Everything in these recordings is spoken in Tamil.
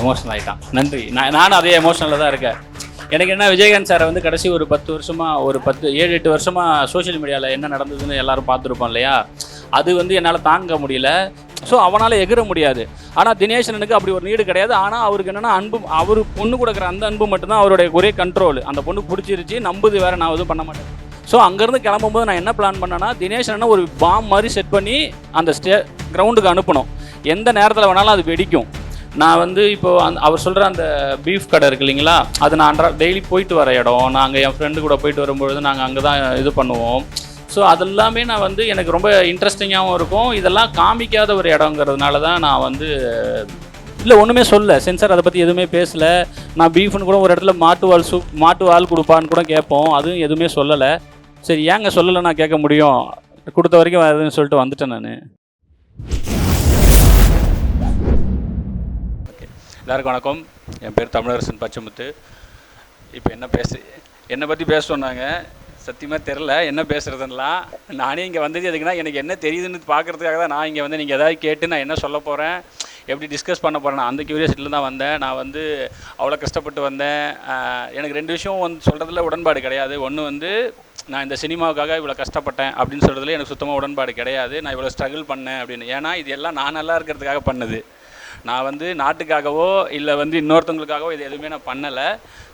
எமோஷனல் ஆகிட்டான். நன்றி. நானும் அதே எமோஷனலில் தான் இருக்கேன். எனக்கு என்ன, விஜயகாந்த் சாரை வந்து கடைசி ஒரு 10 வருஷமாக, ஒரு 7-8 வருஷமாக சோஷியல் மீடியாவில் என்ன நடந்ததுன்னு எல்லோரும் பார்த்துருப்போம் இல்லையா? அது வந்து என்னால் தாங்க முடியல. ஸோ அவனால் எகிற முடியாது. ஆனால் தினேஷனுக்கு அப்படி ஒரு நீடு கிடையாது. ஆனால் அவருக்கு என்னென்னா அன்பு, அவர் பொண்ணு கொடுக்குற அந்த அன்பு மட்டும்தான் அவருடைய ஒரே கண்ட்ரோல். அந்த பொண்ணு பிடிச்சிருச்சு, நம்புது, வேறு நான் எதுவும் பண்ண மாட்டேன். ஸோ அங்கேருந்து கிளம்பும்போது நான் என்ன பிளான் பண்ணேன்னா, தினேஷனை ஒரு பாம் மாதிரி செட் பண்ணி அந்த கிரவுண்டுக்கு அனுப்பணும். எந்த நேரத்தில் வேணாலும் அது வெடிக்கும். நான் வந்து இப்போது அவர் சொல்கிற அந்த பீஃப் கடை இருக்குது இல்லைங்களா, அது நான் டெய்லி போயிட்டு வர இடம். நாங்கள் என் ஃப்ரெண்டு கூட போயிட்டு வரும்பொழுது நாங்கள் அங்கே தான் இது பண்ணுவோம். ஸோ அதெல்லாமே நான் வந்து எனக்கு ரொம்ப இன்ட்ரெஸ்டிங்காகவும் இருக்கும். இதெல்லாம் காமிக்காத ஒரு இடங்கிறதுனால தான் நான் வந்து இல்லை ஒன்றுமே சொல்ல சென்சார் அதை பற்றி எதுவுமே பேசலை. நான் பீஃப்னு கூட ஒரு இடத்துல மாட்டு வால் கொடுப்பான்னு கூட கேட்போம், அதுவும் எதுவுமே சொல்லலை. சரி ஏங்க சொல்லலை நான் கேட்க முடியும், கொடுத்த வரைக்கும் அதுன்னு சொல்லிட்டு வந்துட்டேன் நான். எல்லாருக்கும் வணக்கம். என் பேர் தமிழரசன் பச்சைமுத்து. இப்போ என்னை பற்றி பேச சொன்னாங்க, சத்தியமாக தெரில என்ன பேசுகிறதுலாம். நானே இங்கே வந்தது எதுக்குன்னா, எனக்கு என்ன தெரியுதுன்னு பார்க்குறதுக்காக தான் நான் இங்கே வந்து நீங்கள் எதாவது கேட்டு நான் என்ன சொல்ல போகிறேன், எப்படி டிஸ்கஸ் பண்ண போகிறேன், அந்த க்யூரியாசிட்டியில் தான் வந்தேன். நான் வந்து அவ்வளோ கஷ்டப்பட்டு வந்தேன். எனக்கு 2 விஷயம் வந்து சொல்கிறதுல உடன்பாடு கிடையாது. ஒன்று வந்து நான் இந்த சினிமாவுக்காக இவ்வளோ கஷ்டப்பட்டேன் அப்படின்னு சொல்கிறதுல எனக்கு சுத்தமாக உடன்பாடு கிடையாது. நான் இவ்வளோ ஸ்ட்ரகிள் பண்ணேன் அப்படின்னு. ஏன்னா இது எல்லாம் நான் நல்லா இருக்கிறதுக்காக பண்ணது. நான் வந்து நாட்டுக்காகவோ இல்லை வந்து இன்னொருத்தவங்களுக்காகவோ இது எதுவுமே நான் பண்ணலை.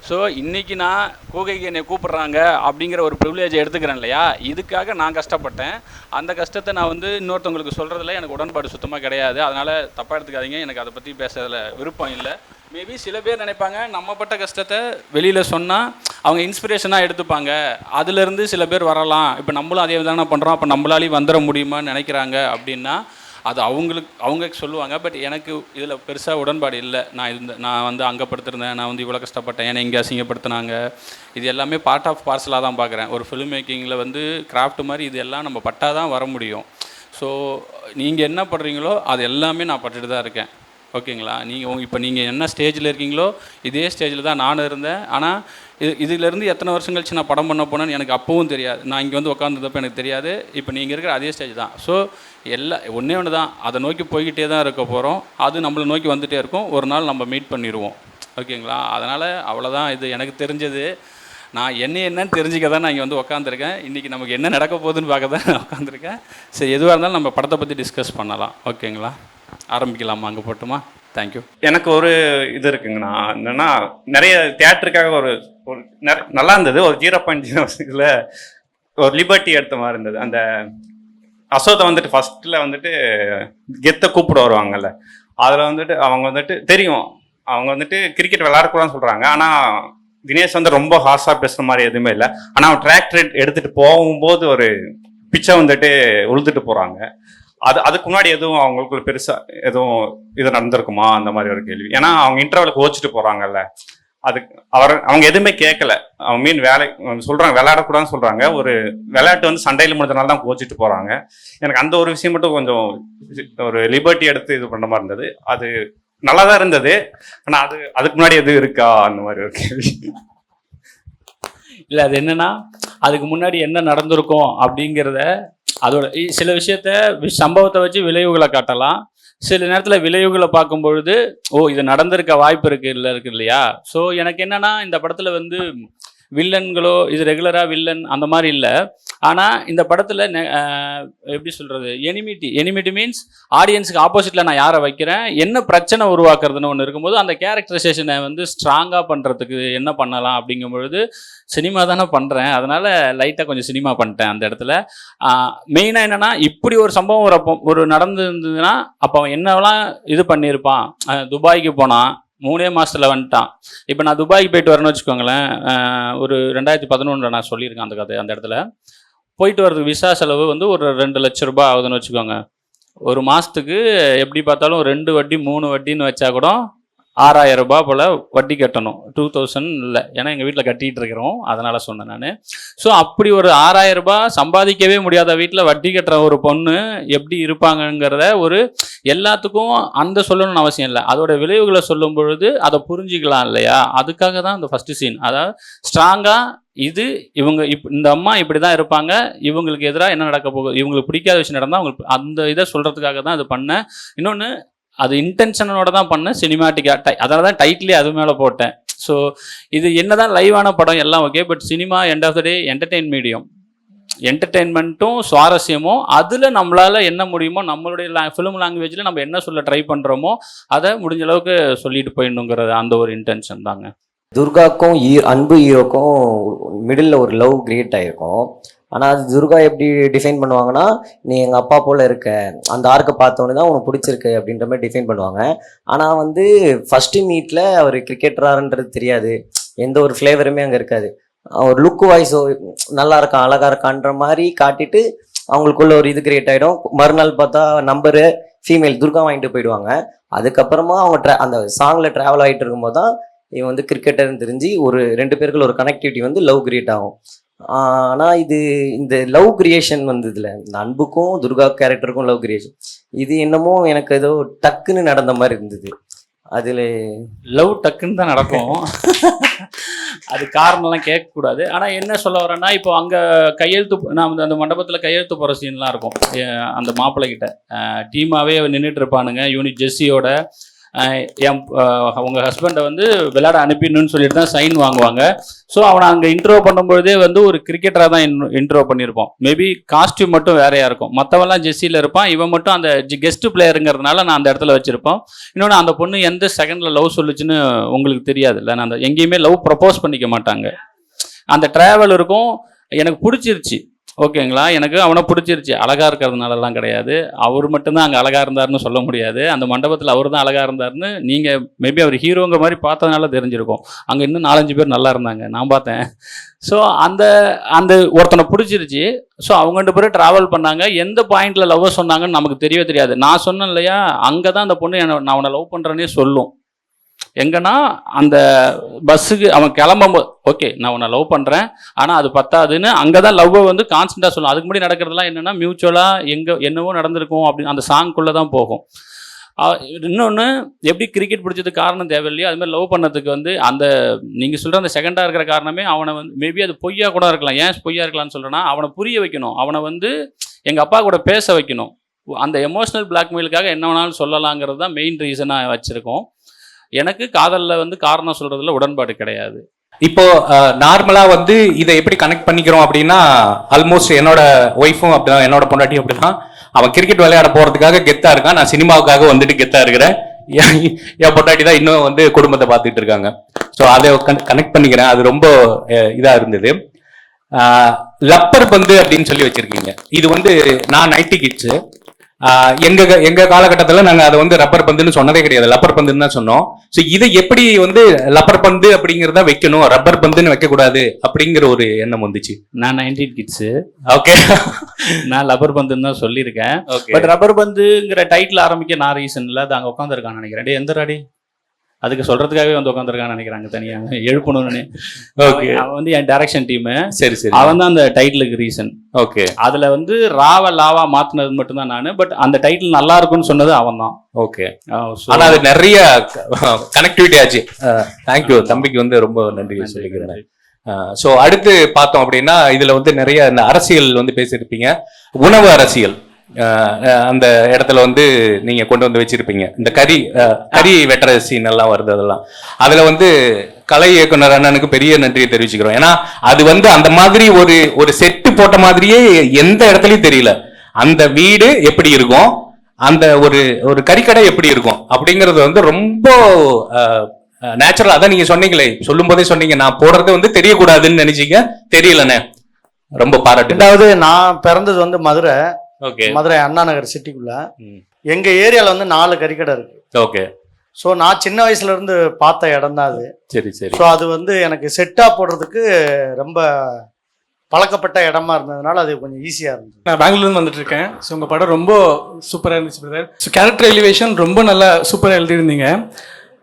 ஸோ இன்றைக்கி நான் கூகைக்கு என்னை கூப்பிட்றாங்க அப்படிங்கிற ஒரு ப்ரிவிலேஜை எடுத்துக்கிறேன் இல்லையா, இதுக்காக நான் கஷ்டப்பட்டேன். அந்த கஷ்டத்தை நான் வந்து இன்னொருத்தவங்களுக்கு சொல்கிறதுல எனக்கு உடன்பாடு சுத்தமாக கிடையாது. அதனால் தப்பாக எடுத்துக்காதீங்க, எனக்கு அதை பற்றி பேசுறதுல விருப்பம் இல்லை. மேபி சில பேர் நினைப்பாங்க நம்ம பட்ட கஷ்டத்தை வெளியில் சொன்னால் அவங்க இன்ஸ்பிரேஷனாக எடுத்துப்பாங்க, அதுலேருந்து சில பேர் வரலாம், இப்போ நம்மளும் அதே தானே பண்ணுறோம், அப்போ நம்மளாலையும் வந்துட முடியுமான்னு நினைக்கிறாங்க அப்படின்னா அது அவங்க சொல்லுவாங்க. பட் எனக்கு இதில் பெருசாக உடன்பாடு இல்லை. நான் வந்து அங்கே படுத்திருந்தேன், நான் வந்து இவ்வளோ கஷ்டப்பட்டேன், ஏன்னா இங்கே அசிங்கப்படுத்தினாங்க, இது எல்லாமே பார்ட் ஆஃப் பார்சலாக தான் பார்க்குறேன். ஒரு ஃபிலிம் மேக்கிங்கில் வந்து கிராஃப்ட் மாதிரி இது எல்லாம் நம்ம பட்டால் தான் வர முடியும். ஸோ நீங்கள் என்ன பண்ணுறீங்களோ அது எல்லாமே நான் பட்டுட்டு தான் இருக்கேன். ஓகேங்களா? நீங்கள் என்ன ஸ்டேஜில் இருக்கீங்களோ இதே ஸ்டேஜில் தான் நானும் இருந்தேன். ஆனால் இதிலேருந்து எத்தனை வருஷம் கழிச்சு நான் படம் பண்ண போனேன்னு எனக்கு அப்பவும் தெரியாது. நான் இங்கே வந்து உட்காந்துருந்தப்போ எனக்கு தெரியாது. இப்போ நீங்கள் இருக்கிற அதே ஸ்டேஜ் தான். ஸோ ஒன்றே ஒன்று தான், அதை நோக்கி போய்கிட்டே தான் இருக்க போகிறோம். அது நம்மளை நோக்கி வந்துகிட்டே இருக்கும். ஒரு நாள் நம்ம மீட் பண்ணிடுவோம். ஓகேங்களா? அதனால் அவ்வளோதான். இது எனக்கு தெரிஞ்சது. நான் என்னன்னு தெரிஞ்சுக்க தான் நான் இங்கே வந்து உட்காந்துருக்கேன். இன்றைக்கி நமக்கு என்ன நடக்க போகுதுன்னு பார்க்க தான் நான் உட்காந்துருக்கேன். சரி, எதுவாக இருந்தாலும் நம்ம படத்தை பற்றி டிஸ்கஸ் பண்ணலாம். ஓகேங்களா? ஆரம்பிக்கலாமா? அங்கே போட்டுமா? தேங்க்யூ. எனக்கு ஒரு இது இருக்குங்கண்ணா, என்னென்னா நிறைய தியேட்டருக்காக ஒரு நல்லா இருந்தது. ஒரு 0.0 ஒரு லிபர்ட்டி எடுத்த மாதிரி இருந்தது. அந்த அசோத்தை வந்துட்டு ஃபஸ்ட்டில் வந்துட்டு கெத்தை கூப்பிட வருவாங்கல்ல, அதில் வந்துட்டு அவங்க வந்துட்டு தெரியும், அவங்க வந்துட்டு கிரிக்கெட் விளையாடக்கூடாதுன்னு சொல்கிறாங்க. ஆனால் தினேஷ் வந்து ரொம்ப ஹார்ஷாக பேசுகிற மாதிரி எதுவுமே இல்லை. ஆனால் அவன் ட்ராக் எடுத்துகிட்டு போகும்போது ஒரு பிச்சை வந்துட்டு உழுதுட்டு போகிறாங்க. அதுக்கு முன்னாடி எதுவும் அவங்களுக்குள்ள பெருசாக எதுவும் இது நடந்திருக்குமா அந்த மாதிரி ஒரு கேள்வி. ஏன்னா அவங்க இன்டர்வலுக்கு கோச்சிட்டு போகிறாங்கல்ல, அதுக்கு அவங்க எதுவுமே கேட்கல. அவங்க மீன் வேலை சொல்கிறாங்க, விளையாடக்கூடாதுன்னு சொல்கிறாங்க. ஒரு விளையாட்டு வந்து சண்டையில் முடிஞ்சதுனால தான் கோச்சிட்டு போகிறாங்க. எனக்கு அந்த ஒரு விஷயம் மட்டும் கொஞ்சம் ஒரு லிபர்ட்டி எடுத்து இது பண்ணுற மாதிரி இருந்தது. அது நல்லா தான் இருந்தது. ஆனால் அதுக்கு முன்னாடி எதுவும் இருக்கா அந்த மாதிரி ஒரு கேள்வி. இல்லை, அது என்னென்னா அதுக்கு முன்னாடி என்ன நடந்திருக்கும் அப்படிங்கிறத, அதோட சில சம்பவத்தை வச்சு விளைவுகளை காட்டலாம். சில நேரத்தில் விளைவுகளை பார்க்கும்பொழுது இது நடந்திருக்க வாய்ப்பு இருக்கு இல்லையா. ஸோ எனக்கு என்னன்னா, இந்த படத்தில் வந்து வில்லன்களோ இது ரெகுலராக வில்லன் அந்த மாதிரி இல்லை. ஆனால் இந்த படத்தில் எப்படி சொல்கிறது, எனிமிட்டி மீன்ஸ் ஆடியன்ஸுக்கு ஆப்போசிட்டில் நான் யாரை வைக்கிறேன், என்ன பிரச்சனை உருவாக்குறதுன்னு ஒன்று இருக்கும்போது அந்த கேரக்டரைசேஷனை வந்து ஸ்ட்ராங்காக பண்ணுறதுக்கு என்ன பண்ணலாம் அப்படிங்கும் பொழுது சினிமா தானே பண்ணுறேன், அதனால் லைட்டாக கொஞ்சம் சினிமா பண்ணிட்டேன் அந்த இடத்துல. மெயினாக என்னென்னா, இப்படி ஒரு சம்பவம் ஒரு நடந்துருந்ததுன்னா அப்போ அவன் என்னவெல்லாம் இது பண்ணியிருப்பான். துபாய்க்கு போனான், 3 மாதத்தில் வந்துட்டான். இப்போ நான் துபாய்க்கு போயிட்டு வரேன்னு வச்சுக்கோங்களேன். ஒரு 2011 நான் சொல்லியிருக்கேன் அந்த கதை. அந்த இடத்துல போயிட்டு வர்றதுக்கு விசா செலவு வந்து ஒரு 2 லட்ச ரூபாய் ஆகுதுன்னு வச்சுக்கோங்க. ஒரு மாதத்துக்கு எப்படி பார்த்தாலும் 2 வட்டி 3 வட்டின்னு வச்சா கூட 6000 ரூபாய் போல் வட்டி கட்டணும். 2000 இல்லை, ஏன்னா எங்கள் வீட்டில் கட்டிகிட்டு இருக்கிறோம், அதனால் சொன்னேன் நான். ஸோ அப்படி ஒரு 6000 ரூபாய் சம்பாதிக்கவே முடியாத வீட்டில் வட்டி கட்டுற ஒரு பொண்ணு எப்படி இருப்பாங்கங்கிறத ஒரு எல்லாத்துக்கும் அந்த சொல்லணும்னு அவசியம் இல்லை, அதோட விளைவுகளை சொல்லும் பொழுது அதை புரிஞ்சிக்கலாம் இல்லையா. அதுக்காக தான் அந்த ஃபஸ்ட்டு சீன். அதாவது ஸ்ட்ராங்காக இந்த அம்மா இப்படி தான் இருப்பாங்க, இவங்களுக்கு எதிராக என்ன நடக்க போகுது, இவங்களுக்கு பிடிக்காத விஷயம் நடந்தால் அவங்களுக்கு அந்த இதை சொல்கிறதுக்காக தான் இது பண்ணேன். இன்னொன்று, அது இன்டென்ஷனோட தான் பண்ணேன் சினிமாட்டிக்காக, அதனால தான் டைட்டிலே அது மேலே போட்டேன். ஸோ இது என்னதான் லைவான படம் எல்லாம் okay, but cinema end of the day entertain medium. என்டர்டெயின்மெண்ட்டும் சுவாரஸ்யமும் அதில் நம்மளால் என்ன முடியுமோ நம்மளுடைய ஃபிலிம் லாங்குவேஜில் நம்ம என்ன சொல்ல ட்ரை பண்ணுறோமோ அதை முடிஞ்ச அளவுக்கு சொல்லிட்டு போயிடணுங்கிறது அந்த ஒரு இன்டென்ஷன் தாங்க. துர்காக்கும் அன்பு ஹீரோக்கும் மிடில் ஒரு லவ் கிரியேட் ஆகிருக்கும். ஆனால் அது துர்கா எப்படி டிஃபைன் பண்ணுவாங்கன்னா, நீ எங்கள் அப்பா போல் இருக்க, அந்த ஆர்க்கை பார்த்தோன்னே தான் உனக்கு பிடிச்சிருக்கு அப்படின்ற மாதிரி டிஃபைன் பண்ணுவாங்க. ஆனால் வந்து ஃபஸ்ட்டு மீட்டில் அவர் கிரிக்கெட்டரான்றது தெரியாது, எந்த ஒரு ஃப்ளேவருமே அங்கே இருக்காது. ஒரு லுக் வைஸ் நல்லா இருக்கான் அழகாக இருக்கான்ற மாதிரி காட்டிட்டு அவங்களுக்குள்ள ஒரு இது கிரியேட் ஆகிடும். மறுநாள் பார்த்தா நம்பரு ஃபீமேல் துர்கா வாங்கிட்டு போயிடுவாங்க. அதுக்கப்புறமா அவங்க அந்த சாங்கில் ட்ராவல் ஆகிட்டு இருக்கும்போது தான் இவன் வந்து கிரிக்கெட்டர்னு தெரிஞ்சு ஒரு 2 பேருக்குள்ள ஒரு கனெக்டிவிட்டி வந்து லவ் கிரியேட் ஆகும். ஆனால் இந்த லவ் கிரியேஷன் வந்து இதில் இந்த அன்புக்கும் துர்கா கேரக்டருக்கும் லவ் கிரியேஷன் இது என்னமோ எனக்கு ஏதோ டக்குன்னு நடந்த மாதிரி இருந்தது. அதில் லவ் டக்குன்னு தான் நடக்கும். அது காரணம்லாம் கேட்கக்கூடாது. ஆனால் என்ன சொல்ல வரேன்னா, இப்போ அங்கே கையெழுத்து நான் அந்த மண்டபத்தில் கையெழுத்து போகிற சீன்லாம் இருக்கும். அந்த மாப்பிள்ளைகிட்ட டீமாகவே நின்றுட்டு இருப்பானுங்க யூனிட் ஜெஸ்ஸியோட. அவங்க ஹஸ்பண்டை வந்து விளையாட அனுப்பிடணும்னு சொல்லிட்டு தான் சைன் வாங்குவாங்க. ஸோ அவனை அங்கே இன்ட்ரோ பண்ணும்போதே வந்து ஒரு கிரிக்கெட்டராக தான் இன்ட்ரோ பண்ணியிருப்போம். மேபி காஸ்டியூம் மட்டும் வேறையாக இருக்கும், மற்றவெல்லாம் ஜெஸ்ஸியில் இருப்பான், இவன் மட்டும் அந்த கெஸ்ட் பிளேயருங்கிறதுனால நான் அந்த இடத்துல வச்சுருப்போம். இன்னொன்று அந்த பொண்ணு எந்த செகண்டில் லவ் சொல்லுச்சுன்னு உங்களுக்கு தெரியாது இல்லை, நான் அந்த எங்கேயுமே லவ் ப்ரப்போஸ் பண்ணிக்க மாட்டாங்க. அந்த ட்ராவல் இருக்கும். எனக்கு பிடிச்சிருச்சு ஓகேங்களா, எனக்கு அவனை பிடிச்சிருச்சு. அழகாக இருக்கிறதுனாலலாம் கிடையாது, அவர் மட்டும்தான் அங்கே அழகாக இருந்தாருன்னு சொல்ல முடியாது. அந்த மண்டபத்தில் அவர் தான் அழகாக இருந்தாருன்னு நீங்கள் மேபி அவர் ஹீரோங்க மாதிரி பார்த்ததுனால தெரிஞ்சிருக்கும். அங்கே இன்னும் 4-5 பேர் நல்லா இருந்தாங்க, நான் பார்த்தேன். ஸோ அந்த ஒருத்தனை பிடிச்சிருச்சு. ஸோ அவங்க 2 பேரும் ட்ராவல் பண்ணாங்க. எந்த பாயிண்டில் லவ் சொன்னாங்கன்னு நமக்கு தெரியவே தெரியாது. நான் சொன்னேன் இல்லையா, அங்கே தான் அந்த பொண்ணு நான் அவனை லவ் பண்ணுறேன்னே சொல்லும். எங்கன்னா அந்த பஸ்ஸுக்கு அவன் கிளம்பும்போது ஓகே நான் உன்னை லவ் பண்ணுறேன், ஆனால் அது பத்தாதுன்னு அங்கே தான் லவ்வை வந்து கான்ஸ்டண்ட்டாக சொல்லணும். அதுக்கு முன்னாடி நடக்கிறதுலாம் என்னென்னா மியூச்சுவலாக என்னவோ நடந்திருக்கும் அப்படின்னு அந்த சாங்குள்ளே தான் போகும். இன்னொன்று எப்படி கிரிக்கெட் பிடிச்சதுக்கு காரணம் தேவையில்லையோ அதுமாதிரி லவ் பண்ணதுக்கு வந்து அந்த நீங்கள் சொல்கிற அந்த செகண்டாக இருக்கிற காரணமே அவனை வந்து மேபி அது பொய்யா கூட இருக்கலாம். ஏன் பொய்யா இருக்கலாம்னு சொல்கிறேன்னா, அவனை புரிய வைக்கணும், அவனை வந்து எங்கள் அப்பா கூட பேச வைக்கணும். அந்த எமோஷ்னல் பிளாக்மெயிலுக்காக என்ன வேணாலும் சொல்லலாங்கிறது தான் மெயின் ரீசனாக வச்சுருக்கோம். எனக்கு காதலில் வந்து காரணம் சொல்கிறதுல உடன்பாடு கிடையாது. இப்போ நார்மலா வந்து இதை எப்படி கனெக்ட் பண்ணிக்கிறோம் அப்படின்னா, ஆல்மோஸ்ட் என்னோட ஒய்ஃபும் அப்படிதான், என்னோட பொண்டாட்டியும் அப்படிதான். அவன் கிரிக்கெட் விளையாட போறதுக்காக கெத்தா இருக்கான், நான் சினிமாவுக்காக வந்துட்டு கெத்தா இருக்கிறேன். என் பொண்டாட்டி தான் இன்னும் வந்து குடும்பத்தை பார்த்துட்டு இருக்காங்க. ஸோ அதை கனெக்ட் பண்ணிக்கிறேன். அது ரொம்ப இதா இருந்தது. லப்பர் பந்து அப்படின்னு சொல்லி வச்சிருக்கீங்க. இது வந்து நான் 90 கிட்ஸ். எங்க காலகட்டத்தில் நாங்கள் அதை வந்து ரப்பர் பந்துன்னு சொன்னதே கிடையாது, லப்பர் பந்துன்னு தான் சொன்னோம். ஸோ இதை எப்படி வந்து லப்பர் பந்து அப்படிங்கிறத வைக்கணும், ரப்பர் பந்துன்னு வைக்கக்கூடாது அப்படிங்கிற ஒரு எண்ணம் வந்துச்சு? நான் 90 கிட்ஸு. ஓகே, நான் லப்பர் பந்துன்னு தான் சொல்லியிருக்கேன். பட் ரப்பர் பந்துங்கிற டைட்டில் ஆரம்பிக்க நான் ரீசன் இல்லை, அது அங்கே உட்காந்துருக்கான்னு நினைக்கிறேன். எந்த ராடி அதுக்கு சொல்றதுக்காகவே வந்து உட்காந்துருக்கான்னு நினைக்கிறாங்க தனியாக எழுப்பணும்னு. ஓகே, அவன் வந்து என் டைரக்ஷன் டீமு. சரி சரி, அவன் தான் அந்த டைட்டிலுக்கு ரீசன். ஓகே, அதுல வந்து ராவா லாவா மாத்தினது மட்டும்தான் நானு. பட் அந்த டைட்டில் நல்லா இருக்குன்னு சொன்னது அவன் தான். ஓகே, ஆனா அது நிறைய கனெக்டிவிட்டி ஆச்சு. தேங்க்யூ, தம்பிக்கு வந்து ரொம்ப நன்றி சொல்லிக்கிறேன். ஸோ அடுத்து பார்த்தோம் அப்படின்னா, இதுல வந்து நிறைய இந்த அரசியல் வந்து பேசியிருப்பீங்க, உணவு அரசியல். அந்த இடத்துல வந்து நீங்க கொண்டு வந்து வச்சிருப்பீங்க இந்த கறி வெட்டுற சீன் எல்லாம் வருது. அதெல்லாம் அதுல வந்து கலை இயக்குனர் அண்ணனுக்கு பெரிய நன்றியை தெரிவிச்சுக்கிறோம். ஏன்னா அது வந்து அந்த மாதிரி ஒரு செட்டு போட்ட மாதிரியே எந்த இடத்துலயும் தெரியல. அந்த வீடு எப்படி இருக்கும், அந்த ஒரு கறிக்கடை எப்படி இருக்கும் அப்படிங்கறது வந்து ரொம்ப நேச்சுரல். அதான் நீங்க சொன்னீங்களே, சொல்லும் போதே சொன்னீங்க, நான் போடுறது வந்து தெரியக்கூடாதுன்னு நினைச்சீங்க, தெரியலண்ணே, ரொம்ப பாராட்டு. ரெண்டாவது, நான் பிறந்தது வந்து மதுரை. ஓகே, மதுரை அண்ணா நகர் சிட்டிக்குள்ள. எங்க ஏரியால வந்து 4 கறிக்கடை இருக்கு. ஓகே, ஸோ நான் சின்ன வயசுல இருந்து பார்த்த இடம் தான் அது. சரி சரி. ஸோ அது வந்து எனக்கு செட்டா போடுறதுக்கு ரொம்ப பழக்கப்பட்ட இடமா இருந்ததுனால அது கொஞ்சம் ஈஸியா இருந்தது. நான் பெங்களூர்லேருந்து வந்துட்டு இருக்கேன். ஸோ உங்கள் படம் ரொம்ப சூப்பராக இருந்துச்சு பிரதர். ஸோ கேரக்டர் எலிவேஷன் ரொம்ப நல்லா சூப்பராக எழுதியிருந்தீங்க.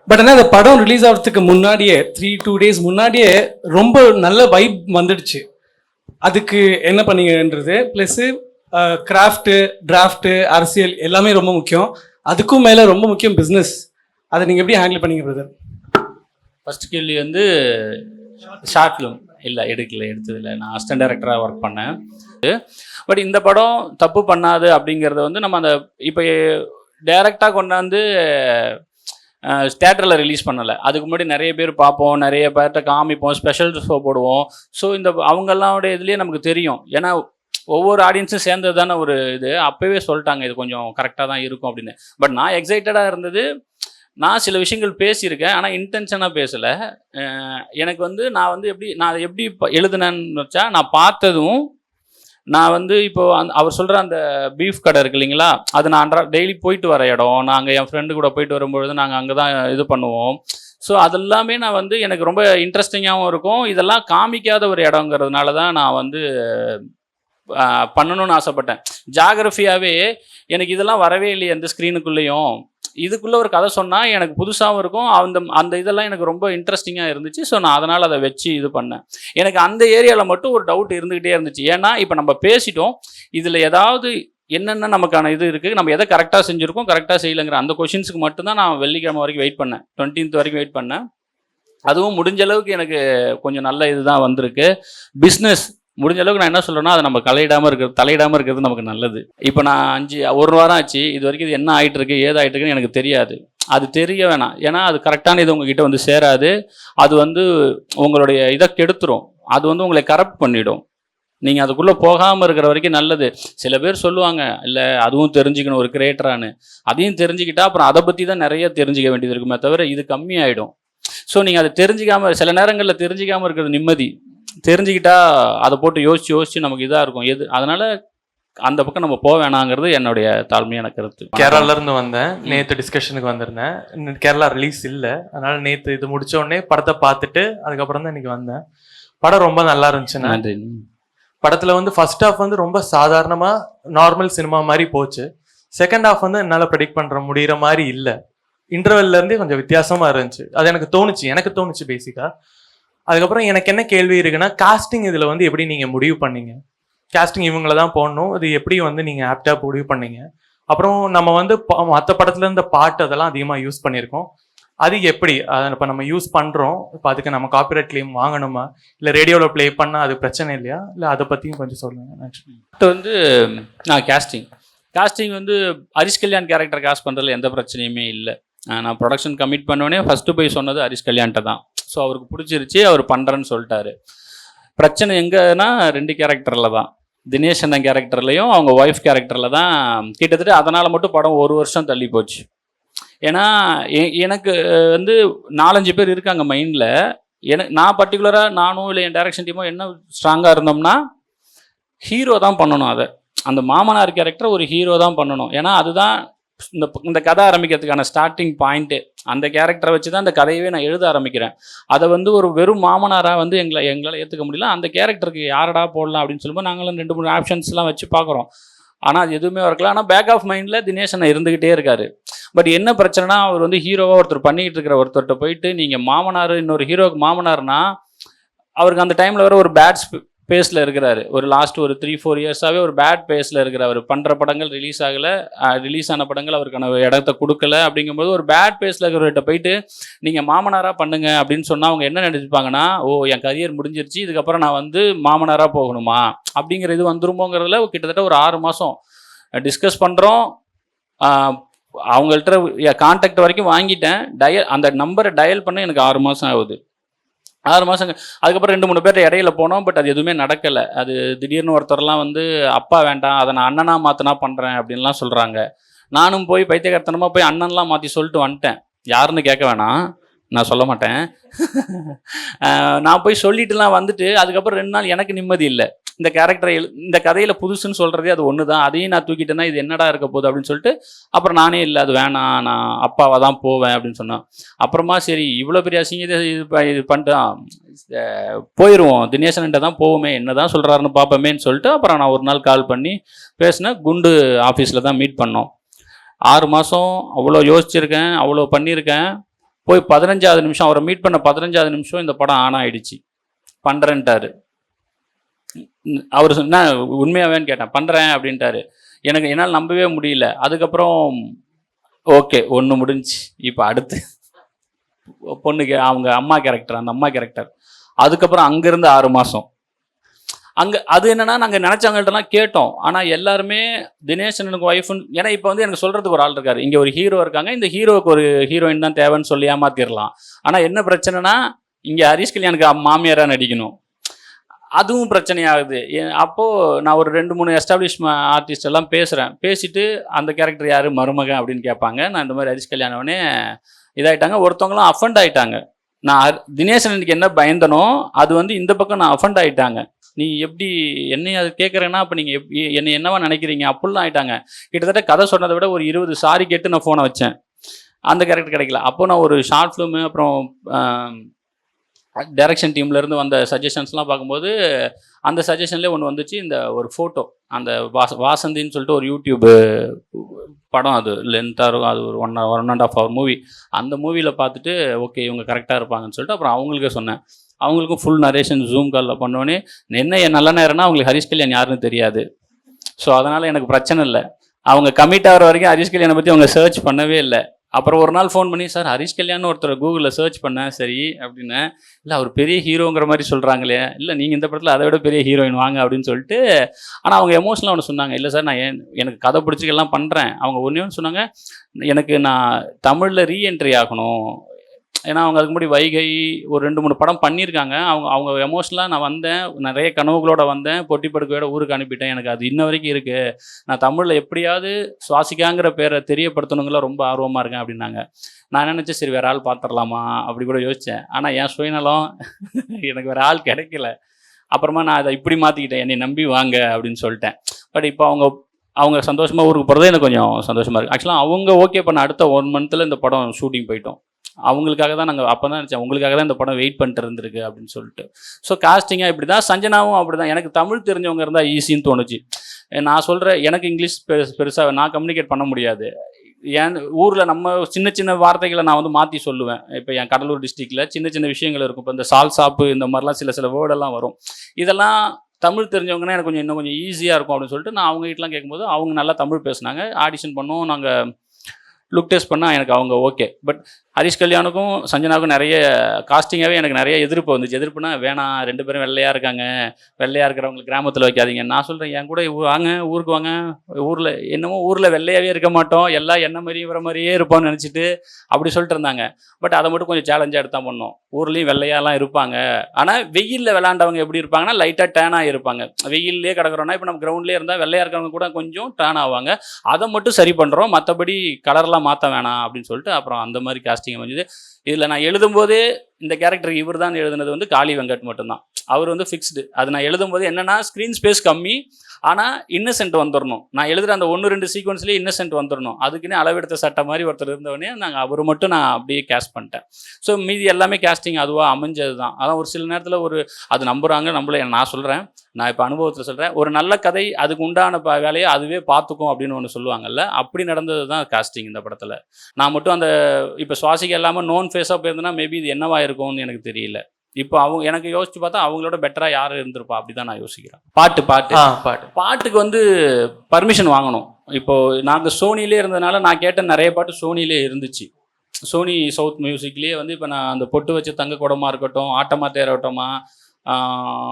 பட் ஆனால் அந்த படம் ரிலீஸ் ஆகிறதுக்கு முன்னாடியே 2 days முன்னாடியே ரொம்ப நல்ல வைப் வந்துடுச்சு. அதுக்கு என்ன பண்ணீங்கன்றது ப்ளஸ்ஸு கிராஃப்ட்டு, டிராஃப்ட்டு, அரசியல் எல்லாமே ரொம்ப முக்கியம். அதுக்கும் மேலே ரொம்ப முக்கியம் பிஸ்னஸ். அதை நீங்கள் எப்படி ஹேண்டில் பண்ணீங்க பிரதர்? ஃபர்ஸ்ட் கேள்வி வந்து ஷார்ட் ஃபிலிம் இல்லை, எடுத்ததில்லை. நான் அசிஸ்டன்ட் டைரக்டராக ஒர்க் பண்ணேன். பட் இந்த படம் தப்பு பண்ணாது அப்படிங்கிறத வந்து நம்ம அந்த இப்போ டைரெக்டாக கொண்டாந்து தேட்டரில் ரிலீஸ் பண்ணலை. அதுக்கு முன்னாடி நிறைய பேர் பார்ப்போம், நிறைய பேர்கிட்ட காமிப்போம், ஸ்பெஷல் ஷோ போடுவோம். ஸோ இந்த அவங்கெல்லாமுடைய இதுலேயே நமக்கு தெரியும். ஏன்னா ஒவ்வொரு ஆடியன்ஸும் சேர்ந்தது தானே ஒரு இது. அப்போவே சொல்லிட்டாங்க இது கொஞ்சம் கரெக்டாக தான் இருக்கும் அப்படின்னு. பட் நான் எக்ஸைட்டடாக இருந்தது. நான் சில விஷயங்கள் பேசியிருக்கேன், ஆனால் இன்டென்ஷனாக பேசலை. எனக்கு வந்து நான் எப்படி எழுதுனேன்னு வச்சா, நான் பார்த்ததும் நான் இப்போது அவர் சொல்கிற அந்த பீஃப் கடை இருக்கு இல்லைங்களா, அது நான் டெய்லி போயிட்டு வர இடம். நாங்கள் என் ஃப்ரெண்டு கூட போயிட்டு வரும்பொழுது நாங்கள் அங்கே தான் இது பண்ணுவோம். ஸோ அதெல்லாமே நான் எனக்கு ரொம்ப இன்ட்ரெஸ்டிங்காகவும் இருக்கும். இதெல்லாம் காமிக்காத ஒரு இடங்கிறதுனால தான் நான் பண்ணணும்னு ஆசைப்பட்டேன். ஜாகிரஃபியாகவே எனக்கு இதெல்லாம் வரவே இல்லையே அந்த ஸ்க்ரீனுக்குள்ளேயும். இதுக்குள்ளே ஒரு கதை சொன்னால் எனக்கு புதுசாகவும் இருக்கும். அந்த இதெல்லாம் எனக்கு ரொம்ப இன்ட்ரெஸ்டிங்காக இருந்துச்சு. ஸோ நான் அதனால் அதை வச்சு இது பண்ணேன். எனக்கு அந்த ஏரியாவில் மட்டும் ஒரு டவுட் இருந்துக்கிட்டே இருந்துச்சு. ஏன்னா இப்போ நம்ம பேசிட்டோம், இதில் ஏதாவது என்னென்ன நமக்கான இது இருக்குது, நம்ம எதை கரெக்டாக செஞ்சுருக்கோம், கரெக்டாக செய்யலைங்கிற அந்த கொஷின்ஸுக்கு மட்டும்தான் நான் வெள்ளிக்கிழமை வரைக்கும் வெயிட் பண்ணேன். 20th வரைக்கும் வெயிட் பண்ணேன். அதுவும் முடிஞ்ச அளவுக்கு எனக்கு கொஞ்சம் நல்ல இதுதான் வந்திருக்கு. பிஸ்னஸ் முடிஞ்ச அளவுக்கு நான் என்ன சொல்கிறேன்னா, அதை நம்ம தலையிடாமல் இருக்கிறது நமக்கு நல்லது. இப்போ நான் 1 வாரம் ஆச்சு, இது வரைக்கும் இது என்ன ஆகிட்டு இருக்கு, ஏது ஆகிட்டு இருக்குன்னு எனக்கு தெரியாது. அது தெரிய வேணாம். ஏன்னா அது கரெக்டான இது உங்ககிட்ட சேராது. அது உங்களுடைய இதை கெடுத்துரும். அது உங்களை கரப்ட் பண்ணிடும். நீங்கள் அதுக்குள்ளே போகாமல் இருக்கிற வரைக்கும் நல்லது. சில பேர் சொல்லுவாங்க, இல்லை அதுவும் தெரிஞ்சுக்கணும் ஒரு கிரியேட்டரானு. அதையும் தெரிஞ்சுக்கிட்டா அப்புறம் அதை பற்றி தான் நிறைய தெரிஞ்சுக்க வேண்டியது இருக்குமே தவிர இது கம்மியாயிடும். ஸோ நீங்கள் அதை தெரிஞ்சிக்காமல், சில நேரங்களில் தெரிஞ்சிக்காமல் இருக்கிறது நிம்மதி. தெரிஞ்சுக்கிட்டா அதை போட்டு யோசிச்சு நமக்கு இதாக இருக்கும் அதனால் அந்த பக்கம் நம்ம போக வேணாங்கிறது என்னுடைய தாழ்மையான கருத்து. கேரளாலேருந்து வந்தேன். நேற்று டிஸ்கஷனுக்கு வந்திருந்தேன். கேரளா ரிலீஸ் இல்லை, அதனால் நேற்று இது முடிச்ச உடனே படத்தை பார்த்துட்டு அதுக்கப்புறம் தான் இன்னைக்கு வந்தேன். படம் ரொம்ப நல்லா இருந்துச்சுண்ணா. நன்றி. படத்தில் ஃபர்ஸ்ட் ஹாஃப் ரொம்ப சாதாரணமாக நார்மல் சினிமா மாதிரி போச்சு. செகண்ட் ஹாஃப் என்னால் ப்ரெடிக்ட் பண்ணுற முடிகிற மாதிரி இல்லை. இன்டர்வெல்லேருந்தே கொஞ்சம் வித்தியாசமாக இருந்துச்சு. அது எனக்கு தோணுச்சு பேசிக்காக. அதுக்கப்புறம் எனக்கு என்ன கேள்வி இருக்குன்னா, காஸ்டிங் இதில் எப்படி நீங்கள் முடிவு பண்ணீங்க? காஸ்டிங் இவங்கள தான் போடணும், இது எப்படி நீங்கள் ஆப்டாக முடிவு பண்ணீங்க? அப்புறம் நம்ம மற்ற படத்துல இருந்த பாட்டு அதெல்லாம் அதிகமாக யூஸ் பண்ணியிருக்கோம். அது எப்படி அதை இப்போ நம்ம யூஸ் பண்ணுறோம், இப்போ அதுக்கு நம்ம காப்பிரைட் கிளைம் வாங்கணுமா, இல்லை ரேடியோவில் ப்ளே பண்ணால் அது பிரச்சனை இல்லையா, இல்லை அதை பற்றியும் கொஞ்சம் சொல்லுங்கள். நான் casting Harish Kalyan character cast பண்ணுறதுல எந்த பிரச்சனையுமே இல்லை. நான் ப்ரொடக்ஷன் கமிட் பண்ணோடனே ஃபஸ்ட்டு போய் சொன்னது ஹரிஷ் கல்யாண்கிட்ட தான். ஸோ அவருக்கு பிடிச்சிருச்சு, அவர் பண்ணுறேன்னு சொல்லிட்டாரு. பிரச்சனை எங்கன்னா 2 கேரக்டரில் தான். தினேஷ் அண்ணன் கேரக்டர்லையும் அவங்க ஒய்ஃப் கேரக்டரில் தான். கிட்டத்தட்ட அதனால் மட்டும் படம் 1 வருஷம் தள்ளி போச்சு. ஏன்னா எனக்கு 4-5 பேர் இருக்காங்க மைண்டில். நான் பர்டிகுலராக நானும் இல்லை என் டைரக்ஷன் டீமோ என்ன ஸ்ட்ராங்காக இருந்தோம்னா, ஹீரோ தான் பண்ணணும். அதை அந்த மாமனார் கேரக்டர் ஒரு ஹீரோ தான் பண்ணணும். ஏன்னா அதுதான் இந்த கதை ஆரம்பிக்கிறதுக்கான ஸ்டார்டிங் பாயிண்ட்டு. அந்த கேரக்டரை வச்சு தான் அந்த கதையவே நான் எழுத ஆரம்பிக்கிறேன். அதை ஒரு வெறும் மாமனாராக எங்களால் ஏற்றுக்க முடியல. அந்த கேரக்டருக்கு யாரடா போடலாம் அப்படின்னு சொல்லும்போது நாங்களும் 2-3 ஆப்ஷன்ஸ்லாம் வச்சு பார்க்குறோம். ஆனால் அது எதுவுமே இருக்கலாம். ஆனால் பேக் ஆஃப் மைண்டில் தினேஷன் இருந்துக்கிட்டே இருக்காரு. பட் என்ன பிரச்சனைனா, அவர் ஹீரோவாக ஒருத்தர் பண்ணிகிட்டு இருக்கிற ஒருத்தர்கிட்ட போயிட்டு நீங்கள் மாமனார், இன்னொரு ஹீரோவுக்கு மாமனார்னா, அவருக்கு அந்த டைமில் வர ஒரு பேட் பேஸில் இருக்கிறாரு. ஒரு லாஸ்ட் 3-4 இயர்ஸாகவே ஒரு பேட் பேஸில் இருக்கிறார். பண்ணுற படங்கள் ரிலீஸ் ஆகலை, ரிலீஸ் ஆன படங்கள் அவருக்கான இடத்த கொடுக்கல. அப்படிங்கும்போது ஒரு பேட் பேஸில் இருக்கிறவர்கிட்ட போயிட்டு நீங்கள் மாமனாராக பண்ணுங்க அப்படின்னு சொன்னால் அவங்க என்ன நினைச்சுப்பாங்கன்னா, ஓ என் கரியர் முடிஞ்சிருச்சு, இதுக்கப்புறம் நான் மாமனாராக போகணுமா அப்படிங்கிற இது வந்துருமோங்கிறதுல கிட்டத்தட்ட ஒரு 6 மாதம் டிஸ்கஸ் பண்ணுறோம். அவங்கள்ட்ட கான்டாக்ட் வரைக்கும் வாங்கிட்டேன். அந்த நம்பரை டயல் பண்ண எனக்கு 6 மாதம் ஆகுது. 6 மாதங்க. அதுக்கப்புறம் 2-3 பேர் இடையில போனோம். பட் அது எதுவுமே நடக்கலை. அது திடீர்னு ஒருத்தர்லாம் அப்பா வேண்டாம், அதை நான் அண்ணனாக மாற்றினா பண்ணுறேன் அப்படின்லாம் சொல்கிறாங்க. நானும் போய் பைத்தியக்காரத்தனமாக போய் அண்ணன்லாம் மாற்றி சொல்லிட்டு வந்துட்டேன். யாருன்னு கேட்க வேணாம், நான் சொல்ல மாட்டேன். நான் போய் சொல்லிட்டுலாம் வந்துட்டு அதுக்கப்புறம் 2 நாள் எனக்கு நிம்மதி இல்லை. இந்த கேரக்டரை இந்த கதையில் புதுசுன்னு சொல்கிறதே அது ஒன்று தான். அதையும் நான் தூக்கிட்டேன்னா இது என்னடா இருக்க போகுது அப்படின்னு சொல்லிட்டு அப்புறம் நானே இல்லை அது வேணாம், நான் அப்பாவை தான் போவேன் அப்படின்னு சொன்னேன். அப்புறமா சரி இவ்வளோ பெரிய அசிங்கத்தை இது பண்ணிட்டான், போயிடுவோம் தினேசன்கிட்ட தான் போவோமே, என்ன தான் சொல்கிறாருன்னு பார்ப்போமேன்னு சொல்லிட்டு அப்புறம் நான் ஒரு நாள் கால் பண்ணி பேசினேன். குண்டு ஆஃபீஸில் தான் மீட் பண்ணோம். 6 மாதம் அவ்வளோ யோசிச்சிருக்கேன், அவ்வளோ பண்ணியிருக்கேன். போய் 15வது நிமிஷம் அவரை மீட் பண்ண 15வது நிமிஷம் இந்த படம் ஆன் ஆகிடுச்சு. பண்ணுறேன்ட்டாரு. அவர் சொன்னா உண்மையாவேன்னு கேட்டேன். பண்ணுறேன் அப்படின்ட்டாரு. என்னால் நம்பவே முடியல. அதுக்கப்புறம் ஓகே ஒன்று முடிஞ்சு. இப்போ அடுத்து பொண்ணுக்கு அவங்க அம்மா கேரக்டர், அந்த அம்மா கேரக்டர். அதுக்கப்புறம் அங்கேருந்து 6 மாதம். அது என்னன்னா நாங்கள் நினச்சவங்கள்ட்டலாம் கேட்டோம். ஆனால் எல்லாருமே தினேஷ் எனக்கு ஒய்ஃபுன்னு, ஏன்னா இப்போ வந்து எனக்கு சொல்கிறதுக்கு ஒரு ஆள் இருக்காரு, இங்கே ஒரு ஹீரோ இருக்காங்க, இந்த ஹீரோவுக்கு ஒரு ஹீரோயின் தான் தேவைன்னு சொல்லி ஏமாத்திடலாம். ஆனால் என்ன பிரச்சனைனா இங்கே ஹரிஷ் கல்யாணுக்கு மாமியாராக நடிக்கணும், அதுவும் பிரச்சனையாகுது. அப்போது நான் ஒரு 2-3 எஸ்டாப்ளிஷ் ஆர்டிஸ்ட் எல்லாம் பேசிட்டு அந்த கேரக்டர் யார் மருமகன் அப்படின்னு கேட்பாங்க. நான் இந்த மாதிரி ஹரிஷ் கல்யாணவனே இதாகிட்டாங்க. ஒருத்தவங்களாம் அஃபண்ட் ஆகிட்டாங்க. நான் தினேசனுக்கு என்ன பயந்தனோ அது வந்து இந்த பக்கம் நான் அஃபண்ட் ஆகிட்டாங்க. நீ எப்படி என்னைய அது கேட்குறேன்னா அப்போ நீங்கள் என்னை என்னவா நினைக்கிறீங்க அப்படிலாம் ஆகிட்டாங்க. கிட்டத்தட்ட கதை சொன்னதை விட ஒரு 20 சாரி கேட்டு நான் ஃபோனை வச்சேன். அந்த கேரக்டர் கிடைக்கல. அப்போ நான் ஒரு ஷார்ட் ஃபிலிமு அப்புறம் டைரக்ஷன் டீம்லேருந்து வந்த சஜஷன்ஸ்லாம் பார்க்கும்போது அந்த சஜஷன்லேயே ஒன்று வந்துச்சு, இந்த ஒரு ஃபோட்டோ, அந்த வாசந்தின்னு சொல்லிட்டு ஒரு யூடியூப் படம், அது லென்த்தாக இருக்கும், அது ஒரு 1.5 hour மூவி. அந்த மூவியில் பார்த்துட்டு ஓகே இவங்க கரெக்டாக இருப்பாங்கன்னு சொல்லிட்டு அப்புறம் அவங்களுக்கே சொன்னேன். அவங்களுக்கும் ஃபுல் நரேஷன் ஜூம் காலில் பண்ணோன்னே என்ன நல்ல நேரம்னா அவங்களுக்கு ஹரிஷ் கல்யாண் யாருன்னு தெரியாது. ஸோ அதனால் எனக்கு பிரச்சனை இல்லை. அவங்க கமிட் ஆகிற வரைக்கும் ஹரிஷ் கல்யாணை பற்றி அவங்க சர்ச் பண்ணவே இல்லை. அப்புறம் ஒரு நாள் ஃபோன் பண்ணி, சார் ஹரிஷ் கல்யாண் ஒருத்தர் கூகுளில் சர்ச் பண்ணேன், சரி அப்படின்னு, இல்லை அவர் பெரிய ஹீரோங்கிற மாதிரி சொல்கிறாங்களே, இல்லை நீங்கள் இந்த படத்தில் அதை விட பெரிய ஹீரோயின் வாங்க அப்படின்னு சொல்லிட்டு. ஆனால் அவங்க எமோஷனலாக ஒன்று சொன்னாங்க, இல்லை சார் நான் எனக்கு கதை பிடிச்சிக்கெல்லாம் பண்ணுறேன். அவங்க ஒன்று சொன்னாங்க, எனக்கு நான் தமிழில் ரீஎன்ட்ரி ஆகணும். ஏன்னா அவங்க அதுக்கு முன்னாடி வைகை ஒரு 2-3 படம் பண்ணியிருக்காங்க. அவங்க எமோஷனலாக நான் வந்தேன், நிறைய கனவுகளோட வந்தேன், பொட்டி படுக்கையோட ஊருக்கு அனுப்பிட்டேன், எனக்கு அது இன்ன வரைக்கும் இருக்குது, நான் தமிழில் எப்படியாவது சுவாசிக்காங்கிற பேரை தெரியப்படுத்தணுங்களா ரொம்ப ஆர்வமாக இருக்கேன் அப்படின்னாங்க. நான் நினச்சேன் சரி வேறு ஆள் பார்த்துடலாமா அப்படி கூட யோசித்தேன். ஆனால் என் சுயநலம் எனக்கு வேறு ஆள் கிடைக்கல. அப்புறமா நான் அதை இப்படி மாற்றிக்கிட்டேன், என்னை நம்பி வாங்க அப்படின்னு சொல்லிட்டேன். பட் இப்போ அவங்க சந்தோஷமாக ஊருக்கு போகிறதே எனக்கு கொஞ்சம் சந்தோஷமாக இருக்குது. ஆக்சுவலாக அவங்க ஓகே பண்ண அடுத்த 1 month இந்த படம் ஷூட்டிங் போயிட்டோம். அவங்களுக்காக தான் நாங்கள் அப்போ தான் நினச்சேன், உங்களுக்காக தான் இந்த படம் வெயிட் பண்ணிட்டு இருந்திருக்கு அப்படின்னு சொல்லிட்டு. ஸோ காஸ்டிங்காக இப்படி தான், சஞ்சனாவும் அப்படி தான். எனக்கு தமிழ் தெரிஞ்சவங்க இருந்தால் ஈஸின்னு தோணுச்சு. நான் சொல்கிறேன், எனக்கு இங்கிலீஷ் பெருசாக நான் கம்யூனிகேட் பண்ண முடியாது. ஏன் ஊரில் நம்ம சின்ன சின்ன வார்த்தைகளை நான் வந்து மாற்றி சொல்லுவேன். இப்போ என் கடலூர் டிஸ்ட்ரிக்டில் சின்ன சின்ன விஷயங்கள் இருக்கும். இப்போ இந்த சால் சாப்பு இந்த மாதிரிலாம் சில வேர்டெல்லாம் வரும். இதெல்லாம் தமிழ் தெரிஞ்சவங்கன்னா எனக்கு இன்னும் கொஞ்சம் ஈஸியாக இருக்கும் அப்படின்னு சொல்லிட்டு நான் அவங்ககிட்டலாம் கேட்கும்போது அவங்க நல்லா தமிழ் பேசுனாங்க. ஆடிஷன் பண்ணோம், நாங்கள் லுக் டெஸ்ட் பண்ணால் எனக்கு அவங்க ஓகே. பட் ஹரிஷ் கல்யாணுக்கும் சஞ்சனாவுக்கும் நிறைய காஸ்டிங்காகவே எனக்கு நிறைய எதிர்ப்பு வந்துச்சு. எதிர்ப்புனா வேணாம் 2 பேரும் வெள்ளையாக இருக்காங்க, வெள்ளையாக இருக்கிறவங்களுக்கு கிராமத்தில் வைக்காதீங்க. நான் சொல்கிறேன், என் கூட வாங்க ஊருக்கு வாங்க, ஊரில் என்னமோ ஊரில் வெள்ளையாகவே இருக்க மாட்டோம், எல்லாம் என்ன மாதிரியே வர மாதிரியே இருப்போம்னு நினச்சிட்டு அப்படி சொல்லிட்டு இருந்தாங்க. பட் அதை மட்டும் கொஞ்சம் சேலஞ்சாக எடுத்தான் பண்ணோம். ஊர்லேயும் வெள்ளையாலாம் இருப்பாங்க, ஆனால் வெயிலில் விளாண்டவங்க எப்படி இருப்பாங்கன்னா லைட்டாக டேனாக இருப்பாங்க. வெயிலே கிடக்கிறோன்னா இப்போ நம்ம கிரவுண்ட்லேயே இருந்தால் வெள்ளையாக இருக்கிறவங்க கூட கொஞ்சம் டேன் ஆவாங்க. அதை மட்டும் சரி பண்ணுறோம், மற்றபடி கலர்லாம் மாற்ற வேணாம் அப்படின்னு சொல்லிட்டு அப்புறம் அந்த மாதிரி காஸ்டிங் அமைஞ்சது. இதில் நான் எழுதும்போதே இந்த கேரக்டர் இவர் தான் எழுதுனது வந்து காளி வெங்கட் மட்டும்தான். அவர் வந்து ஃபிக்ஸ்டு. அது நான் எழுதும்போது என்னென்னா ஸ்க்ரீன் ஸ்பேஸ் கம்மி, ஆனால் இன்னசென்ட் வந்துடணும். நான் எழுதுகிற அந்த 1-2 சீக்வன்ஸ்லேயே இன்னசென்ட் வந்துடணும். அதுக்குன்னே அளவெடுத்த சட்டை மாதிரி ஒருத்தர் இருந்தவொடனே அவர் மட்டும் நான் அப்படியே கேஸ்ட் பண்ணிட்டேன். ஸோ மீதி எல்லாமே கேஸ்டிங் அதுவாக அமைஞ்சது தான். அதான் ஒரு சில நேரத்தில் அது நம்புகிறாங்க நம்மளே. நான் சொல்கிறேன், நான் இப்போ அனுபவத்தில் சொல்கிறேன், ஒரு நல்ல கதை அதுக்கு உண்டான வேலையை அதுவே பார்த்துக்கும் அப்படின்னு ஒன்று சொல்லுவாங்கல்ல, அப்படி நடந்தது தான் காஸ்டிங் இந்த படத்தில். நான் மட்டும் அந்த இப்போ சுவாசிக்க இல்லாமல் நோன் ஃபேஸாக போயிருந்தேன்னா மேபி இது என்னவா இருக்கும்னு எனக்கு தெரியல. இப்போ எனக்கு யோசிச்சு பார்த்தா அவங்களோட பெட்டராக யார் இருந்திருப்பா அப்படி தான் நான் யோசிக்கிறேன். பாட்டுக்கு வந்து பர்மிஷன் வாங்கணும். இப்போது நாங்கள் சோனிலே இருந்ததுனால நான் கேட்ட நிறைய பாட்டு சோனிலே இருந்துச்சு. சோனி சவுத் மியூசிக்லேயே வந்து இப்போ நான் அந்த பொட்டு வச்ச தங்க குடமாக இருக்கட்டும், ஆட்டமா தேரோட்டமா,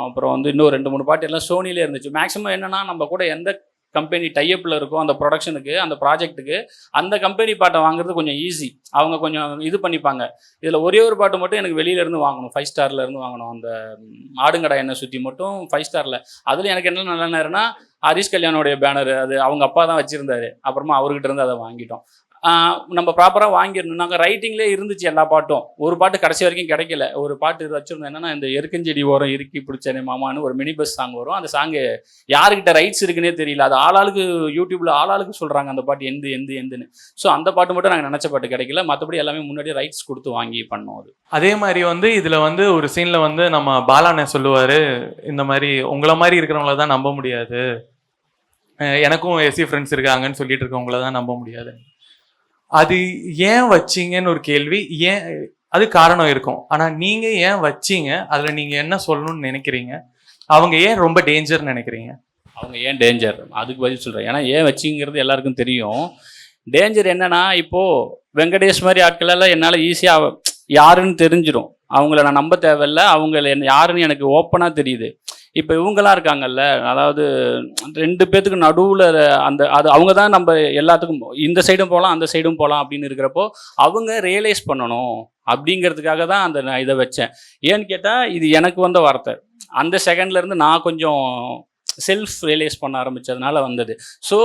அப்புறம் வந்து இன்னும் 2-3 பாட்டு எல்லாம் சோனிலே இருந்துச்சு. மேக்ஸிமம் என்னென்னா நம்ம கூட எந்த கம்பெனி டைப்பில் இருக்கும் அந்த ப்ரொடக்ஷனுக்கு அந்த ப்ராஜெக்ட்டுக்கு அந்த கம்பெனி பாட்டை வாங்குறது கொஞ்சம் ஈஸி. அவங்க கொஞ்சம் இது பண்ணிப்பாங்க. இதில் ஒரே ஒரு பாட்டு மட்டும் எனக்கு வெளியிலேருந்து வாங்கணும், 5 ஸ்டார்லேருந்து வாங்கணும். அந்த ஆடுங்கடா என்னை சுற்றி மட்டும் 5 ஸ்டாரில். அதில் எனக்கு என்ன நல்ல நேரம்னா ஹரிஷ் கல்யாணோடைய பேனர், அது அவங்க அப்பா தான் வச்சுருந்தாரு. அப்புறமா அவர்கிட்ட இருந்து அதை வாங்கிட்டோம். நம்ம ப்ராப்பராக வாங்கிடணும். நாங்கள் ரைட்டிங்லேயே இருந்துச்சு எல்லா பாட்டும். ஒரு பாட்டு கடைசி வரைக்கும் கிடைக்கல. ஒரு பாட்டு வச்சுருந்தோம், என்னென்னா இந்த எருக்கஞ்செடி ஓரம் இறுக்கி பிடிச்சனே மாமான்னு ஒரு மினி பஸ் சாங் வரும். அந்த சாங்கு யாருக்கிட்ட ரைட்ஸ் இருக்குன்னே தெரியல. அது ஆளாளுக்கு யூடியூப்பில் ஆளாளுக்கு சொல்கிறாங்க அந்த பாட்டு எந்துன்னு. ஸோ அந்த பாட்டு மட்டும் நாங்கள் நினச்ச பாட்டு கிடைக்கல. மற்றபடி எல்லாமே முன்னாடியே ரைட்ஸ் கொடுத்து வாங்கி பண்ணோம். அது அதே மாதிரி வந்து இதில் வந்து ஒரு சீனில் வந்து நம்ம பாலாண்ணே சொல்லுவார், இந்த மாதிரி உங்களை மாதிரி இருக்கிறவங்கள தான் நம்ப முடியாது, எனக்கும் எஸ்சி ஃப்ரெண்ட்ஸ் இருக்காங்கன்னு சொல்லிட்டு இருக்கவங்கள தான் நம்ப முடியாது. அது ஏன் வச்சிங்கன்னு ஒரு கேள்வி. ஏன் அது காரணம் இருக்கும், ஆனால் நீங்கள் ஏன் வச்சிங்க, அதில் நீங்கள் என்ன சொல்லணும்னு நினைக்கிறீங்க, அவங்க ஏன் ரொம்ப டேஞ்சர்னு நினைக்கிறீங்க? அவங்க ஏன் டேஞ்சர் அதுக்கு பதில் சொல்கிறேன். ஏன்னா ஏன் வச்சிங்கிறது எல்லாருக்கும் தெரியும். டேஞ்சர் என்னன்னா, இப்போது வெங்கடேஷ் மாதிரி ஆட்களெல்லாம் என்னால் ஈஸியாக யாருன்னு தெரிஞ்சிடும். அவங்கள நான் நம்ப தேவையில்லை, அவங்கள யாருன்னு எனக்கு ஓப்பனாக தெரியுது. இப்போ இவங்கெல்லாம் இருக்காங்கல்ல, அதாவது 2 பேத்துக்கு நடுவில் அது அவங்க தான் நம்ம எல்லாத்துக்கும் இந்த சைடும் போகலாம் அந்த சைடும் போகலாம் அப்படின்னு இருக்கிறப்போ அவங்க ரியலைஸ் பண்ணணும் அப்படிங்கிறதுக்காக தான் நான் இதை வச்சேன். ஏன்னு கேட்டால் இது எனக்கு வந்த வார்த்தை. அந்த செகண்ட்லேருந்து நான் கொஞ்சம் செல்ஃப் ரியலைஸ் பண்ண ஆரம்பித்ததுனால வந்தது. ஸோ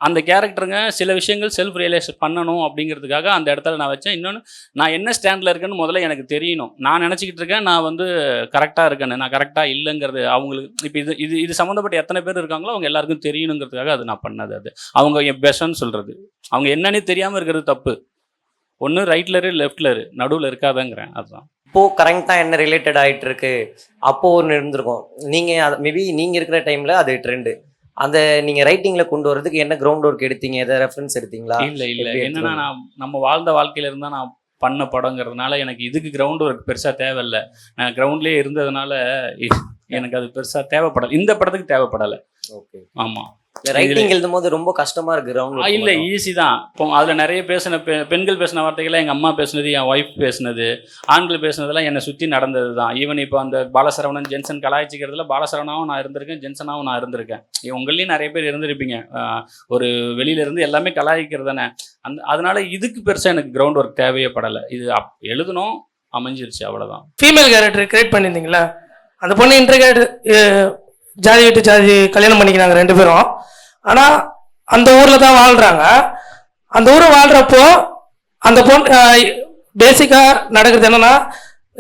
அந்த கேரக்டருங்க சில விஷயங்கள் செல்ஃப் ரியலைஸ் பண்ணணும் அப்படிங்கிறதுக்காக அந்த இடத்துல நான் வச்சேன். இன்னொன்று, நான் என்ன ஸ்டாண்டில் இருக்கேன்னு முதல்ல எனக்கு தெரியணும். நான் நினச்சிக்கிட்டு இருக்கேன் நான் கரெக்டாக இருக்கேன்னு, நான் கரெக்டாக இல்லைங்கிறது அவங்களுக்கு இப்போ இது சம்மந்தப்பட்ட எத்தனை பேர் இருக்காங்களோ அவங்க எல்லாருக்கும் தெரியணுங்கிறதுக்காக அது நான் பண்ணது. அது அவங்க என் பெஸ்ட்னு சொல்கிறது, அவங்க என்னன்னே தெரியாமல் இருக்கிறது தப்பு. ஒன்று ரைட்டில் இரு லெஃப்டில் இரு, நடுவில் இருக்காதங்கிறேன். அதுதான் இப்போது கரெக்டாக என்ன ரிலேட்டட் ஆகிட்டு இருக்கு அப்போது ஒன்று இருந்திருக்கும். நீங்கள் மேபி நீங்கள் இருக்கிற டைமில் அது ட்ரெண்டு. அந்த நீங்கள் ரைட்டிங்கில் கொண்டு வரதுக்கு என்ன கிரவுண்ட் ஒர்க் எடுத்தீங்க, எதாவது ரெஃபரன்ஸ் எடுத்தீங்களா? இல்லை என்னன்னா, நம்ம வாழ்ந்த வாழ்க்கையில் இருந்தால் நான் பண்ண படங்கிறதுனால எனக்கு இதுக்கு கிரவுண்ட் ஒர்க் பெருசாக தேவையில்லை. நான் கிரவுண்ட்லேயே இருந்ததுனால எனக்கு அது பெருசாக தேவைப்படலை. இந்த படத்துக்கு தேவைப்படலை. ஓகே. ஆமாம். ரைட்டிங் எழுதும் போது ரொம்ப கஷ்டமா இருக்கு கிரவுண்ட். இல்லை, ஈஸி தான். இப்போ அதில் நிறைய பேசின பெண்கள் பேசின வார்த்தைகளை எங்கள் அம்மா பேசுனது, என் ஒய்ஃப் பேசுனது, ஆண்கள் பேசுனதெல்லாம் என்னை சுற்றி நடந்தது தான். ஈவன் இப்போ அந்த பாலசரவணன் ஜென்சன் கலாய்ச்சிக்கிறதுல பாலசரவணாவும் நான் இருந்திருக்கேன், ஜென்சனாவும் நான் இருந்திருக்கேன். உங்களையும் நிறைய பேர் இருந்திருப்பீங்க. ஒரு வெளியிலேருந்து எல்லாமே கலாய்க்கிறது தானே. அதனால இதுக்கு பெருசாக எனக்கு கிரவுண்ட் ஒர்க் தேவையே படலை. இது எழுதணும், அமைஞ்சிருச்சு, அவ்வளோதான். ஃபீமேல் கேரக்டர் கிரியேட் பண்ணியிருந்தீங்களா? அந்த பொண்ணு இன்டர்கேட் ஜாதி விட்டு ஜாதி கல்யாணம் பண்ணிக்கிறாங்க 2 பேரும். ஆனால் அந்த ஊரில் தான் வாழ்கிறாங்க. அந்த ஊரில் வாழ்கிறப்போ அந்த பொண்ணு பேசிக்காக நடக்கிறது என்னென்னா,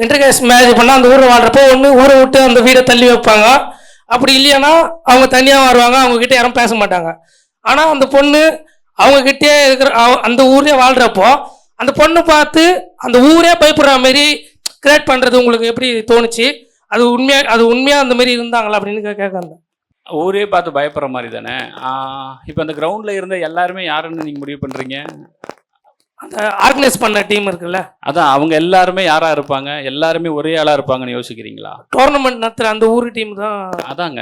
இன்டர்கேஸ்ட் மேரேஜ் பண்ணால் அந்த ஊரில் வாழ்கிறப்போ ஒன்று ஊரை விட்டு அந்த வீடை தள்ளி வைப்பாங்க. அப்படி இல்லையானா அவங்க தனியாக வருவாங்க, அவங்கக்கிட்ட யாரும் பேச மாட்டாங்க. ஆனால் அந்த பொண்ணு அவங்கக்கிட்டே இருக்கிற அந்த ஊரே வாழ்கிறப்போ அந்த பொண்ணு பார்த்து அந்த ஊரே பயப்படுற மாதிரி கிரியேட் பண்ணுறது உங்களுக்கு எப்படி தோணுச்சு? அது உண்மையாக அந்த மாதிரி இருந்தாங்களா அப்படின்னு கேட்குறேன். ஊரே பார்த்து பயப்படுற மாதிரி தானே. இப்போ அந்த கிரவுண்டில் இருந்த எல்லாருமே யாருன்னு நீங்கள் முடிவு பண்ணுறீங்க? அந்த ஆர்கனைஸ் பண்ண டீம் இருக்குல்ல, அதான் அவங்க எல்லாருமே யாராக இருப்பாங்க? எல்லாருமே ஒரே ஆளாக இருப்பாங்கன்னு யோசிக்கிறீங்களா? டோர்னமெண்ட் நடத்துகிற அந்த ஊர் டீம் தான். அதாங்க,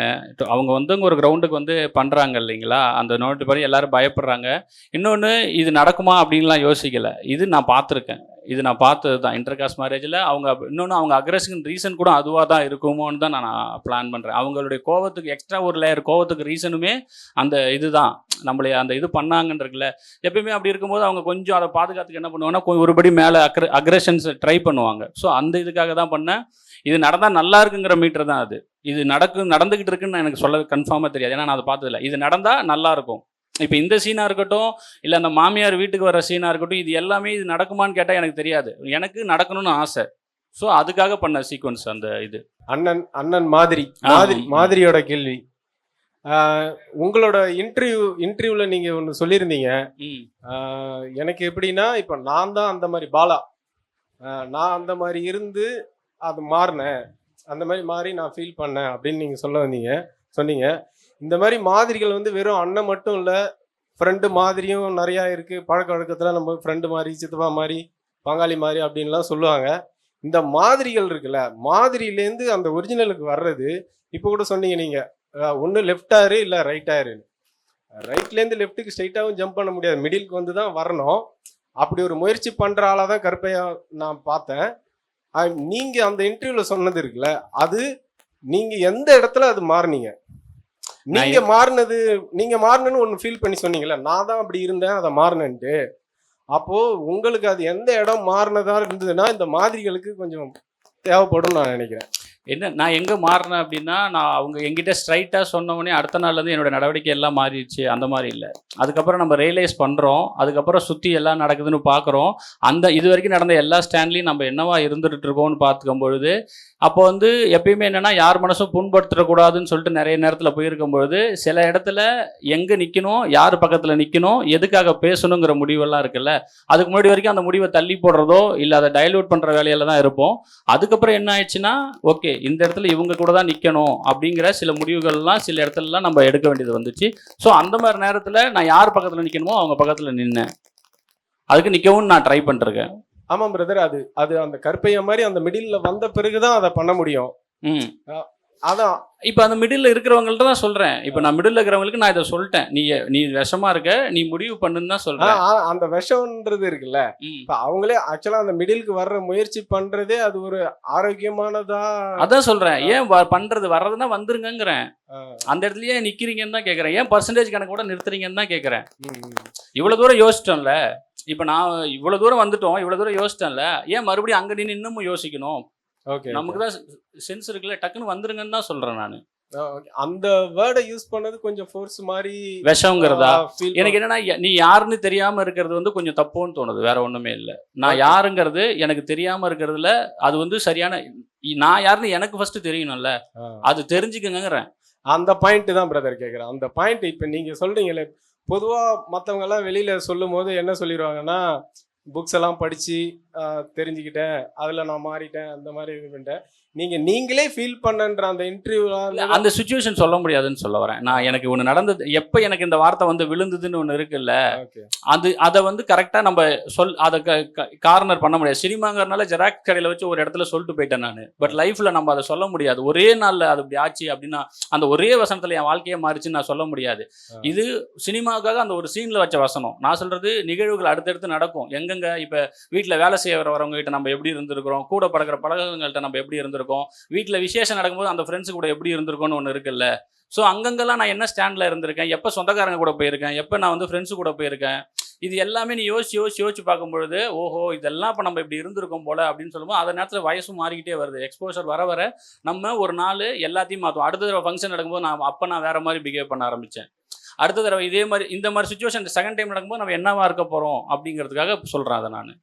அவங்க ஒரு கிரவுண்டுக்கு பண்ணுறாங்க இல்லைங்களா, அந்த நோட்டு படி எல்லாரும் பயப்படுறாங்க. இன்னொன்று, இது நடக்குமா அப்படின்லாம் யோசிக்கலை. இது நான் பார்த்துருக்கேன், இது நான் பார்த்தது தான். இன்டர்காஸ்ட் மேரேஜில் அவங்க அக்ரெஷன் ரீசன் கூட அதுவாக தான் இருக்குமோன்னு தான் நான் பிளான் பண்ணுறேன். அவங்களுடைய கோவத்துக்கு எக்ஸ்ட்ரா ஒரு லேயர் கோவத்துக்கு ரீசனுமே அந்த இதுதான், நம்மளே அந்த இது பண்ணாங்கன்றதுல. எப்பயுமே அப்படி இருக்கும்போது அவங்க கொஞ்சம் அதை பாதுகாத்துக்கு என்ன பண்ணுவாங்கன்னா, ஒருபடி மேலே அக்ரெஷன்ஸ் ட்ரை பண்ணுவாங்க. ஸோ அந்த இதுக்காக தான் பண்ணேன். இது நடந்தால் நல்லா இருக்குங்கிற மீட்டர் தான் அது. இது நடந்துக்கிட்டு இருக்குன்னு எனக்கு சொல்ல கன்ஃபார்மாக தெரியாது, ஏன்னா நான் அதை பார்த்ததில்ல. இது நடந்தால் நல்லா இருக்கும். இப்போ இந்த சீனாக இருக்கட்டும், இல்லை அந்த மாமியார் வீட்டுக்கு வர சீனாக இருக்கட்டும், இது எல்லாமே இது நடக்குமான்னு கேட்டால் எனக்கு தெரியாது. எனக்கு நடக்கணும்னு ஆசை. ஸோ அதுக்காக பண்ண சீக்வன்ஸ் அந்த இது. அண்ணன் மாதிரியோட கேள்வி. உங்களோட இன்டர்வியூவில் நீங்கள் ஒன்று சொல்லியிருந்தீங்க. எனக்கு எப்படின்னா, இப்போ நான் தான் அந்த மாதிரி பாலா, நான் அந்த மாதிரி இருந்து அது மாறினேன், அந்த மாதிரி மாறி நான் ஃபீல் பண்ணேன் அப்படின்னு நீங்கள் சொன்னீங்க. இந்த மாதிரி மாதிரிகள் வெறும் அண்ணன் மட்டும் இல்லை, ஃப்ரெண்டு மாதிரியும் நிறையா இருக்குது. பழக்க வழக்கத்தில் நம்ம ஃப்ரெண்டு மாதிரி, சித்தப்பா மாதிரி, பங்காளி மாதிரி அப்படின்லாம் சொல்லுவாங்க. இந்த மாதிரிகள் இருக்குல்ல, மாதிரியிலேருந்து அந்த ஒரிஜினலுக்கு வர்றது, இப்போ கூட சொன்னீங்க நீங்கள், ஒன்று லெஃப்ட் ஆயிரு இல்லை ரைட் ஆயிருன்னு. ரைட்லேருந்து லெஃப்ட்டுக்கு ஸ்ட்ரைட்டாகவும் ஜம்ப் பண்ண முடியாது, மிடிலுக்கு தான் வரணும். அப்படி ஒரு முயற்சி பண்ணுற ஆளாக தான் கருப்பையா நான் பார்த்தேன். நீங்கள் அந்த இன்டர்வியூவில் சொன்னது இருக்குல்ல, அது நீங்கள் எந்த இடத்துல அது மாறினீங்க? நீங்க மாறினு ஒன்று ஃபீல் பண்ணி சொன்னீங்கல்ல, நான் தான் அப்படி இருந்தேன் அதை மாறினேன்ட்டு. அப்போ உங்களுக்கு அது எந்த இடம் மாறினதா இருந்ததுன்னா இந்த மாதிரிகளுக்கு கொஞ்சம் தேவைப்படும் நான் நினைக்கிறேன். நான் எங்கே மாறினேன் அப்படின்னா, நான் அவங்க எங்கிட்ட ஸ்ட்ரைட்டாக சொன்னோடனே அடுத்த நாள்லேருந்து என்னோடய நடவடிக்கை எல்லாம் மாறிடுச்சு, அந்த மாதிரி இல்லை. அதுக்கப்புறம் நம்ம ரியலைஸ் பண்ணுறோம், அதுக்கப்புறம் சுற்றி எல்லாம் நடக்குதுன்னு பார்க்குறோம். இது வரைக்கும் நடந்த எல்லா ஸ்டாண்ட்லையும் நம்ம என்னவா இருந்துகிட்டு இருக்கோம்னு பார்த்துக்கும் பொழுது, அப்போ எப்பயுமே என்னென்னா, யார் மனசும் புண்படுத்தக்கூடாதுன்னு சொல்லிட்டு நிறைய நேரத்தில் போயிருக்கும் பொழுது, சில இடத்துல எங்கே நிற்கணும், யார் பக்கத்தில் நிற்கணும், எதுக்காக பேசணுங்கிற முடிவெல்லாம் இருக்குல்ல, அதுக்கு முன்னாடி வரைக்கும் அந்த முடிவை தள்ளி போடுறதோ இல்லை அதை டைல்யூட் பண்ணுற வேலையில் தான் இருப்போம். அதுக்கப்புறம் என்ன ஆயிடுச்சுன்னா, ஓகே இந்த இடத்துல இவங்க கூட தான் நிற்கணும் அப்படிங்கிற சில முடிவுகள்லாம் சில இடத்துலலாம் நம்ம எடுக்க வேண்டியது வந்துச்சு. ஸோ அந்த மாதிரி நேரத்தில் நான் யார் பக்கத்தில் நிற்கணுமோ அவங்க பக்கத்தில் நின்னேன். அதுக்கு நிற்கவும் நான் ட்ரை பண்ணிருக்கேன். ஆமாம் பிரதர், அது அந்த கருப்பையா மாதிரி அந்த மிடில் வந்த பிறகுதான் அதை பண்ண முடியும். அதான் இப்போ அந்த மிடில் இருக்கிறவங்கள்ட்ட தான் சொல்றேன். இப்போ நான் மிடில் இருக்கிறவங்களுக்கு நான் இதை சொல்லிட்டேன். நீ விஷமா இருக்க, நீ முடிவு பண்ணுன்னு தான் சொல்றேன். அந்த விஷம்ன்றது இருக்குல்ல, இப்ப அவங்களே ஆக்சுவலா அந்த மிடிலுக்கு வர்ற முயற்சி பண்றதே அது ஒரு ஆரோக்கியமானதா. அதான் சொல்றேன், ஏன் பண்றது வர்றதுன்னா வந்துருங்கிறேன். அந்த இடத்துலயே நிக்கிறீங்கன்னு தான் கேட்கறேன். ஏன் பர்சன்டேஜ் கணக்கோட நிறுத்துறீங்கன்னு தான் கேட்கறேன். இவ்வளவு தூரம் யோசிச்சிட்டோம்ல, இப்போ நான் இவ்வளவு தூரம் வந்துட்டோம், இவ்வளவு தூரம் யோசிச்சிட்டேன்ல, ஏன் மறுபடியும் அங்க நின்று இன்னமும் யோசிக்கணும்? நமக்கு தான் சென்ஸ் இருக்குல்ல, டக்குன்னு வந்துருங்கன்னு தான் சொல்றேன் நான். அந்த வேர்டை யூஸ் பண்ணது கொஞ்சம் ஃபோர்ஸ் மாதிரி விஷங்கிறதா? எனக்கு என்னன்னா, நீ யாருன்னு தெரியாம இருக்கிறது வந்து கொஞ்சம் தப்புன்னு தோணுது, வேற ஒண்ணுமே இல்லை. நான் யாருங்கிறது எனக்கு தெரியாம இருக்கிறதுல அது வந்து சரியான. நான் யாருன்னு எனக்கு ஃபர்ஸ்ட் தெரியணும்ல, அது தெரிஞ்சுக்கங்கிறேன். அந்த பாயிண்ட் தான் பிரதர் கேட்குறேன். அந்த பாயிண்ட் இப்போ நீங்க சொல்றீங்களே, பொதுவா மற்றவங்க எல்லாம் வெளியில சொல்லும் போது என்ன சொல்லிடுவாங்கன்னா, புக்ஸ் எல்லாம் படிச்சு தெரிஞ்சுக்கிட்டேன், அதுல நான் மாறிட்டேன், அந்த மாதிரி இது பண்ணிட்டேன். நீங்களே ஃபீல் பண்ணன்ற அந்த இன்டர்வியூல அந்த சுச்சுவேஷன் சொல்ல முடியாதுன்னு சொல்ல வரேன் நான். எனக்கு ஒன்று நடந்தது, எப்போ எனக்கு இந்த வார்த்தை வந்து விழுந்ததுன்னு ஒன்று இருக்குல்ல, அதை வந்து கரெக்டாக நம்ம அதை கார்னர் பண்ண முடியாது. சினிமாங்கிறனால ஜெராக்ஸ் கடையில் வச்சு ஒரு இடத்துல சொல்லிட்டு போயிட்டேன் நான். பட் லைஃப்ல நம்ம அதை சொல்ல முடியாது. ஒரே நாளில் அது இப்படி ஆச்சு அப்படின்னா அந்த ஒரே வசனத்தில் என் வாழ்க்கையே மாறிச்சுன்னு நான் சொல்ல முடியாது. இது சினிமாவுக்காக அந்த ஒரு சீன்ல வச்ச வசனம். நான் சொல்றது நிகழ்வுகள் அடுத்தடுத்து நடக்கும். எங்கெங்க இப்போ வீட்டில் வேலை செய்ய வரவங்க கிட்ட நம்ம எப்படி இருந்திருக்கிறோம், கூட பழகிற பழகங்கள்கிட்ட நம்ம எப்படி இருந்திருக்கோம், வீட்டில் விசேஷம் நடக்கும்போது அந்த ஃப்ரெண்ட்ஸு கூட எப்படி இருந்திருக்கோன்னு ஒன்று இருக்குல்ல. ஸோ அங்கங்கெல்லாம் நான் என்ன ஸ்டாண்டில் இருந்திருக்கேன், எப்போ சொந்தக்காரங்க கூட போயிருக்கேன், எப்போ நான் வந்து ஃப்ரெண்ட்ஸு கூட போயிருக்கேன், இது எல்லாமே நீ யோசிச்சு பார்க்கும்பொழுது, ஓஹோ இதெல்லாம் இப்போ நம்ம இப்படி இருந்திருக்கோம் போல அப்படின்னு சொல்லும்போது அந்த நேரத்தில் வயசும் மாறிக்கிட்டே வருது. எக்ஸ்போஷர் வர வர நம்ம ஒரு நாள் எல்லாத்தையும் மாற்றும். அடுத்த தடவை ஃபங்க்ஷன் நடக்கும்போது நான் வேற மாதிரி பிஹேவ் பண்ண ஆரம்பித்தேன். அடுத்த தடவை இதே மாதிரி இந்த மாதிரி சுச்சுவேஷன் செகண்ட் டைம் நடக்கும்போது நம்ம என்னவா இருக்க போகிறோம் அப்படிங்கிறதுக்காக சொல்கிறேன் அதை நான்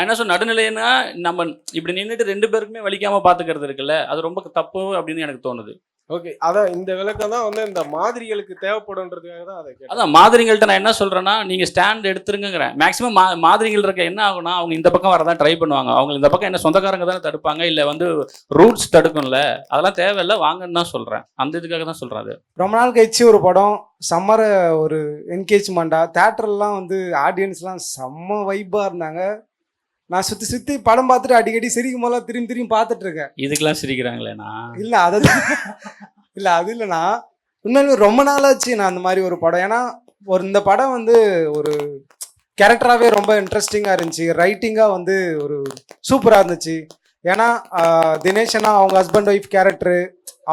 என்ன சொல்ல. நடுநிலைன்னா நம்ம இப்படி நின்றுட்டு ரெண்டு பேருக்குமே வலிக்காமல் பார்த்துக்கிறது இருக்குல்ல, அது ரொம்ப தப்பு அப்படின்னு எனக்கு தோணுது. ஓகே, அதான் இந்த விளக்கம் தான் வந்து இந்த மாதிரிகளுக்கு தேவைப்படுன்றதுக்காக தான் அதை கேட்டேன். அதான் மாதிரிகள்கிட்ட நான் என்ன சொல்கிறேன்னா, நீங்கள் ஸ்டாண்ட் எடுத்துருங்கிறேன். மேக்ஸிமம் மாதிரிகள் இருக்க என்ன ஆகுனா, அவங்க இந்த பக்கம் வரதான் ட்ரை பண்ணுவாங்க. அவங்க இந்த பக்கம் என்ன சொந்தக்காரங்க தானே தடுப்பாங்க, இல்லை வந்து ரூட்ஸ் தடுக்கும்ல, அதெல்லாம் தேவையில்லை வாங்கன்னு தான் சொல்கிறேன். அந்த இதுக்காக தான் சொல்கிறேன். அது ரொம்ப நாள் கழிச்சு ஒரு படம் சம்மர ஒரு என்கேஜ்மெண்ட்டா தேட்டர்லாம் வந்து ஆடியன்ஸ்லாம் செம்ம வைப்பாக இருந்தாங்க. நான் சுற்றி படம் பார்த்துட்டு அடிக்கடி சிரிக்கும் போதெல்லாம் திரும்பி பார்த்துட்டு இருக்கேன். இதுக்கெல்லாம் சிரிக்கிறாங்களேண்ணா? இல்லை அது இல்லை, அது இல்லைண்ணா, உண்மையிலுமே ரொம்ப நாளாச்சு நான் அந்த மாதிரி ஒரு படம். ஏன்னா இந்த படம் வந்து ஒரு கேரக்டராகவே ரொம்ப இன்ட்ரெஸ்டிங்காக இருந்துச்சு, ரைட்டிங்காக வந்து ஒரு சூப்பராக இருந்துச்சு. ஏன்னா தினேஷனா அவங்க ஹஸ்பண்ட் ஒய்ஃப் கேரக்டரு,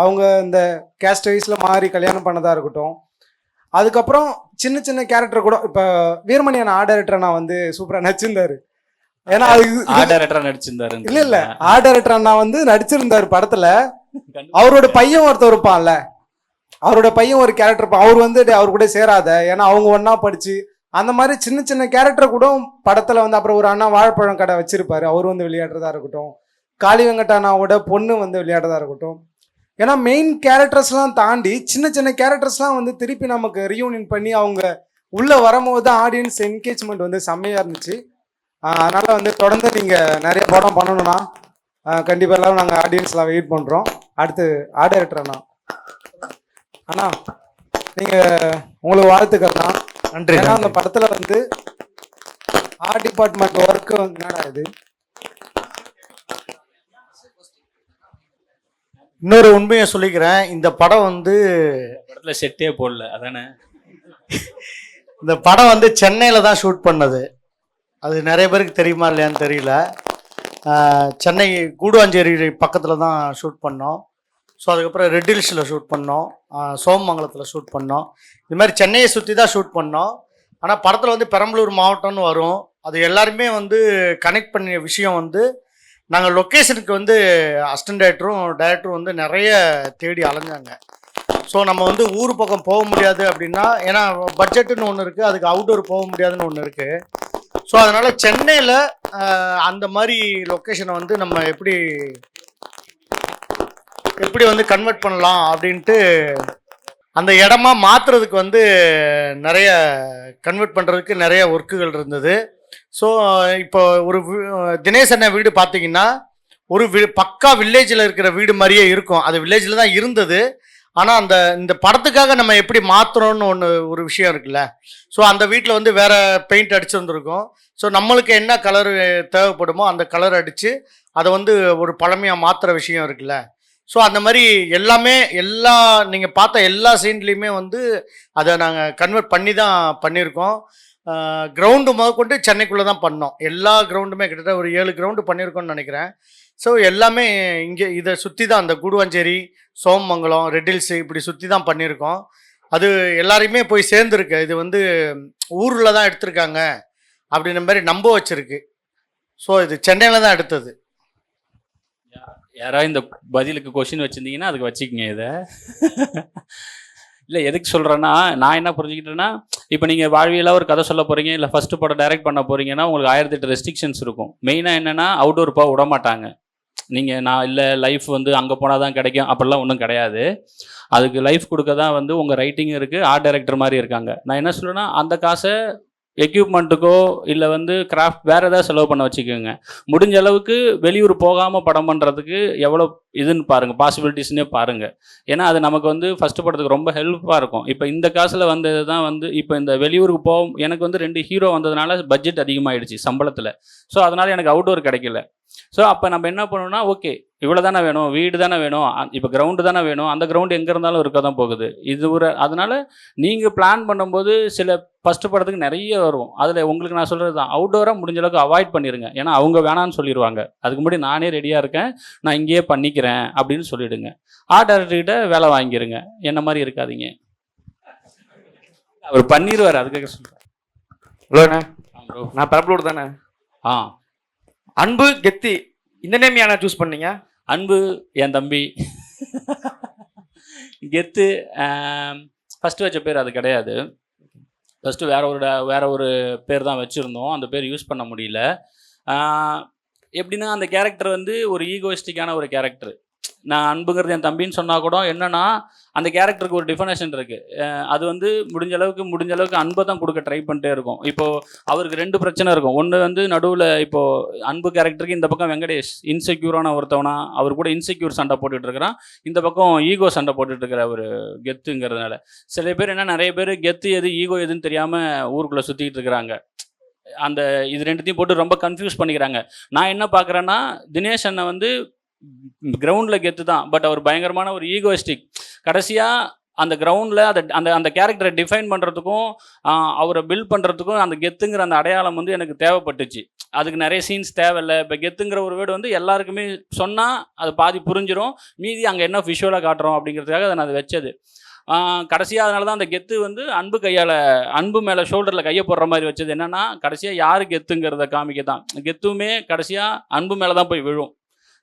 அவங்க இந்த கேஸ்ட் வைஸில் மாறி கல்யாணம் பண்ணதாக இருக்கட்டும், அதுக்கப்புறம் சின்ன சின்ன கேரக்டர் கூட இப்போ வீரமணியான ஆர்ட் நான் வந்து சூப்பராக நடிச்சிருந்தாரு. ஏன்னா நடிச்சிருந்தாரு. இல்ல ஆர்ட் டைரக்டர் அண்ணா வந்து நடிச்சிருந்தாரு படத்துல. அவரோட பையன் ஒருத்தர் இருப்பான்ல, அவரோட பையன் ஒரு கேரக்டர் இருப்பான், அவர் வந்து அவர் கூட சேராத, ஏன்னா அவங்க ஒன்னா படிச்சு அந்த மாதிரி சின்ன சின்ன கேரக்டர் கூட படத்துல வந்து. அப்புறம் ஒரு அண்ணா வாழைப்பழம் கடை வச்சிருப்பாரு, அவர் வந்து விளையாடுறதா இருக்கட்டும், காளி வெங்கட் அண்ணாவோட பொண்ணு வந்து விளையாடுறதா இருக்கட்டும். ஏன்னா மெயின் கேரக்டர்ஸ்லாம் தாண்டி சின்ன சின்ன கேரக்டர்ஸ்லாம் வந்து திருப்பி நமக்கு ரீயூனியன் பண்ணி அவங்க உள்ள வரும்போது ஆடியன்ஸ் என்கேஜ்மெண்ட் வந்து செம்மையா இருந்துச்சு. அதனால வந்து தொடர்ந்து நீங்கள் நிறைய படம் பண்ணணும்னா கண்டிப்பாக எல்லாரும் நாங்கள் ஆடியன்ஸ்லாம் வெயிட் பண்ணுறோம். அடுத்து ஆர்ட் டைரக்டர் அண்ணா நீங்கள் உங்களுக்கு வாழ்த்துக்கள்ண்ணா. நன்றி. ஏன்னா அந்த படத்தில் வந்து ஆர்ட் டிபார்ட்மெண்ட் ஒர்க்கு வந்து என்னடா இது. இன்னொரு உண்மையை சொல்லிக்கிறேன், இந்த படம் வந்து படத்தில் செட்டே போடல அதானே. இந்த படம் வந்து சென்னையில் தான் ஷூட் பண்ணது. அது நிறைய பேருக்கு தெரியுமா இல்லையான்னு தெரியல. சென்னை கூடுவாஞ்சேரி பக்கத்தில் தான் ஷூட் பண்ணோம். ஸோ அதுக்கப்புறம் ரெட் ஹில்ஸில் ஷூட் பண்ணோம், சோமமங்கலத்தில் ஷூட் பண்ணோம். இது மாதிரி சென்னையை சுற்றி தான் ஷூட் பண்ணோம். ஆனால் படத்தில் வந்து பெரம்பலூர் மாவட்டம்னு வரும். அது எல்லாருமே வந்து கனெக்ட் பண்ணிய விஷயம் வந்து நாங்கள் லொக்கேஷனுக்கு வந்து அசிஸ்டன்ட் டைரக்டரும் வந்து நிறைய தேடி அலைஞ்சாங்க. ஸோ நம்ம வந்து ஊர் பக்கம் போக முடியாது அப்படின்னா, ஏன்னா பட்ஜெட்டுன்னு ஒன்று இருக்குது, அதுக்கு அவுட்டோர் போக முடியாதுன்னு ஒன்று இருக்குது. ஸோ அதனால் சென்னையில் அந்த மாதிரி லொக்கேஷனை வந்து நம்ம எப்படி வந்து கன்வெர்ட் பண்ணலாம் அப்படின்ட்டு அந்த இடமா மாற்றுறதுக்கு வந்து நிறைய கன்வெர்ட் பண்ணுறதுக்கு நிறைய ஒர்க்குகள் இருந்தது. ஸோ இப்போ ஒரு தினேஷ் அண்ணன் வீடு பார்த்தீங்கன்னா ஒரு பக்கா வில்லேஜில் இருக்கிற வீடு மாதிரியே இருக்கும். அது வில்லேஜில் தான் இருந்தது. ஆனால் இந்த படத்துக்காக நம்ம எப்படி மாற்றுறோன்னு ஒரு விஷயம் இருக்குல்ல. ஸோ அந்த வீட்டில் வந்து வேறு பெயிண்ட் அடிச்சுருந்துருக்கோம். ஸோ நம்மளுக்கு என்ன கலர் தேவைப்படுமோ அந்த கலர் அடித்து அதை வந்து ஒரு பழமையாக மாற்றுற விஷயம் இருக்குல்ல. ஸோ அந்த மாதிரி எல்லாமே நீங்கள் பார்த்த எல்லா சீன்லேயுமே வந்து அதை நாங்கள் கன்வெர்ட் பண்ணி தான் பண்ணியிருக்கோம். கிரவுண்டு முதற்கொண்டு சென்னைக்குள்ளே தான் பண்ணோம். எல்லா கிரவுண்டுமே கிட்டத்தட்ட ஒரு 7 கிரவுண்டு பண்ணியிருக்கோம்னு நினைக்கிறேன். ஸோ எல்லாமே இங்கே இதை சுற்றி தான், அந்த கூடுவாஞ்சேரி, சோமங்கலம், ரெட்டில்ஸு இப்படி சுற்றி தான் பண்ணியிருக்கோம். அது எல்லாரையுமே போய் சேர்ந்துருக்கு. இது வந்து ஊரில் தான் எடுத்திருக்காங்க அப்படின்ற மாதிரி நம்ப வச்சிருக்கு. ஸோ இது சென்னையில் தான் எடுத்தது. யாராவது இந்த பதிலுக்கு கொஷின் வச்சுருந்தீங்கன்னா அதுக்கு வச்சுக்கிங்க இதை. இல்லை எதுக்கு சொல்கிறேன்னா, நான் என்ன புரிஞ்சுக்கிட்டேன்னா, இப்போ நீங்கள் வாழ்வியலாக ஒரு கதை சொல்ல போகிறீங்க, இல்லை ஃபஸ்ட்டு படம் டைரக்ட் பண்ண போகிறீங்கன்னா உங்களுக்கு 1008 ரெஸ்ட்ரிக்ஷன்ஸ் இருக்கும். மெயினாக என்னென்னா அவுட்டோர் போக விட மாட்டாங்க. நீங்கள் நான் இல்லை லைஃப் வந்து அங்கே போனால் தான் கிடைக்கும் அப்படிலாம் ஒன்றும் கிடையாது. அதுக்கு லைஃப் கொடுக்க தான் வந்து உங்கள் ரைட்டிங் இருக்குது, ஆர்ட் டைரக்டர் மாதிரி இருக்காங்க. நான் என்ன சொல்லுவேன்னா, அந்த காசை எக்யூப்மெண்ட்டுக்கோ இல்லை வந்து கிராஃப்ட் வேறு ஏதாவது செலவு பண்ண வச்சுக்கோங்க. முடிஞ்ச அளவுக்கு வெளியூர் போகாமல் படம் பண்ணுறதுக்கு எவ்வளோ இதுன்னு பாருங்கள், பாசிபிலிட்டிஸ்னே பாருங்கள். ஏன்னா அது நமக்கு வந்து ஃபஸ்ட்டு படத்துக்கு ரொம்ப ஹெல்ப்பாக இருக்கும். இப்போ இந்த காசில் வந்தது தான் வந்து இப்போ இந்த வெளியூருக்கு எனக்கு வந்து 2 ஹீரோ வந்ததுனால பட்ஜெட் அதிகமாகிடுச்சு சம்பளத்தில். ஸோ அதனால் எனக்கு அவுட்டோர் கிடைக்கல. ஸோ அப்போ நம்ம என்ன பண்ணணும்னா, ஓகே இவ்வளோ தானே வேணும், வீடு தானே வேணும், இப்போ கிரவுண்டு தானே வேணும், அந்த கிரவுண்டு எங்கே இருந்தாலும் இருக்க தான் போகுது. இது அதனால் நீங்கள் பிளான் பண்ணும்போது சில ஃபஸ்ட்டு படத்துக்கு நிறைய வரும். அதில் உங்களுக்கு நான் சொல்கிறது தான், அவுட்டோராக முடிஞ்ச அளவுக்கு அவாய்ட் பண்ணிடுங்க. ஏன்னா அவங்க வேணான்னு சொல்லிடுவாங்க. அதுக்கு முன்னாடி நானே ரெடியாக இருக்கேன், நான் இங்கேயே பண்ணிக்கிறேன் அப்படின்னு சொல்லிவிடுங்க. ஆர்ட் டைரக்டர்கிட்ட வேலை வாங்கிடுங்க. என்ன மாதிரி இருக்காதீங்க. அவர் பண்ணிடுவார். அதுக்காக சொல்கிறேன். ஹலோண்ணே, நான் பரப்பலூர் தானே. அன்பு கெத்தி இந்த நேம் ஏன் சூஸ் பண்ணீங்க? அன்பு என் தம்பி, கெத்து ஃபஸ்ட்டு வச்ச பேர் அது கிடையாது. ஃபஸ்ட்டு வேற ஒரு பேர் தான் வச்சுருந்தோம். அந்த பேர் யூஸ் பண்ண முடியல. எப்படின்னா அந்த கேரக்டர் வந்து ஒரு ஈகோயிஸ்டிக்கான ஒரு கேரக்டர். நான் அன்புங்கிறது என் தம்பின்னு சொன்னால் கூட என்னென்னா அந்த கேரக்டருக்கு ஒரு டிஃபனேஷன் இருக்குது. அது வந்து முடிஞ்ச அளவுக்கு அன்பை தான் கொடுக்க ட்ரை பண்ணிட்டே இருக்கும். இப்போது அவருக்கு 2 பிரச்சனை இருக்கும். ஒன்று வந்து நடுவில் இப்போது அன்பு கேரக்டருக்கு இந்த பக்கம் வெங்கடேஷ் இன்செக்யூரான ஒருத்தவனா, அவர் கூட இன்செக்யூர் சண்டை போட்டுட்டு இருக்கிறான். இந்த பக்கம் ஈகோ சண்டை போட்டுட்டு இருக்கிற ஒரு கெத்துங்கிறதுனால சில பேர் நிறைய பேர் கெத்து எது ஈகோ எதுன்னு தெரியாமல் ஊருக்குள்ளே சுற்றிக்கிட்டு இருக்கிறாங்க. அந்த இது 2த்தையும் போட்டு ரொம்ப கன்ஃபியூஸ் பண்ணிக்கிறாங்க. நான் என்ன பார்க்குறேன்னா, தினேஷ் அண்ணன் வந்து கிரவுண்டில் கெத்து தான், பட் அவர் பயங்கரமான ஒரு ஈகோயிஸ்டிக். கடைசியாக அந்த கிரவுண்டில் அந்த கேரக்டரை டிஃபைன் பண்ணுறதுக்கும் அவரை பில்ட் பண்ணுறதுக்கும் அந்த கெத்துங்கிற அந்த அடையாளம் வந்து எனக்கு தேவைப்பட்டுச்சு. அதுக்கு நிறைய சீன்ஸ் தேவையில்லை. இப்போ கெத்துங்கிற ஒரு வேர்டு வந்து எல்லாருக்குமே சொன்னால் அது பாதி புரிஞ்சிடும், மீதி அங்கே என்ன விஷுவலாக காட்டுறோம் அப்படிங்கிறதுக்காக அதை நான் அது வச்சது. கடைசியாக அதனால தான் அந்த கெத்து வந்து அன்பு மேலே ஷோல்டரில் கையை போடுற மாதிரி வச்சது. என்னென்னா கடைசியாக யார் கெத்துங்கிறத காமிக்க தான். கெத்துமே கடைசியாக அன்பு மேலே தான் போய் விழும்.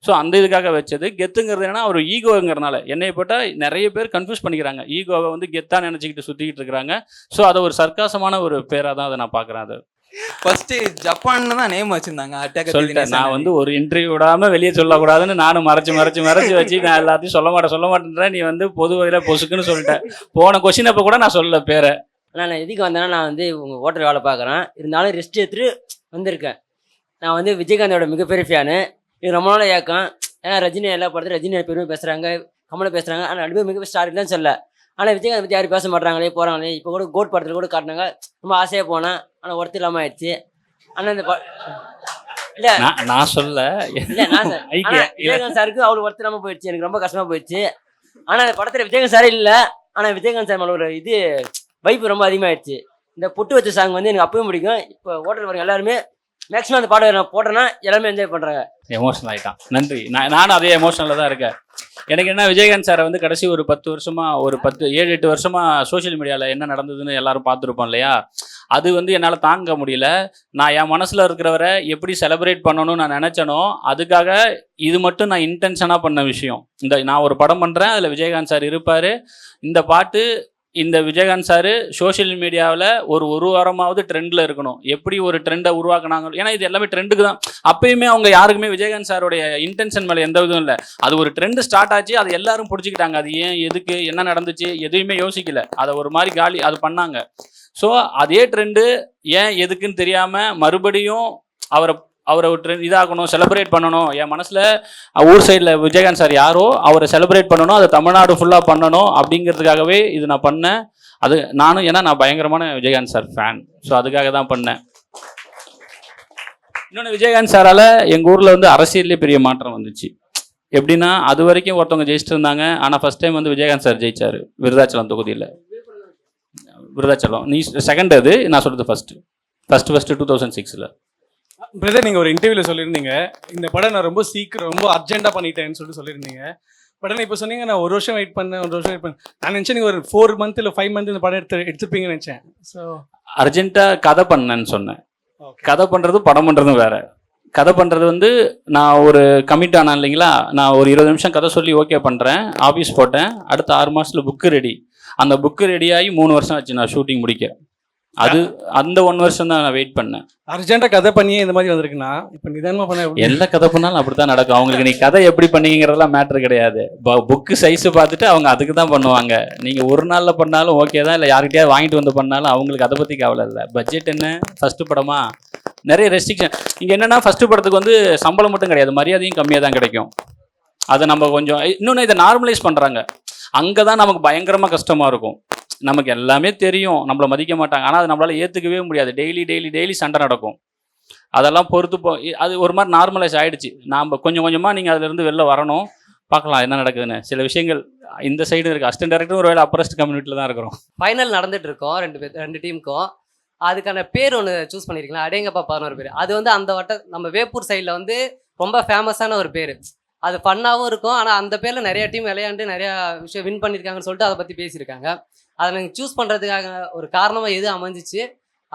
ஸோ அந்த இதுக்காக வச்சது. கெத்துங்கிறது என்னன்னா ஒரு ஈகோங்கிறனால என்னை போட்டால் நிறைய பேர் கன்ஃபியூஸ் பண்ணிக்கிறாங்க. ஈகோவை வந்து கெத்தாக நினச்சிக்கிட்டு சுற்றிக்கிட்டு இருக்கிறாங்க. ஸோ அதை ஒரு சர்க்காசமான ஒரு பேராக தான் அதை நான் பார்க்குறேன். அது ஃபர்ஸ்ட் ஜப்பான்னு தான் நேம் வச்சிருந்தாங்க. சொல்லிட்டேன், நான் வந்து ஒரு இன்டர்வியூ விடாமல் வெளியே சொல்லக்கூடாதுன்னு நானும் மறைச்சு வச்சு நான் எல்லாத்தையும் சொல்ல மாட்டேன்றேன். நீ வந்து பொது வகையில் பொசுக்குன்னு சொல்லிட்டேன். போன கொஸ்டின் அப்போ கூட நான் சொல்லல பேரை. ஆனால் நான் எதுக்கு வந்தேன்னா, நான் வந்து உங்கள் ஹோட்டல் வேலை பார்க்குறேன், இருந்தாலும் ரெஸ்ட் எடுத்துட்டு வந்திருக்கேன். நான் வந்து விஜயகாந்தோட மிகப்பெரிய ஃபேனு. இது ரொம்ப நாள் ஏக்கம். ஏன்னா ரஜினி எல்லா படத்தில் ரஜினி பெருமை பேசுகிறாங்க, கமலை பேசுகிறாங்க. ஆனால் 2 பேரும் மிகப்பெரிய ஸ்டார் இல்லைன்னு சொல்ல. ஆனால் விஜயகாந்த் பற்றி யாரும் பேச மாட்டாங்களே, போகிறாங்களே. இப்போ கூட கோட் படத்தில் கூட காட்டினாங்க, ரொம்ப ஆசையாக போனேன். ஆனால் ஒருத்தர் இல்லாமல் ஆயிடுச்சு. ஆனால் இந்த இல்லை நான் சொல்ல இல்லை நான் விஜயகாந்த் சாருக்கு அவ்வளோ ஒருத்தர் இல்லாமல் போயிடுச்சு. எனக்கு ரொம்ப கஷ்டமாக போயிடுச்சு. ஆனால் அந்த படத்தில் விஜயகாந்த் சார் இல்லை, ஆனால் விஜயகாந்த் சார் மேலே ஒரு வைப்பு ரொம்ப அதிகமாகிடுச்சு. இந்த புட்டு வச்ச சாங் வந்து எனக்கு அப்பவும் பிடிக்கும். இப்போ ஹோட்டல் வரவங்க எல்லாருமே மேக்ஸிமம் அந்த பாடம் நான் போட்டேன்னா எல்லாமே என்ஜாய் பண்ணுறாங்க. எமோஷனல் ஆகிட்டான். நன்றி. நானும் அதே எமோஷனலில் தான் இருக்கேன். எனக்கு என்ன, விஜயகாந்த் சாரை வந்து கடைசி ஒரு 10 வருஷமாக, ஒரு 7-8 வருஷமாக சோஷியல் மீடியாவில் என்ன நடந்ததுன்னு எல்லாரும் பார்த்துருப்போம் இல்லையா? அது வந்து என்னால் தாங்க முடியல. நான் என் மனசில் இருக்கிறவரை எப்படி செலிப்ரேட் பண்ணணும்னு நான் நினச்சனோ, அதுக்காக இது மட்டும் நான் இன்டென்ஷனாக பண்ண விஷயம். நான் ஒரு படம் பண்ணுறேன், அதில் விஜயகாந்த் சார் இருப்பார். இந்த பாட்டு இந்த விஜயகாந்த் சார் சோஷியல் மீடியாவில் ஒரு வாரமாவது ட்ரெண்டில் இருக்கணும். எப்படி ஒரு ட்ரெண்டை உருவாக்குனாங்க, ஏன்னா இது எல்லாமே ட்ரெண்டுக்கு தான். அப்பயுமே அவங்க யாருக்குமே விஜயகாந்த் சாரோடைய இன்டென்ஷன் மேலே எந்த இதுவும் இல்லை. அது ஒரு ட்ரெண்டு ஸ்டார்ட் ஆச்சு, அது எல்லாரும் பிடிச்சிக்கிட்டாங்க. அது ஏன், எதுக்கு, என்ன நடந்துச்சு எதுவுமே யோசிக்கல. அதை ஒரு மாதிரி காலி அது பண்ணாங்க. ஸோ அதே ட்ரெண்டு ஏன் எதுக்குன்னு தெரியாமல் மறுபடியும் அவரை இதாகணும், செலிப்ரேட் பண்ணணும். என் மனசில் ஊர் சைடில் விஜயகாந்த் சார் யாரோ அவரை செலிப்ரேட் பண்ணணும், அதை தமிழ்நாடு ஃபுல்லாக பண்ணணும் அப்படிங்கிறதுக்காகவே இது நான் பண்ணேன். அது நானும், ஏன்னா நான் பயங்கரமான விஜயகாந்த் சார் ஃபேன். ஸோ அதுக்காக தான் பண்ணேன். இன்னொன்று, விஜயகாந்த் சாரால் எங்கள் ஊரில் வந்து அரசியல்லே பெரிய மாற்றம் வந்துச்சு. எப்படின்னா அது வரைக்கும் ஒருத்தவங்க ஜெயிச்சிட்டு இருந்தாங்க. ஆனால் ஃபர்ஸ்ட் டைம் வந்து விஜயகாந்த் சார் ஜெயிச்சார் விருதாச்சலம் தொகுதியில். விருதாச்சலம் நீ செகண்ட், அது நான் சொல்கிறது ஃபஸ்ட்டு 2006. பிரதர் நீங்கள் ஒரு இன்டர்வியூவில் சொல்லியிருந்தீங்க இந்த படம் நான் ரொம்ப சீக்கிரம் ரொம்ப அர்ஜென்ட்டாக பண்ணிட்டேன்னு சொல்லியிருந்தீங்க. பட் ஆனால் இப்போ சொன்னீங்க நான் ஒரு வருஷம் வெயிட் பண்ணேன். நான் நினச்சேன் நீங்கள் ஒரு 4 month இல்லை 5 month இந்த படம் எடுத்துப்பீங்கன்னு நினச்சேன். ஸோ அர்ஜென்ட்டாக கதை பண்ணேன்னு சொன்னேன். கதை பண்ணுறது படம் பண்ணுறதும் வேறு. கதை பண்ணுறது வந்து நான் ஒரு கமிட் ஆனேன் இல்லைங்களா, நான் ஒரு 20 நிமிஷம் கதை சொல்லி ஓகே பண்ணுறேன், ஆஃபீஸ் போட்டேன், அடுத்த 6 மாதத்தில் புக்கு ரெடி. அந்த புக்கு ரெடியாகி 3 வருஷம் ஆச்சு நான் ஷூட்டிங் முடிக்க. அது அந்த 1 வருஷம் தான் நான் வெயிட் பண்ணேன். அர்ஜென்ட்டாக கதை பண்ணியே இந்த மாதிரி வந்திருக்குன்னா இப்போ நிதானமாக பண்ண எல்லா கதை பண்ணாலும் அப்படி தான் நடக்கும். அவங்களுக்கு நீ கதை எப்படி பண்ணீங்கிறதெல்லாம் மேட்ரு கிடையாது. புக்கு சைஸு பார்த்துட்டு அவங்க அதுக்கு தான் பண்ணுவாங்க. நீங்கள் ஒரு நாளில் பண்ணாலும் ஓகே தான், இல்லை யார்கிட்டயாவது வாங்கிட்டு வந்து பண்ணாலும் அவங்களுக்கு அதை பற்றி கவலை இல்லை. பட்ஜெட் என்ன, ஃபஸ்ட்டு படமா, நிறைய ரெஸ்ட்ரிக்ஷன். இங்கே என்னென்னா ஃபஸ்ட்டு படத்துக்கு வந்து சம்பளம் மட்டும் கிடையாது, மரியாதையும் கம்மியாக தான் கிடைக்கும். அதை நம்ம கொஞ்சம் இன்னொன்று இதை நார்மலைஸ் பண்ணுறாங்க. அங்கே தான் நமக்கு பயங்கரமாக கஷ்டமாக இருக்கும். நமக்கு எல்லாமே தெரியும், நம்மளை மதிக்க மாட்டாங்க, ஆனால் அது நம்மளால் ஏற்றுக்கவே முடியாது. டெய்லி சண்டை நடக்கும். அதெல்லாம் பொறுத்து அது ஒரு மாதிரி நார்மலைஸ் ஆகிடுச்சு. நாம் கொஞ்சம் கொஞ்சமாக நீங்கள் அதிலேருந்து வெளில வரணும், பார்க்கலாம் என்ன நடக்குதுன்னு. சில விஷயங்கள் இந்த சைடு இருக்குது. அசிஸ்டன்ட் டைரக்டரும் ஒரு வேலை அப்பரஸ்ட் கம்யூனிட்டியில் தான் இருக்கிறோம். ஃபைனல் நடந்துட்டு இருக்கோம் 2 டீமுக்கும். அதுக்கான பேர் ஒன்று சூஸ் பண்ணியிருக்கலாம், அடேங்கப்பா 11 பேர். அது வந்து அந்த நம்ம வேப்பூர் சைடில் வந்து ரொம்ப ஃபேமஸான ஒரு பேர். அது ஃபன்னாகவும் இருக்கும். ஆனால் அந்த பேரில் நிறைய டீம் விளையாண்டு நிறையா விஷயம் வின் பண்ணியிருக்காங்கன்னு சொல்லிட்டு அதை பற்றி பேசியிருக்காங்க. அதை நீங்கள் சூஸ் பண்ணுறதுக்காக ஒரு காரணமாக எது அமைஞ்சிச்சு?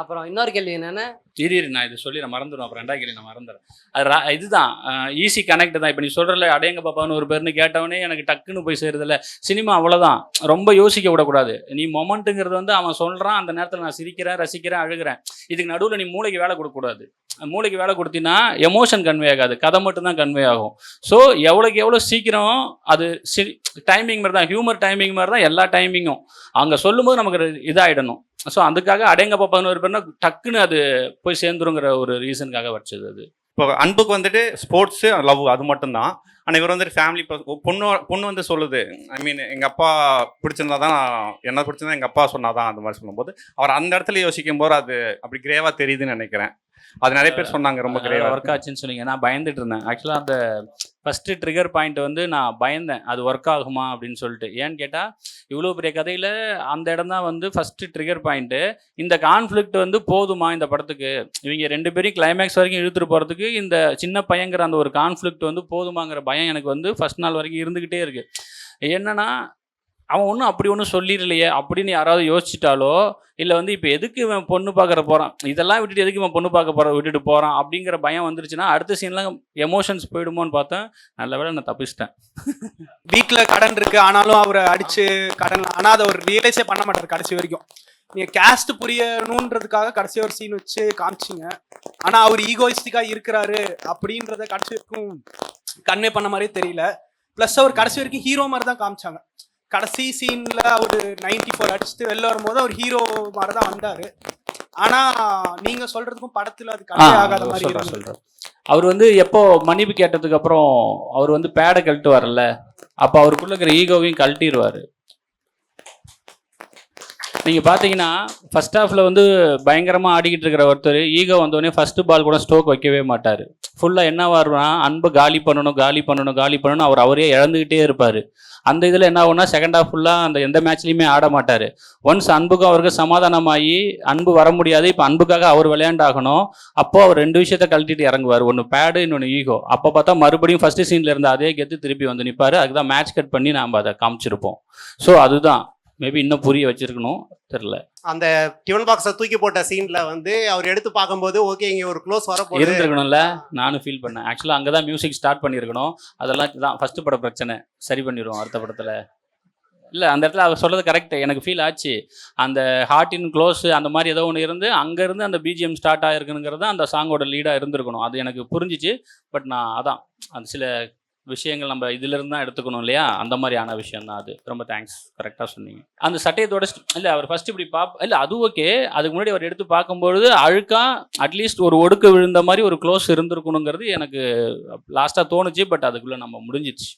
அப்புறம் இன்னொரு கேள்வி என்னென்னா, நான் இது சொல்லி நான் மறந்துடும். அப்புறம் 2வது கேள்வி நான் மறந்துடுறேன். அது இதுதான் ஈஸி கனெக்ட் தான். இப்போ நீ சொல்கிறல அடேங்க பாப்பான்னு ஒரு பேர்னு கேட்டவனே எனக்கு டக்குன்னு போய் சேருதில்ல. சினிமா அவ்வளோதான், ரொம்ப யோசிக்க விடக்கூடாது. நீ மொமெண்ட்டுங்கிறது வந்து அவன் சொல்கிறான், அந்த நேரத்தில் நான் சிரிக்கிறேன், ரசிக்கிறேன், அழுகிறேன். இதுக்கு நடுவில் நீ மூளைக்கு வேலை கொடுக்கக்கூடாது. மூளைக்கு வேலை கொடுத்தீங்கன்னா எமோஷன் கன்வே ஆகாது, கதை மட்டும்தான் கன்வே ஆகும். ஸோ எவ்வளோக்கு எவ்வளோ சீக்கிரம் அது டைமிங் மாதிரி தான், ஹியூமர் டைமிங் மாதிரி தான் எல்லா டைமிங்கும். அங்கே சொல்லும்போது நமக்கு இதாகிடணும். ஸோ அதுக்காக அடேங்கப்பா 11 பேர்னா டக்குன்னு அது போய் சேர்ந்துருங்கிற ஒரு ரீசனுக்காக வச்சது. அது இப்போ அன்புக்கு வந்துட்டு ஸ்போர்ட்ஸு லவ் அது மட்டும்தான். ஆனால் இவர் வந்துட்டு ஃபேமிலி பொண்ணு வந்து சொல்லுது, ஐ மீன் எங்கள் அப்பா பிடிச்சிருந்தா தான், என்ன பிடிச்சிருந்தா எங்கள் அப்பா சொன்னாதான், அந்த மாதிரி சொல்லும்போது அவர் அந்த இடத்துல யோசிக்கும் போது அது அப்படி கிரேவாக தெரியுதுன்னு நினைக்கிறேன். அது நிறைய பேர் சொன்னாங்க ரொம்ப கிரேவாக ஒர்க் ஆச்சுன்னு சொன்னீங்க. நான் பயந்துட்டு இருந்தேன் ஆக்சுவலாக. அந்த ஃபஸ்ட்டு ட்ரிகர் பாயிண்ட் வந்து நான் பயந்தேன், அது ஒர்க் ஆகுமா அப்படின்னு சொல்லிட்டு. ஏன்னு கேட்டால் இவ்வளோ பெரிய கதையில் அந்த இடம் தான் வந்து ஃபஸ்ட்டு ட்ரிகர் பாயிண்ட்டு. இந்த கான்ஃப்ளிக்ட் வந்து போதுமா இந்த படத்துக்கு, இவங்க 2 பேரையும் கிளைமேக்ஸ் வரைக்கும் இழுத்துட்டு போகிறதுக்கு இந்த சின்ன பையங்கிற அந்த ஒரு கான்ஃப்ளிக்ட் வந்து போதுமாங்கிற பயம் எனக்கு வந்து ஃபஸ்ட் நாள் வரைக்கும் இருந்துக்கிட்டே இருக்குது. என்னன்னா அவன் ஒன்றும் அப்படி ஒன்றும் சொல்லிடலையே அப்படின்னு யாராவது யோசிச்சிட்டாலோ, இல்லை வந்து இப்போ எதுக்கு இவன் பொண்ணு பார்க்குற போகிறான், இதெல்லாம் விட்டுட்டு எதுக்கு இவன் பொண்ணு பார்க்க விட்டுட்டு போகிறான் அப்படிங்கிற பயம் வந்துருச்சுன்னா அடுத்த சீன்லாம் எமோஷன்ஸ் போயிடுமோன்னு பார்த்தேன். நல்ல வேளை நான் தப்பிச்சிட்டேன். வீட்டில் கடன் இருக்குது, ஆனாலும் அவரை அடித்து கடன், ஆனால் அதை அவர் ரியலைஸே பண்ண மாட்டார் கடைசி வரைக்கும். நீங்கள் கேஸ்ட் புரியணுன்றதுக்காக கடைசி ஒரு சீன் வச்சு காமிச்சிங்க, ஆனால் அவர் ஈகோயிஸ்டிக்காக இருக்கிறாரு அப்படின்றத கடைசி வரைக்கும் கன்வே பண்ண மாதிரியே தெரியல. ப்ளஸ் அவர் கடைசி வரைக்கும் ஹீரோ மாதிரி தான் காமிச்சாங்க. கடைசி சீன்ல அவரு 94 அடிச்சுட்டு வெளில வரும்போது அவர் ஹீரோ மாதிரி தான் வந்தாரு. ஆனா நீங்க சொல்றதுக்கும் படத்துல அது கன்வே ஆகாத மாதிரி இருக்கு. அவர் வந்து எப்போ மன்னிப்பு கேட்டதுக்கு அப்புறம் அவர் வந்து பேடை கழட்டு வரல, அப்போ அவருக்குள்ள இருக்கிற ஈகோவையும் கழட்டிடுவார். நீங்கள் பார்த்தீங்கன்னா ஃபர்ஸ்ட் ஹாஃபில் வந்து பயங்கரமாக ஆடிக்கிட்டு இருக்கிற ஒருத்தர் ஈகோ வந்தோடனே ஃபஸ்ட்டு பால் கூட ஸ்ட்ரோக் வைக்கவே மாட்டார். ஃபுல்லாக என்ன வரும்னா அன்பை காலி பண்ணணும் அவர் அவரே இழந்துக்கிட்டே இருப்பார். அந்த இதில் என்ன ஆகும்னா செகண்ட் ஹாஃப் ஃபுல்லாக அந்த எந்த மேட்ச்லையுமே ஆட மாட்டார். ஒன்ஸ் அன்புக்கும் அவருக்கு சமாதானமாகி அன்பு வர முடியாது, இப்போ அன்புக்காக அவர் விளையாண்டாகணும், அப்போது அவர் 2 விஷயத்தை கழட்டிட்டு இறங்குவார். ஒன்று பேடு, இன்னொன்று ஈகோ. அப்போ பார்த்தா மறுபடியும் ஃபஸ்ட்டு சீனில் இருந்த அதே கெத்து திருப்பி வந்து நிற்பார். அதுக்கு தான் மேட்ச் கட் பண்ணி நாம் அதை காமிச்சிருப்போம். ஸோ அதுதான் மேபி இன்னும் புரிய வச்சிருக்கணும், தெரில. அந்த டிஃபன் பாக்ஸை தூக்கி போட்ட சீன்ல வந்து அவர் எடுத்து பார்க்கும்போது ஓகே இங்கே ஒரு க்ளோஸ் வர போகுது இருந்திருக்கணும்ல. நானும் ஃபீல் பண்ணேன் ஆக்சுவலாக. அங்கே தான் மியூசிக் ஸ்டார்ட் பண்ணியிருக்கணும். அதெல்லாம் தான் ஃபஸ்ட்டு பட பிரச்சனை, சரி பண்ணிடுவோம் அடுத்த படத்தில். இல்லை அந்த இடத்துல அவர் சொல்கிறது கரெக்டு, எனக்கு ஃபீல் ஆச்சு. அந்த ஹார்ட் இன் க்ளோஸ் அந்த மாதிரி ஏதோ ஒன்று இருந்து அங்கேருந்து அந்த பிஜிஎம் ஸ்டார்ட் ஆகிருக்குங்கிறது அந்த சாங்கோட லீடாக இருந்திருக்கணும். அது எனக்கு புரிஞ்சிச்சு. பட் நான் அதான் அந்த சில விஷயங்கள் நம்ம இதிலிருந்து தான் எடுத்துக்கணும் இல்லையா, அந்த மாதிரியான விஷயம் தான் அது. ரொம்ப தேங்க்ஸ், கரெக்டாக சொன்னீங்க. அந்த சட்டையத்தோட இல்லை அவர் ஃபஸ்ட்டு இப்படி இல்லை அது ஓகே. அதுக்கு முன்னாடி அவர் எடுத்து பார்க்கும்பொழுது அழுக்கா அட்லீஸ்ட் ஒரு ஒடுக்க விழுந்த மாதிரி ஒரு க்ளோஸ் இருந்திருக்கணுங்கிறது எனக்கு லாஸ்ட்டாக தோணுச்சு. பட் அதுக்குள்ளே நம்ம முடிஞ்சிச்சு.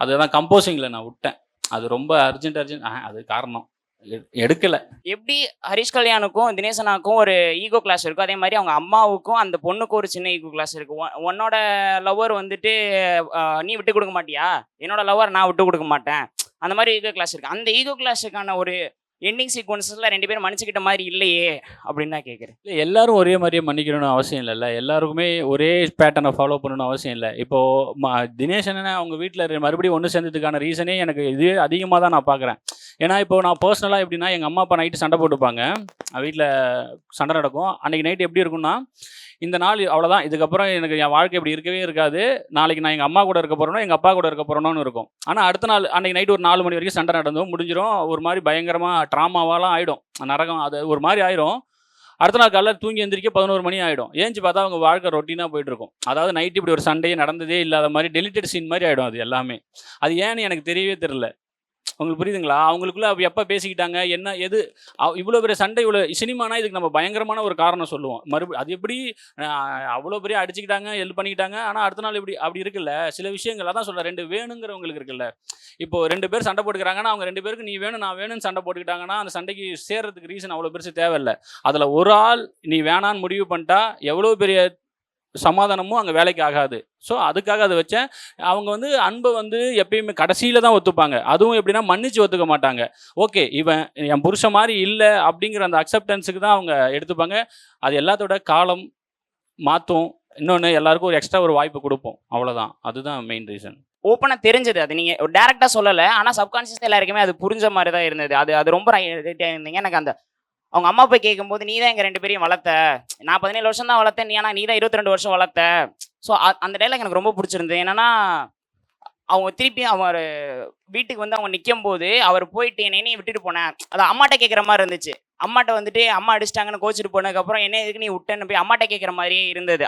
அதுதான் கம்போசிங்கில் நான் விட்டேன். அது ரொம்ப அர்ஜென்ட் அது காரணம். எடுக்கலை. எப்படி ஹரிஷ் கல்யாணுக்கும் தினேசனாக்கும் ஒரு ஈகோ கிளாஸ் இருக்கும், அதே மாதிரி அவங்க அம்மாவுக்கும் அந்த பொண்ணுக்கும் ஒரு சின்ன ஈகோ கிளாஸ் இருக்கு. உன்னோட லவர் வந்துட்டு நீ விட்டு கொடுக்க மாட்டியா, என்னோட லவர் நான் விட்டு கொடுக்க மாட்டேன், அந்த மாதிரி ஈகோ கிளாஸ் இருக்கு. அந்த ஈகோ கிளாஸுக்கான ஒரு எண்டிங் சீக்வன்ஸில் 2 பேரும் மன்னிச்சுக்கிட்ட மாதிரி இல்லையே அப்படின்னு தான் கேட்குறேன். இல்லை, எல்லாரும் ஒரே மாதிரியே மன்னிக்கணும்னு அவசியம் இல்லைல்ல. எல்லாருக்குமே ஒரே பேட்டர்னை ஃபாலோ பண்ணணும்னு அவசியம் இல்லை. இப்போது தினேஷனை அவங்க வீட்டில் மறுபடியும் ஒன்று சேர்ந்ததுக்கான ரீசனே எனக்கு இது அதிகமாக தான் நான் பார்க்குறேன். ஏன்னா இப்போ நான் பர்சனலாக எப்படின்னா, எங்கள் அம்மா அப்பா நைட்டு சண்டை போட்டுப்பாங்க, வீட்டில் சண்டை நடக்கும். அன்றைக்கி நைட்டு எப்படி இருக்கும்னா, இந்த நாள் அவ்வளோதான், இதுக்கப்புறம் எனக்கு என் வாழ்க்கை இப்படி இருக்கவே இருக்காது, நாளைக்கு நான் எங்கள் அம்மா கூட இருக்க போகிறேனோ எங்கள் அப்பா கூட இருக்க போகிறோன்னு இருக்கும். ஆனால் அடுத்த நாள் அன்றைக்கி நைட்டு ஒரு 4 மணி வரைக்கும் சண்டை நடந்தும் முடிஞ்சிடும். ஒரு மாதிரி பயங்கரமாக ட்ராமாவாலாம் ஆகிடும், நரகம் அது ஒரு மாதிரி ஆயிரும். அடுத்த நாள் காலையில் தூங்கி எந்திரிக்க 11 மணி ஆகிடும். ஏஞ்சி பார்த்தா அவங்க வாழ்க்கை ரொட்டீனாக போயிட்டுருக்கும். அதாவது நைட்டு இப்படி ஒரு சண்டையே நடந்ததே இல்லாத மாதிரி டெலிட்டட் சீன் மாதிரி ஆகிடும் அது எல்லாமே. அது ஏன்னு எனக்கு தெரியவே தெரில. உங்களுக்கு புரியுதுங்களா? அவங்களுக்குள்ள எப்போ பேசிக்கிட்டாங்க, என்ன எது இவ்வளோ பெரிய சண்டை, இவ்வளோ சினிமானா இதுக்கு நம்ம பயங்கரமான ஒரு காரணம் சொல்லுவோம். அது எப்படி அவ்வளோ பெரிய அடிச்சுக்கிட்டாங்க, ஹெல்ப் பண்ணிக்கிட்டாங்க, ஆனால் அடுத்த நாள் இப்படி அப்படி இருக்குல்ல சில விஷயங்கள். அதான் சொல்கிறேன், 2 வேணுங்கிறவங்களுக்கு இருக்குல்ல. இப்போ 2 பேர் சண்டை போட்டுக்கிறாங்கன்னா அவங்க 2 பேருக்கு நீ வேணும் நான் வேணும்னு சண்டை போட்டுக்கிட்டாங்கன்னா அந்த சண்டைக்கு சேர்றதுக்கு ரீசன் அவ்வளோ பெருசு தேவையில்லை. அதில் ஒரு ஆள் நீ வேணான்னு முடிவு பண்ணிட்டா எவ்வளோ பெரிய சமாதானமும் அங்கே வேலைக்கு ஆகாது. ஸோ அதுக்காக அதை வச்சேன். அவங்க அன்பை எப்பயுமே கடைசியில் தான் ஒத்துப்பாங்க. அதுவும் எப்படின்னா மன்னிச்சு ஒத்துக்க மாட்டாங்க. ஓகே இவன் என் புருஷன் மாதிரி இல்லை அப்படிங்கிற அந்த அக்செப்டன்ஸுக்கு தான் அவங்க எடுத்துப்பாங்க. அது எல்லாத்தோட காலம் மாற்றும். இன்னொன்று எல்லாருக்கும் ஒரு எக்ஸ்ட்ரா ஒரு வாய்ப்பு கொடுப்போம், அவ்வளோதான். அதுதான் மெயின் ரீசன். ஓப்பனாக தெரிஞ்சது, அது நீங்கள் டேரெக்டாக சொல்லலை, ஆனால் சப்கான்ஷியஸ் எல்லாருக்குமே அது புரிஞ்ச மாதிரி தான் இருந்தது. அது ரொம்ப இருந்தீங்க. எனக்கு அந்த அவங்க அம்மா போய் கேட்கும்போது நீ தான் எங்கள் 2 பேரையும் வளர்த்த, நான் 17 வருஷம் தான் வளர்த்தேன், நீ தான் 22 வருஷம் வளர்த்த. ஸோ அந்த டைலாக் எனக்கு ரொம்ப பிடிச்சிருந்தது. என்னன்னா அவங்க திருப்பி அவர் வீட்டுக்கு அவங்க நிற்கும் போது அவர் போயிட்டு என்னையும் விட்டுட்டு போனேன், அது அம்மாட்ட கேட்குற மாதிரி இருந்துச்சு. அம்மாட்ட அம்மா அடிச்சிட்டாங்கன்னு கோச்சிட்டு போனதுக்கப்புறம் என்ன எதுக்கு நீ விட்டேன்னு போய் அம்மாட்ட கேட்குற மாதிரியே இருந்தது.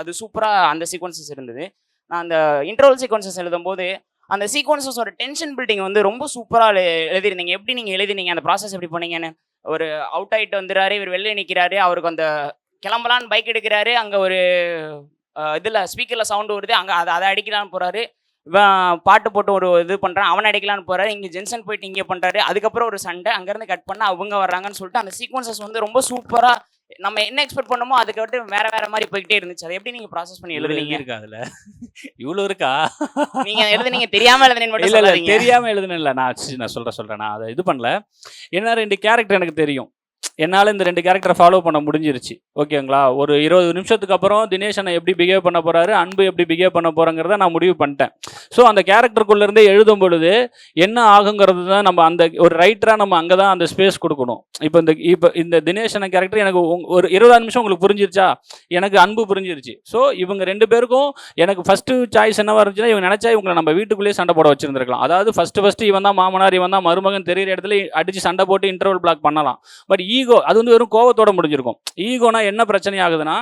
அது சூப்பராக அந்த சீக்வன்சஸ் இருந்தது. நான் அந்த இன்டர்வல் சீக்வன்சஸ் எழுதும் போது அந்த சீக்வன்சஸோட டென்ஷன் பில்டிங் ரொம்ப சூப்பராக எழுதிருந்தீங்க. எப்படி நீங்கள் எழுதினீங்க, அந்த ப்ராசஸ் எப்படி பண்ணீங்கன்னு? ஒரு அவுட் ஆகிட்டு வந்துடுறாரு, இவர் வெளியே நிற்கிறாரு, அவருக்கு அந்த கிளம்பலான்னு பைக் எடுக்கிறாரு, அங்கே ஒரு இதில் ஸ்பீக்கரில் சவுண்டு வருது, அங்கே அதை அடிக்கலான்னு போகிறாரு, இவன் பாட்டு போட்டு ஒரு இது பண்ணுறான், அவனை அடிக்கலான்னு போகிறாரு, இங்கே ஜென்சன் போயிட்டு இங்கே பண்ணுறாரு, அதுக்கப்புறம் ஒரு சண்டை, அங்கேருந்து கட் பண்ணால் அவங்க வர்றாங்கன்னு சொல்லிட்டு அந்த சீக்வன்சஸ் ரொம்ப சூப்பராக நம்ம என்ன எக்ஸ்பெக்ட் பண்ணமோ அதுக்கு விட்டு வேற மாதிரி போய்கிட்டே இருந்துச்சு. அதை எப்படி நீங்கள் ப்ராசஸ் பண்ணி எழுதுனீங்க? இருக்கா அதில் இவ்வளோ இருக்கா? நீங்கள் எழுதுனீங்க தெரியாமல் எழுதுனேன்னு மட்டும் இல்லை சொல்லாதீங்க. தெரியாமல் எழுதுனேன் இல்லை, நான் சொல்கிறேன். நான் அதை இது பண்ணல. ஏன்னா 2 கேரக்டர் எனக்கு தெரியும். என்னால் இந்த 2 கேரக்டரை ஃபாலோ பண்ண முடிஞ்சிருச்சு. ஓகேங்களா? ஒரு 20 நிமிஷத்துக்கு அப்புறம் தினேஷனை எப்படி பிஹேவ் பண்ண போகிறாரு, அன்பு எப்படி பிஹேவ் பண்ண போகிறோங்கிறத நான் முடிவு பண்ணிட்டேன். ஸோ அந்த கேரக்டருக்குள்ளேருந்தே எழுதும் பொழுது என்ன ஆகுங்கிறது தான் நம்ம அந்த ஒரு ரைட்டராக நம்ம அங்கே தான் அந்த ஸ்பேஸ் கொடுக்கணும். இப்போ இந்த தினேஷனை கேரக்டர் எனக்கு ஒரு 20 நிமிஷம் உங்களுக்கு புரிஞ்சிருச்சா, எனக்கு அன்பு புரிஞ்சிருச்சு. ஸோ இவங்க 2 பேருக்கும் எனக்கு ஃபஸ்ட்டு சாய்ஸ் என்னவாக இருந்துச்சுன்னா, இவங்க நினச்சா இவங்களை நம்ம வீட்டுக்குள்ளேயே சண்டை போட வச்சுருந்துருக்கலாம். அதாவது ஃபஸ்ட்டு இவன் தான் மாமனார், இவன் தான் மருமகன் தெரியிற இடத்துல அடித்து சண்டை போட்டு இன்டர்வல் பிளாக் பண்ணலாம். பட் ஈகோ அது வெறும் கோவத்தோட முடிஞ்சிருக்கும். ஈகோனா என்ன பிரச்சனை ஆகுதுன்னா,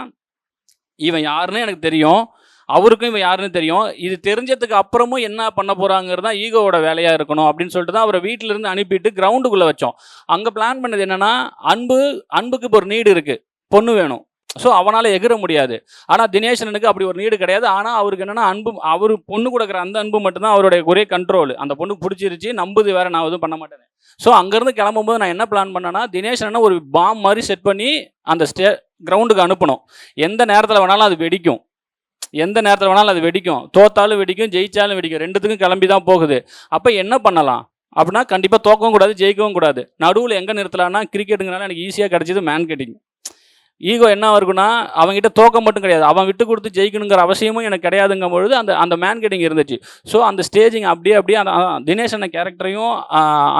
இவன் யாருன்னு எனக்கு தெரியும், அவருக்கும் இவன் யாருன்னு தெரியும், இது தெரிஞ்சதுக்கு அப்புறமும் என்ன பண்ண போறாங்கிறது தான் ஈகோவோட வேலையா இருக்கணும் அப்படின்னு சொல்லிட்டு தான் அவரை வீட்டில இருந்து அனுப்பிட்டு கிரவுண்டுக்குள்ள வச்சோம். அங்க பிளான் பண்ணது என்னன்னா, அன்புக்கு இப்போ ஒரு நீடு இருக்கு, பொண்ணு வேணும். ஸோ அவனால் எகிற முடியாது. ஆனால் தினேஷனுக்கு அப்படி ஒரு நீடு கிடையாது. ஆனால் அவருக்கு என்னென்னா அன்பு, அவர் பொண்ணு கொடுக்குற அந்த அன்பு மட்டும்தான் அவருடைய ஒரே கண்ட்ரோல். அந்த பொண்ணுக்கு பிடிச்சிருச்சு, நம்புது, வேறு நான் எதுவும் பண்ண மாட்டேன். ஸோ அங்கேருந்து கிளம்பும்போது நான் என்ன பிளான் பண்ணேன்னா, தினேஷனை ஒரு பாம் மாதிரி செட் பண்ணி அந்த கிரவுண்டுக்கு அனுப்பணும். எந்த நேரத்தில் வேணாலும் அது வெடிக்கும், எந்த நேரத்தில் வேணாலும் அது வெடிக்கும், தோத்தாலும் வெடிக்கும், ஜெயிச்சாலும் வெடிக்கும், 2த்துக்கும் கிளம்பி தான் போகுது. அப்போ என்ன பண்ணலாம் அப்படின்னா, கண்டிப்பாக தோக்கவும் கூடாது, ஜெயிக்கவும் கூடாது. நடுவில் எங்கே நிறுத்தலான்னா, கிரிக்கெட்டுங்கனால எனக்கு ஈஸியாக கிடச்சிது மேன் கட்டிங். ஈகோ என்ன இருக்குன்னா, அவங்ககிட்ட தோக்க மட்டும் கிடையாது, அவன் விட்டு கொடுத்து ஜெயிக்கணுங்கிற அவசியமும் எனக்கு கிடையாதுங்கும் பொழுது அந்த மேன் கட்டிங் இருந்துச்சு. ஸோ அந்த ஸ்டேஜிங் அப்படியே அந்த தினேஷன கேரக்டரையும்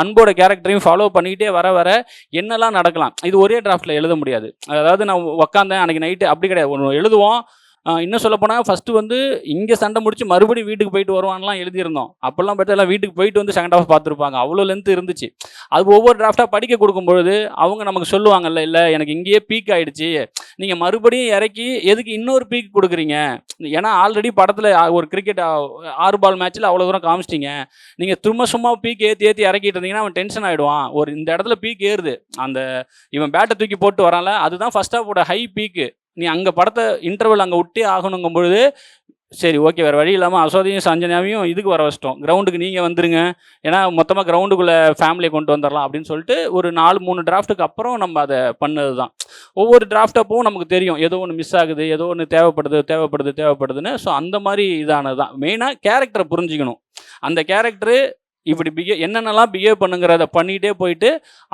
அன்போட கேரக்டரையும் ஃபாலோ பண்ணிக்கிட்டே வர என்னெல்லாம் நடக்கலாம், இது ஒரே டிராஃப்டில் எழுத முடியாது. அதாவது நான் உட்காந்தேன் அன்றைக்கி நைட்டு, அப்படி கிடையாது. ஒன்று எழுதுவோம். இன்னும் சொல்லப்போனால் ஃபஸ்ட்டு இங்கே சண்டை முடிச்சு மறுபடியும் வீட்டுக்கு போயிட்டு வருவான்லாம் எழுதியிருந்தோம். அப்போல்லாம் பார்த்தா எல்லாம் வீட்டுக்கு போயிட்டு செகண்ட் ஹாஃப் பார்த்துருப்பாங்க, அவ்வளோ லென்த் இருந்துச்சு. அது ஒவ்வொரு டிராஃப்டாக படிக்க கொடுக்கும்பொழுது அவங்க நமக்கு சொல்லுவாங்கல்ல, இல்லை எனக்கு இங்கேயே பீக் ஆகிடுச்சு, நீங்கள் மறுபடியும் இறக்கி எதுக்கு இன்னொரு பீக் கொடுக்குறீங்க, ஏன்னா ஆல்ரெடி படத்தில் ஒரு கிரிக்கெட் 6 பால் மேட்ச்சில் அவ்வளோ தூரம் காமிச்சிட்டிங்க, நீங்கள் சும்மா பீக் ஏற்றி இறக்கிட்டு இருந்தீங்கன்னா அவன் டென்ஷன் ஆகிடுவான். இந்த இடத்துல பீக் ஏறுது, அந்த இவன் பேட்டை தூக்கி போட்டு வரான்ல, அதுதான் ஃபர்ஸ்ட் ஹாஃபோட ஹை பீக்கு. நீ அங்கே படத்தை இன்டர்வல் அங்கே விட்டே ஆகணுங்கும் பொழுது சரி ஓகே வேறு வழி இல்லாமல் அசோதையும் சஞ்சனாவையும் இதுக்கு வர வச்சிட்டோம், கிரவுண்டுக்கு நீங்கள் வந்துருங்க, ஏன்னா மொத்தமாக கிரவுண்டுக்குள்ளே ஃபேமிலியை கொண்டு வந்துடலாம் அப்படின்னு சொல்லிட்டு ஒரு 4-3 டிராஃப்ட்டுக்கு அப்புறம் நம்ம அதை பண்ணது தான். ஒவ்வொரு டிராஃப்ட் அப்பவும் நமக்கு தெரியும் ஏதோ ஒன்று மிஸ் ஆகுது, ஏதோ ஒன்று தேவைப்படுதுன்னு. ஸோ அந்த மாதிரி இதானது தான். மெயினாக கேரக்டரை புரிஞ்சுக்கணும். அந்த கேரக்டரு இப்படி என்னென்னலாம் பிஹேவ் பண்ணுங்கிறத பண்ணிகிட்டே போயிட்டு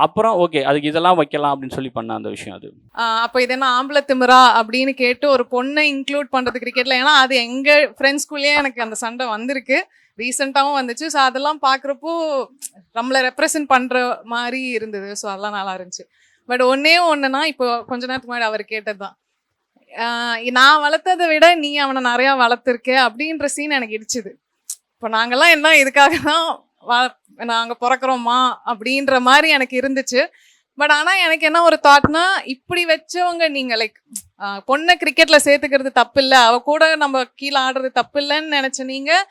அப்புறம் ஓகே அதுக்கு இதெல்லாம் வைக்கலாம் அப்படின்னு சொல்லி பண்ண அந்த விஷயம் அது. அப்போ இது என்ன ஆம்பளை திமிரா அப்படின்னு கேட்டு ஒரு பொண்ணை இன்க்ளூட் பண்ணுறது கிரிக்கெட்டில், ஏன்னா அது எங்கள் ஃப்ரெண்ட்ஸ்குள்ளேயே எனக்கு அந்த சண்டை வந்திருக்கு, ரீசெண்டாகவும் வந்துச்சு. ஸோ அதெல்லாம் பார்க்குறப்போ நம்மளை ரெப்ரசன்ட் பண்ணுற மாதிரி இருந்தது. ஸோ அதெல்லாம் நல்லா இருந்துச்சு. பட் ஒன்றுனா இப்போ கொஞ்ச நேரத்துக்கு முன்னாடி அவர் கேட்டது தான், நான் வளர்த்ததை விட நீ அவனை நிறையா வளர்த்துருக்க அப்படின்ற சீன் எனக்கு இடிச்சுது. இப்போ நாங்கள்லாம் என்ன இதுக்காக தான் நாங்கள் பிறக்கிறோமா அப்படின்ற மாதிரி எனக்கு இருந்துச்சு. பட் ஆனால் எனக்கு என்ன ஒரு தாட்னா, இப்படி வச்சவங்க நீங்கள் லைக் பொண்ணை கிரிக்கெட்டில் சேர்த்துக்கிறது தப்பு இல்லை, அவ கூட நம்ம கீழே ஆடுறது தப்பு இல்லைன்னு நினச்ச நீங்கள்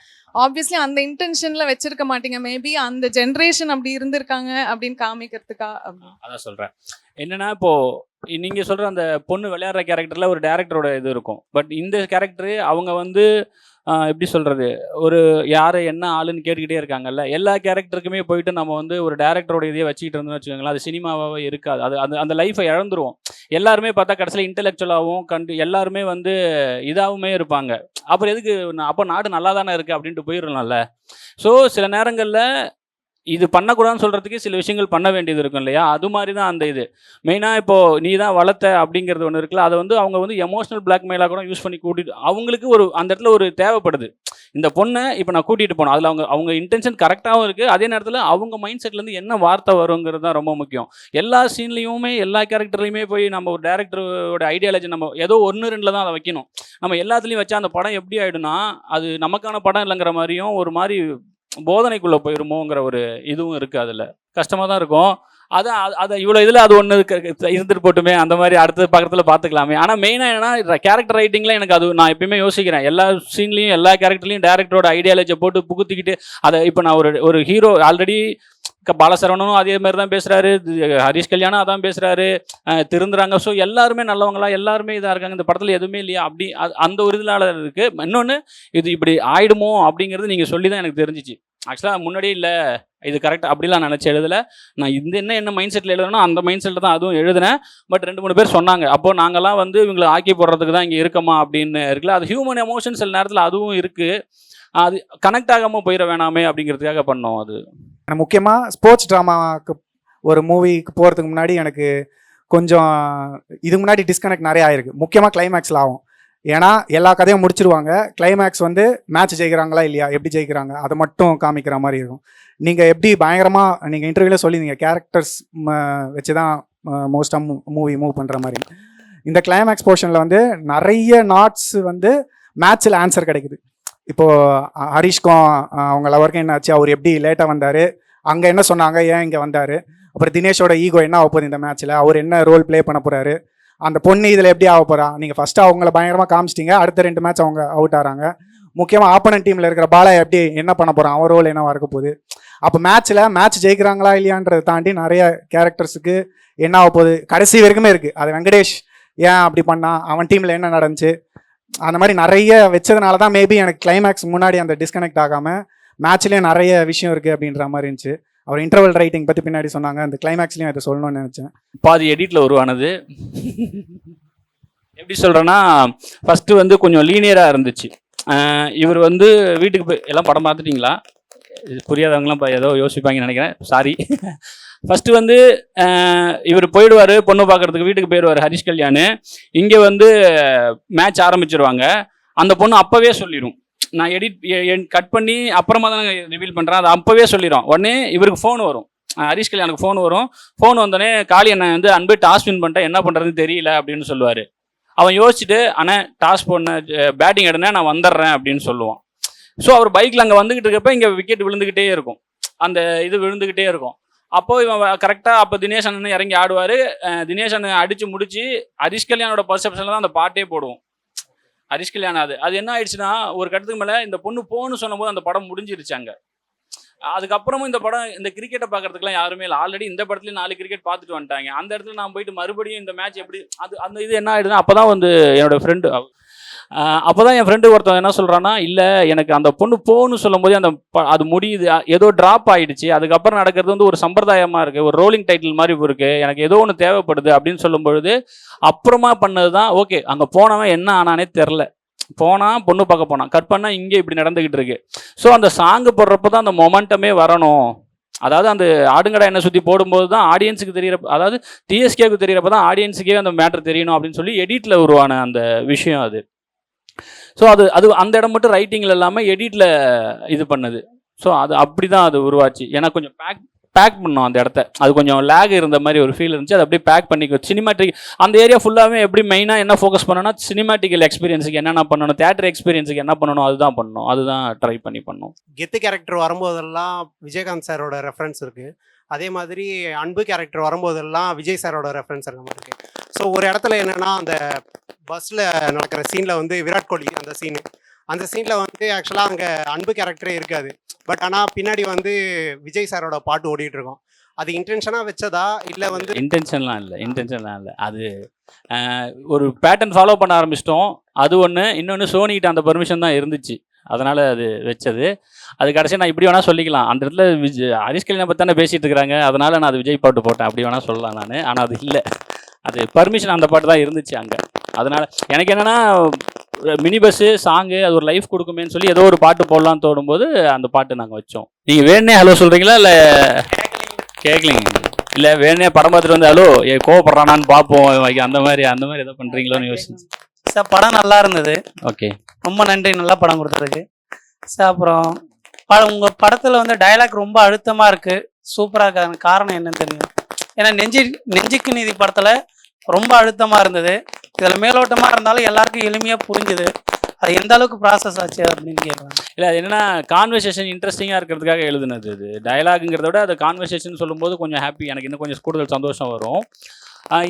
ஆப்வியஸ்லி அந்த இன்டென்ஷனில் வச்சிருக்க மாட்டீங்க. மேபி அந்த ஜென்ரேஷன் அப்படி இருந்திருக்காங்க அப்படின்னு காமிக்கிறதுக்கா அப்படின்னு அதான் சொல்கிறேன். என்னென்னா இப்போது நீங்கள் சொல்கிற அந்த பொண்ணு விளையாடுற கேரக்டரில் ஒரு டேரக்டரோட இது இருக்கும். பட் இந்த கேரக்டரு அவங்க வந்து எப்படி சொல்கிறது, ஒரு யார் என்ன ஆளுன்னு கேட்டுக்கிட்டே இருக்காங்கல்ல. எல்லா கேரக்டருக்குமே போயிட்டு நம்ம வந்து ஒரு டேரக்டரோட இதையே வச்சுக்கிட்டு இருந்தோம்னு வச்சுக்கோங்களேன், அது சினிமாவாகவே இருக்காது. அது அந்த லைஃப்பை இழந்துருவோம். எல்லாருமே பார்த்தா கடைசியில் இன்டெலெக்சுவலாகவும் எல்லாருமே வந்து இதாகவுமே இருப்பாங்க. அப்புறம் எதுக்கு அப்போ நாடு நல்லா தானே இருக்குது அப்படின்ட்டு போயிடலாம்ல. ஸோ சில நேரங்களில் இது பண்ணக்கூடாதுன்னு சொல்கிறதுக்கு சில விஷயங்கள் பண்ண வேண்டியது இருக்கும் இல்லையா. அது மாதிரி தான் அந்த இது மெயினாக இப்போது நீ தான் வளர்த்த அப்படிங்கிறது ஒன்று இருக்குல்ல, அதை வந்து அவங்க வந்து எமோஷனல் பிளாக்மெயிலாக கூட யூஸ் பண்ணி கூட்டிட்டு அவங்களுக்கு ஒரு அந்த இடத்துல ஒரு தேவைப்படுது. இந்த பொண்ணை இப்போ நான் கூட்டிகிட்டு போனோம், அதில் அவங்க இன்டென்ஷன் கரெக்டாகவும் இருக்குது, அதே நேரத்தில் அவங்க மைண்ட் செட்லேருந்து என்ன வார்த்தை வருங்கிறது தான் ரொம்ப முக்கியம். எல்லா சீன்லேயுமே எல்லா கேரக்டர்லையுமே போய் நம்ம ஒரு டேரக்டரோட ஐடியாலஜி நம்ம ஏதோ 1-2 தான் அதை வைக்கணும். நம்ம எல்லாத்துலேயும் வச்சா அந்த படம் எப்படி ஆகிடும்னா அது நமக்கான படம் இல்லைங்கிற மாதிரியும் ஒரு மாதிரி போதனைக்குள்ளே போயிருமோங்கிற ஒரு இதுவும் இருக்குது. அதில் கஷ்டமாக தான் இருக்கும். அதை இவ்வளோ இதில் அது ஒன்று இருந்துட்டு போட்டுமே அந்த மாதிரி அடுத்த பக்கத்தில் பார்த்துக்கலாமே. ஆனால் மெயினாக என்னன்னா கேரக்டர் ரைட்டிங்கில் எனக்கு அது நான் எப்பயுமே யோசிக்கிறேன். எல்லா சீன்லேயும் எல்லா கேரக்டர்லையும் டேரக்டரோட ஐடியாலஜியை போட்டு புகுத்திக்கிட்டு அதை இப்போ நான் ஒரு ஹீரோ ஆல்ரெடி பாலசரவணனும் அதே மாதிரி தான் பேசுகிறாரு, ஹரிஷ் கல்யாணம் அதான் பேசுகிறாரு, திருந்துறாங்க. ஸோ எல்லாருமே நல்லவங்களா எல்லாருமே இதாக இருக்காங்க, இந்த படத்தில் எதுவுமே இல்லையா அப்படி அந்த ஒரு இதில் இருக்குது. இன்னொன்று இது இப்படி ஆயிடுமோ அப்படிங்கிறது நீங்கள் சொல்லி தான் எனக்கு தெரிஞ்சிச்சு. ஆக்சுவலாக முன்னாடியே இல்லை இது கரெக்ட் அப்படிலாம் நினச்சி எழுதலை. நான் என்ன மைண்ட் செட்டில் எழுதுனோ அந்த மைண்ட் செட்டில் தான் அதுவும் எழுதினேன். பட் 2-3 பேர் சொன்னாங்க, அப்போது நாங்கள்லாம் வந்து இவங்களை ஆக்கி போடுறதுக்கு தான் இங்கே இருக்கமா அப்படின்னு இருக்குல்ல. அது ஹியூமன் எமோஷன் சில நேரத்தில் அதுவும் இருக்குது. அது கனெக்ட் ஆகாமல் போயிட வேணாமே அப்படிங்கிறதுக்காக பண்ணோம். அது முக்கியமாக ஸ்போர்ட்ஸ் ட்ராமாவுக்கு ஒரு மூவிக்கு போகிறதுக்கு முன்னாடி எனக்கு கொஞ்சம் இதுக்கு முன்னாடி டிஸ்கனெக்ட் நிறைய ஆயிருக்கு. முக்கியமாக கிளைமேக்ஸில் ஆகும். ஏன்னா எல்லா கதையும் முடிச்சிருவாங்க, கிளைமேக்ஸ் வந்து மேட்ச் ஜெயிக்கிறாங்களா இல்லையா, எப்படி ஜெயிக்கிறாங்க அதை மட்டும் காமிக்கிற மாதிரி இருக்கும். நீங்கள் எப்படி பயங்கரமாக நீங்கள் இன்டர்வியூவில் சொல்லியிருந்தீங்க கேரக்டர்ஸ் வச்சு தான் மோஸ்ட்டாக மூவ் பண்ணுற மாதிரி. இந்த கிளைமேக்ஸ் போர்ஷனில் வந்து நிறைய நாட்ஸ் வந்து மேட்ச்சில் ஆன்சர் கிடைக்குது. இப்போது ஹரிஷ்க்கும் அவங்க லவருக்கும் என்ன ஆச்சு, அவர் எப்படி லேட்டாக வந்தார், அங்கே என்ன சொன்னாங்க, ஏன் இங்கே வந்தார், அப்புறம் தினேஷோட ஈகோ என்ன ஆக போகுது இந்த மேட்ச்சில், அவர் என்ன ரோல் ப்ளே பண்ண போகிறாரு, அந்த பொண்ணு இதில் எப்படி ஆக போகிறா. நீங்கள் ஃபஸ்ட்டு அவங்கள பயங்கரமாக காமிச்சிட்டிங்க, அடுத்த 2 மேட்ச் அவங்க அவுட் ஆகிறாங்க. முக்கியமாக ஆப்போனன்ட் டீமில் இருக்கிற பாலா எப்படி என்ன பண்ண போகிறான், அவன் ரோல் என்னவா இருக்க போகுது. அப்போ மேட்ச் ஜெயிக்கிறாங்களா இல்லையான்றதை தாண்டி நிறைய கேரக்டர்ஸுக்கு என்ன ஆக போகுது கடைசி வரைக்குமே இருக்குது. அது வெங்கடேஷ் ஏன் அப்படி பண்ணான், அவன் டீமில் என்ன நடந்துச்சு, அந்த மாதிரி நிறைய வச்சதுனால தான் மேபி எனக்கு கிளைமேக்ஸ் முன்னாடி அந்த டிஸ்கனெக்ட் ஆகாமல் மேட்ச்லேயே நிறைய விஷயம் இருக்குது அப்படின்ற மாதிரி இருந்துச்சு. அவர் இன்டர்வல் ரைட்டிங் பற்றி பின்னாடி சொன்னாங்க, அந்த கிளைமேக்ஸ்லேயும் அதை சொல்லணும்னு நினச்சேன். பாதி எடிட்டில் உருவானது. எப்படி சொல்கிறேன்னா ஃபஸ்ட்டு வந்து கொஞ்சம் லீனியராக இருந்துச்சு. இவர் வந்து வீட்டுக்கு போய் எல்லாம் படம் பார்த்துட்டிங்களா, புரியாதவங்களாம் ஏதோ யோசிப்பாங்கன்னு நினைக்கிறேன், சாரி. ஃபஸ்ட்டு வந்து இவர் போயிடுவார் பொண்ணு பார்க்குறதுக்கு, வீட்டுக்கு போயிடுவார் ஹரிஷ் கல்யாண். இங்கே வந்து மேட்ச் ஆரம்பிச்சிருவாங்க. அந்த பொண்ணு அப்போவே சொல்லிடும், நான் கட் பண்ணி அப்புறமா தான் ரிவீல் பண்ணுறேன், அது அப்போவே சொல்லிடும். உடனே இவருக்கு ஃபோன் வரும், ஹரிஷ் கல்யாணுக்கு ஃபோன் வரும். ஃபோன் வந்தோடனே காளி அண்ணன் வந்து அன்பு டாஸ் வின் பண்ணிட்டேன், என்ன பண்ணுறதுன்னு தெரியல அப்படின்னு சொல்லுவார். அவன் யோசிச்சுட்டு அண்ணன் டாஸ் பண்ண பேட்டிங் எடுனா நான் வந்துடுறேன் அப்படின்னு சொல்லுவான். ஸோ அவர் பைக்கில் அங்கே வந்துக்கிட்டு இருக்கப்ப இங்கே விக்கெட் விழுந்துக்கிட்டே இருக்கும், அந்த இது விழுந்துக்கிட்டே இருக்கும். அப்போது இவன் கரெக்டாக அப்போ தினேஷ் அண்ணன் இறங்கி ஆடுவார். தினேஷ் அண்ணன் அடித்து முடிச்சு ஹரிஷ் கல்யாணோட பர்செப்ஷனில் தான் அந்த பாட்டே போடுவோம். ஹரிஷ் கல்யாண் அது என்ன ஆயிடுச்சுன்னா ஒரு கட்டத்துக்கு மேலே இந்த பொண்ணு போன்னு சொன்னும்போது அந்த படம் முடிஞ்சிருச்சு. அங்கே அதுக்கப்புறமும் இந்த படம் இந்த கிரிக்கெட்டை பார்க்கறதுக்குலாம் யாருமே இல்லை. ஆல்ரெடி இந்த படத்துலேயும் 4 கிரிக்கெட் பார்த்துட்டு வந்துட்டாங்க. அந்த இடத்துல நான் போயிட்டு மறுபடியும் இந்த மேட்ச் எப்படி அந்த இது என்ன ஆகிடுதுன்னா, அப்போ தான் வந்து என்னோட ஃப்ரெண்டு அப்போ தான் என் ஃப்ரெண்டு ஒருத்தவங்க என்ன சொல்கிறான்னா, இல்லை எனக்கு அந்த பொண்ணு போகணும்னு சொல்லும் போதே அது முடியுது, ஏதோ ட்ராப் ஆகிடுச்சு, அதுக்கப்புறம் நடக்கிறது வந்து ஒரு சம்பிரதாயமாக இருக்குது, ஒரு ரோலிங் டைட்டில் மாதிரி இருக்குது, எனக்கு ஏதோ ஒன்று தேவைப்படுது அப்படின்னு சொல்லும் பொழுது அப்புறமா பண்ணது தான் ஓகே. அங்கே போனவன் என்ன ஆனானே தெரில, போனால் பொண்ணு பார்க்க போனான், கட் பண்ணால் இங்கே இப்படி நடந்துக்கிட்டு இருக்கு. ஸோ அந்த சாங்கு போடுறப்போ தான் அந்த மொமெண்டமே வரணும். அதாவது அந்த ஆடுங்கடா என்ன சுற்றி போடும்போது தான் ஆடியன்ஸுக்கு தெரியிறப்ப, அதாவது டிஎஸ்கேக்கு தெரியிறப்ப தான் ஆடியன்ஸுக்கே அந்த மேட்ரு தெரியணும் அப்படின்னு சொல்லி எடிட்டில் உருவான அந்த விஷயம் அது. ஸோ அது அந்த இடம் மட்டும் ரைட்டிங்கில் இல்லாமல் எடிட்டில் இது பண்ணுது. ஸோ அது அப்படி தான் அது உருவாச்சு. ஏன்னா கொஞ்சம் பேக் பண்ணோம் அந்த இடத்த, அது கொஞ்சம் லேக் இருந்த மாதிரி ஒரு ஃபீல் இருந்துச்சு. அது அப்படியே பேக் பண்ணிக்கோ. சினிமாட்டிக் அந்த ஏரியா ஃபுல்லாகவே எப்படி மெயினாக என்ன ஃபோக்கஸ் பண்ணணும்னா, சினிமாட்டிக்கல் எக்ஸ்பீரியன்ஸுக்கு என்னென்ன பண்ணணும், தியேட்டர் எக்ஸ்பீரியன்ஸுக்கு என்ன பண்ணணும், அதுதான் பண்ணணும். அதுதான் ட்ரை பண்ணோம். கெத்து கேரக்டர் வரும்போதெல்லாம் விஜயகாந்த் சாரோட ரெஃபரன்ஸ் இருக்குது. அதே மாதிரி அன்பு கேரக்டர் வரும்போதெல்லாம் விஜய் சாரோட ரெஃபரன்ஸ் இருக்க மாதிரி இருக்குது. ஸோ ஒரு இடத்துல என்னென்னா, அந்த பஸ்ஸில் நடக்கிற சீனில் வந்து விராட் கோலி அந்த சீனில் வந்து ஆக்சுவலாக அங்கே அன்பு கேரக்டரே இருக்காது. பட் ஆனால் பின்னாடி வந்து விஜய் சாரோட பாட்டு ஓடிட்டு இருக்கோம். அது இன்டென்ஷனாக வச்சதா இல்லை வந்து? இன்டென்ஷன்லாம் இல்லை. அது ஒரு பேட்டர்ன் ஃபாலோ பண்ண ஆரம்பிச்சிட்டோம். அது ஒன்று. இன்னொன்று சோனிகிட்ட அந்த பர்மிஷன் தான் இருந்துச்சு, அதனால் அது வச்சது. அது கடைசி நான் இப்படி வேணால் சொல்லிக்கலாம், அந்த இடத்துல ஹரிஷ் கல்யாணம் பற்றி தானே பேசிகிட்டு இருக்கிறாங்க, அதனால் நான் அது விஜய் பாட்டு போட்டேன் அப்படி வேணால் சொல்லலாம் நான். ஆனால் அது இல்லை, அது பர்மிஷன் அந்த பாட்டு தான் இருந்துச்சு அங்கே. அதனால் எனக்கு என்னென்னா, மினி பஸ்ஸு சாங்கு அது ஒரு லைஃப் கொடுக்குமேன்னு சொல்லி ஏதோ ஒரு பாட்டு போடலான்னு தோணும்போது அந்த பாட்டு நாங்கள் வச்சோம். நீங்கள் வேணே ஹலோ சொல்கிறீங்களா இல்லை கேட்கலிங்க? இல்லை வேணே படம் பார்த்துட்டு வந்து ஹலோ கோவப்படுறானான்னு பார்ப்போம் அந்த மாதிரி எதோ பண்ணுறீங்களோன்னு யோசிச்சு. சார் படம் நல்லா இருந்தது. ஓகே, ரொம்ப நன்றி நல்லா படம் கொடுத்ததுக்கு சார். அப்புறம் உங்கள் படத்தில் வந்து டயலாக் ரொம்ப அழுத்தமாக இருக்குது, சூப்பராக இருக்காது. காரணம் என்னன்னு தெரியும்? ஏன்னா நெஞ்சுக்கு நீதி படத்தில் ரொம்ப அழுத்தமாக இருந்தது, இதில் மேலோட்டமாக இருந்தாலும் எல்லாருக்கும் எளிமையாக புரிஞ்சுது. அது எந்த அளவுக்கு ப்ராசஸ் ஆச்சு அப்படின்னு கேட்குறாங்க. இல்லை, அது என்னென்னா கான்வர்சேஷன் இன்ட்ரெஸ்டிங்காக இருக்கிறதுக்காக எழுதுனது. அது டயலாகுங்கிறத விட அது கான்வர்சேஷன் சொல்லும்போது கொஞ்சம் ஹாப்பி, எனக்கு இன்னும் கொஞ்சம் கூடுதல் சந்தோஷம் வரும்.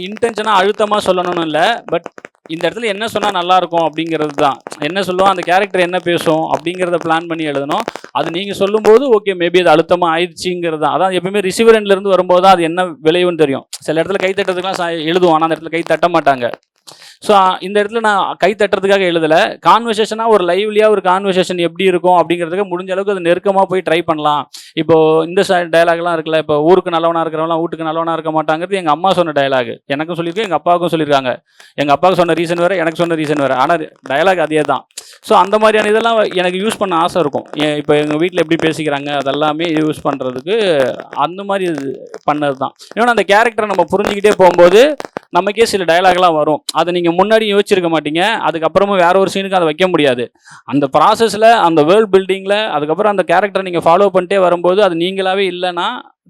இன்டென்ஷனாக அழுத்தமாக சொல்லணும்னு இல்லை, பட் இந்த இடத்துல என்ன சொன்னால் நல்லாயிருக்கும் அப்படிங்கிறது தான். என்ன சொல்லுவோம், அந்த கேரக்டர் என்ன பேசும் அப்படிங்கிறத பிளான் பண்ணி எழுதணும். அது நீங்கள் சொல்லும்போது ஓகே மேபி அது அழுத்தமாக ஆயிடுச்சுங்கிறது தான். அதான் எப்பவுமே ரிசீவர் எண்ட்லேருந்து வரும்போது தான் அது என்ன விளைவுன்னு தெரியும். சில இடத்துல கை தட்டுறதுக்குலாம் எழுதுவோம், ஆனால் அந்த இடத்துல கை தட்ட மாட்டாங்க. ஸோ இந்த இடத்துல நான் கை தட்டுறதுக்காக எழுதலை, கான்வர்சேஷனாக ஒரு லைவ்லியாக ஒரு கான்வர்சேஷன் எப்படி இருக்கும் அப்படிங்கிறதுக்கு முடிஞ்ச அளவுக்கு அது நெருக்கமாக போய் ட்ரை பண்ணலாம். இப்போது இந்த டயலாக்லாம் இருக்குல்ல, இப்போ ஊருக்கு நல்லவனாக இருக்கிறவங்களாம் வீட்டுக்கு நல்லவனாக இருக்க மாட்டாங்கிறது எங்கள் அம்மா சொன்ன டயலாக். எனக்கும் சொல்லியிருக்கேன், எங்கள் அப்பாவுக்கும் சொல்லியிருக்காங்க. எங்கள் அப்பாவுக்கு சொன்ன ரீசன் வேறு, எனக்கு சொன்ன ரீசன் வேறு, ஆனால் டயலாக் அதே தான். ஸோ அந்த மாதிரியான இதெல்லாம் எனக்கு யூஸ் பண்ண ஆசை இருக்கும். இப்போ எங்கள் வீட்டில் எப்படி பேசிக்கிறாங்க அதெல்லாமே யூஸ் பண்ணுறதுக்கு அந்த மாதிரி பண்ணது தான். இன்னொன்று அந்த கேரக்டரை நம்ம புரிஞ்சுக்கிட்டே போகும்போது நமக்கே சில டயலாக்லாம் வரும், அதை நீங்கள் முன்னாடி யோசிச்சிருக்க மாட்டீங்க, அதுக்கப்புறமா வேற ஒரு சீனுக்கு அதை வைக்க முடியாது. அந்த ப்ராசஸில் அந்த வேர்ல்ட் பில்டிங்கில் அதுக்கப்புறம் அந்த கேரக்டரை நீங்கள் ஃபாலோ பண்ணிட்டே வரும்போது அது நீங்களாவே இல்லைன்னா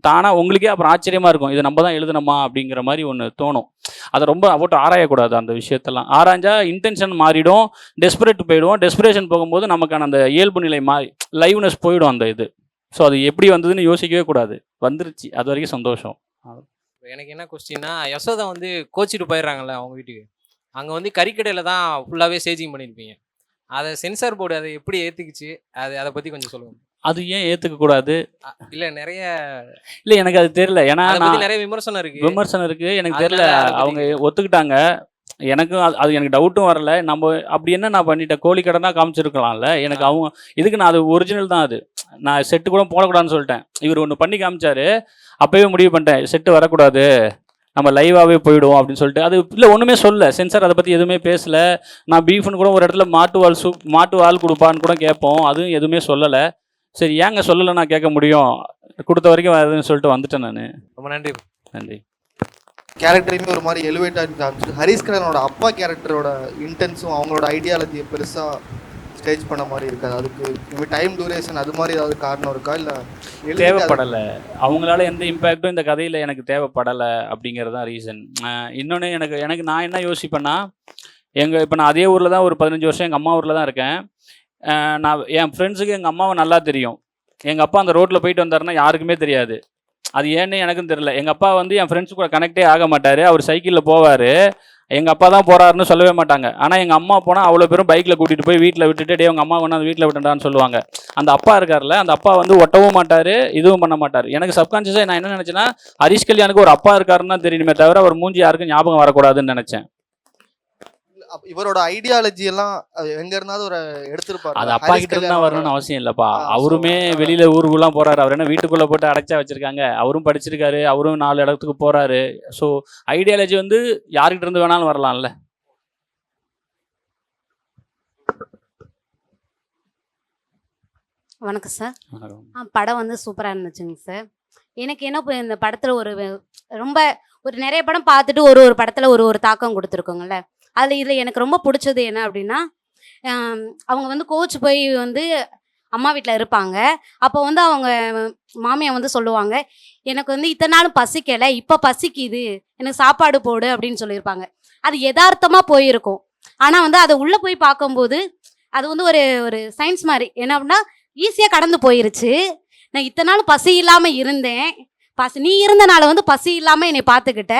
தானாக உங்களுக்கே அப்புறம் ஆச்சரியமாக இருக்கும், இது நம்ம தான் எழுதணுமா அப்படிங்கிற மாதிரி ஒன்று தோணும். அதை ரொம்ப போட்டு ஆராயக்கூடாது. அந்த விஷயத்தெல்லாம் ஆராய்ஞ்சா இன்டென்ஷன் மாறிடும், டெஸ்பரேட் போயிடுவோம். டெஸ்பரேஷன் போகும்போது நமக்கான அந்த இயல்பு நிலை மாறி லைவ்னஸ் போயிடும் அந்த இது. ஸோ அது எப்படி வந்ததுன்னு யோசிக்கவே கூடாது, வந்துருச்சு, அது வரைக்கும் சந்தோஷம். எனக்கு என்ன கொஸ்டின்னா, யசோதா வந்து கோச்சிட்டு போயிடுறாங்கல்ல அவங்க வீட்டுக்கு, அங்கே வந்து கறிக்கடையில் தான் ஃபுல்லாகவே ஸ்டேஜிங் பண்ணியிருப்பீங்க. அதை சென்சார் போர்டு அதை எப்படி ஏற்றுக்குச்சு, அதை பற்றி கொஞ்சம் சொல்லுங்கள். அது ஏன் ஏற்றுக்கக்கூடாது? இல்லை நிறைய இல்லை எனக்கு அது தெரியல, ஏன்னா நிறைய விமர்சனம் இருக்குது, எனக்கு தெரியல. அவங்க ஒத்துக்கிட்டாங்க, எனக்கும் அது எனக்கு டவுட்டும் வரல. நம்ம அப்படி என்ன நான் பண்ணிட்டேன், கோழி கடனா காமிச்சிருக்கலாம்ல. எனக்கு அவங்க இதுக்கு நான் அது ஒரிஜினல் தான், அது நான் செட்டு கூட போடக்கூடாதுன்னு சொல்லிட்டேன். இவர் ஒன்று பண்ணி காமிச்சாரு, அப்போவே முடிவு பண்ணிட்டேன் செட்டு வரக்கூடாது, நம்ம லைவாகவே போயிடுவோம் அப்படின்னு சொல்லிட்டு. அது இல்லை ஒன்றுமே சொல்ல, சென்சார் அதை பற்றி எதுவுமே பேசலை. நான் பீஃப்னு கூட ஒரு இடத்துல மாட்டு வால் கொடுப்பான்னு கூட கேட்போம், அதுவும் எதுவுமே சொல்லலை. சரி ஏங்க சொல்லலை நான் கேட்க முடியும், கொடுத்த வரைக்கும் வருதுன்னு சொல்லிட்டு வந்துட்டேன் நான். ரொம்ப நன்றி. நன்றி. கேரக்டரையுமே ஒரு மாதிரி எலிவேட்டாக காமிச்சிட்டு, ஹரிஷ் கல்யாணோட அப்பா கேரக்டரோட இன்டென்ஸும் அவங்களோட ஐடியாலஜியை பெருசாக ஸ்டேஜ் பண்ண மாதிரி இருக்காது. அதுக்கு டைம் டூரேஷன் அது மாதிரி ஏதாவது காரணம் இருக்கா, இல்லை தேவைப்படலை, அவங்களால எந்த இம்பேக்டும் இந்த கதையில் எனக்கு தேவைப்படலை அப்படிங்கிறது தான் ரீசன். இன்னொன்று எனக்கு நான் என்ன யோசிப்பேன்னா, இப்போ நான் அதே ஊரில் தான் ஒரு 15 வருஷம் எங்கள் அம்மா ஊரில் தான் இருக்கேன். நான் என் ஃப்ரெண்ட்ஸுக்கு எங்கள் அம்மாவை நல்லா தெரியும். எங்கள் அப்பா அந்த ரோட்டில் போயிட்டு வந்தாருன்னா யாருக்குமே தெரியாது, அது ஏன்னு எனக்கும் தெரியல. எங்கள் அப்பா வந்து என் ஃப்ரெண்ட்ஸு கூட கனெக்டே ஆக மாட்டார், அவர் சைக்கிளில் போவார். எங்கள் அப்பா தான் போகிறாருன்னு சொல்லவே மாட்டாங்க. ஆனால் எங்கள் அம்மா போனால் அவ்வளோ பேரும் பைக்கில் கூட்டிகிட்டு போய் வீட்டில் விட்டுட்டு டே உங்கள் அம்மா கொண்டு அந்த வீட்டில் விட்டுட்டான்னு சொல்லுவாங்க. அந்த அப்பா இருக்கார்ல, அந்த அப்பா வந்து ஒட்டவும் மாட்டார், இதுவும் பண்ண மாட்டார். எனக்கு சப்கான்ஷியஸாக நான் என்ன நினச்சேன்னா, ஹரிஷ் கல்யாணுக்கு ஒரு அப்பா இருக்காருன்னு தான் தெரியணுமே தவிர அவர் மூஞ்சி யாருக்கும் ஞாபகம் வரக்கூடாதுன்னு நினச்சேன். இவரோட ஐடியாலஜி எல்லாம் எங்க இருந்தாவது ஒரு எடுத்திருப்பாரு. அது அப்பா கிட்ட இருந்தா வரணும்னு அவசியம் இல்லப்பா. அவருமே வெளியில ஊருக்குலாம் போறாரு. அவர் என்ன வீட்டுக்குள்ள போட்டு அடைச்சா வச்சிருக்காங்க? அவரும் படிச்சிருக்காரு, அவரும் 4 இடத்துக்கு போறாரு. ஸோ ஐடியாலஜி வந்து யார்கிட்ட இருந்து வேணாலும் வரலாம்ல. வணக்கம் சார். படம் வந்து சூப்பராக இருந்துச்சுங்க சார். எனக்கு என்ன இந்த படத்தில் ரொம்ப நிறைய படம் பார்த்துட்டு ஒரு படத்தில் ஒரு தாக்கம் கொடுத்துருக்கோங்கல்ல. இதில் எனக்கு ரொம்ப பிடிச்சது என்ன அப்படின்னா, அவங்க வந்து கோச் போய் வந்து அம்மா வீட்டில் இருப்பாங்க. அப்போ வந்து அவங்க மாமியார் வந்து சொல்லுவாங்க, எனக்கு வந்து இத்தனை நாளும் பசிக்கலை, இப்போ பசிக்குது, எனக்கு சாப்பாடு போடு அப்படின்னு சொல்லியிருப்பாங்க. அது யதார்த்தமாக போயிருக்கும். ஆனால் வந்து அதை உள்ளே போய் பார்க்கும்போது அது வந்து ஒரு சயின்ஸ் மாதிரி. என்ன அப்படின்னா, ஈஸியாக கடந்து போயிருச்சு. நான் இத்தனை நாள் பசி இல்லாமல் இருந்தேன், நீ இருந்தனால வந்து பசி இல்லாமல் என்னை பார்த்துக்கிட்ட,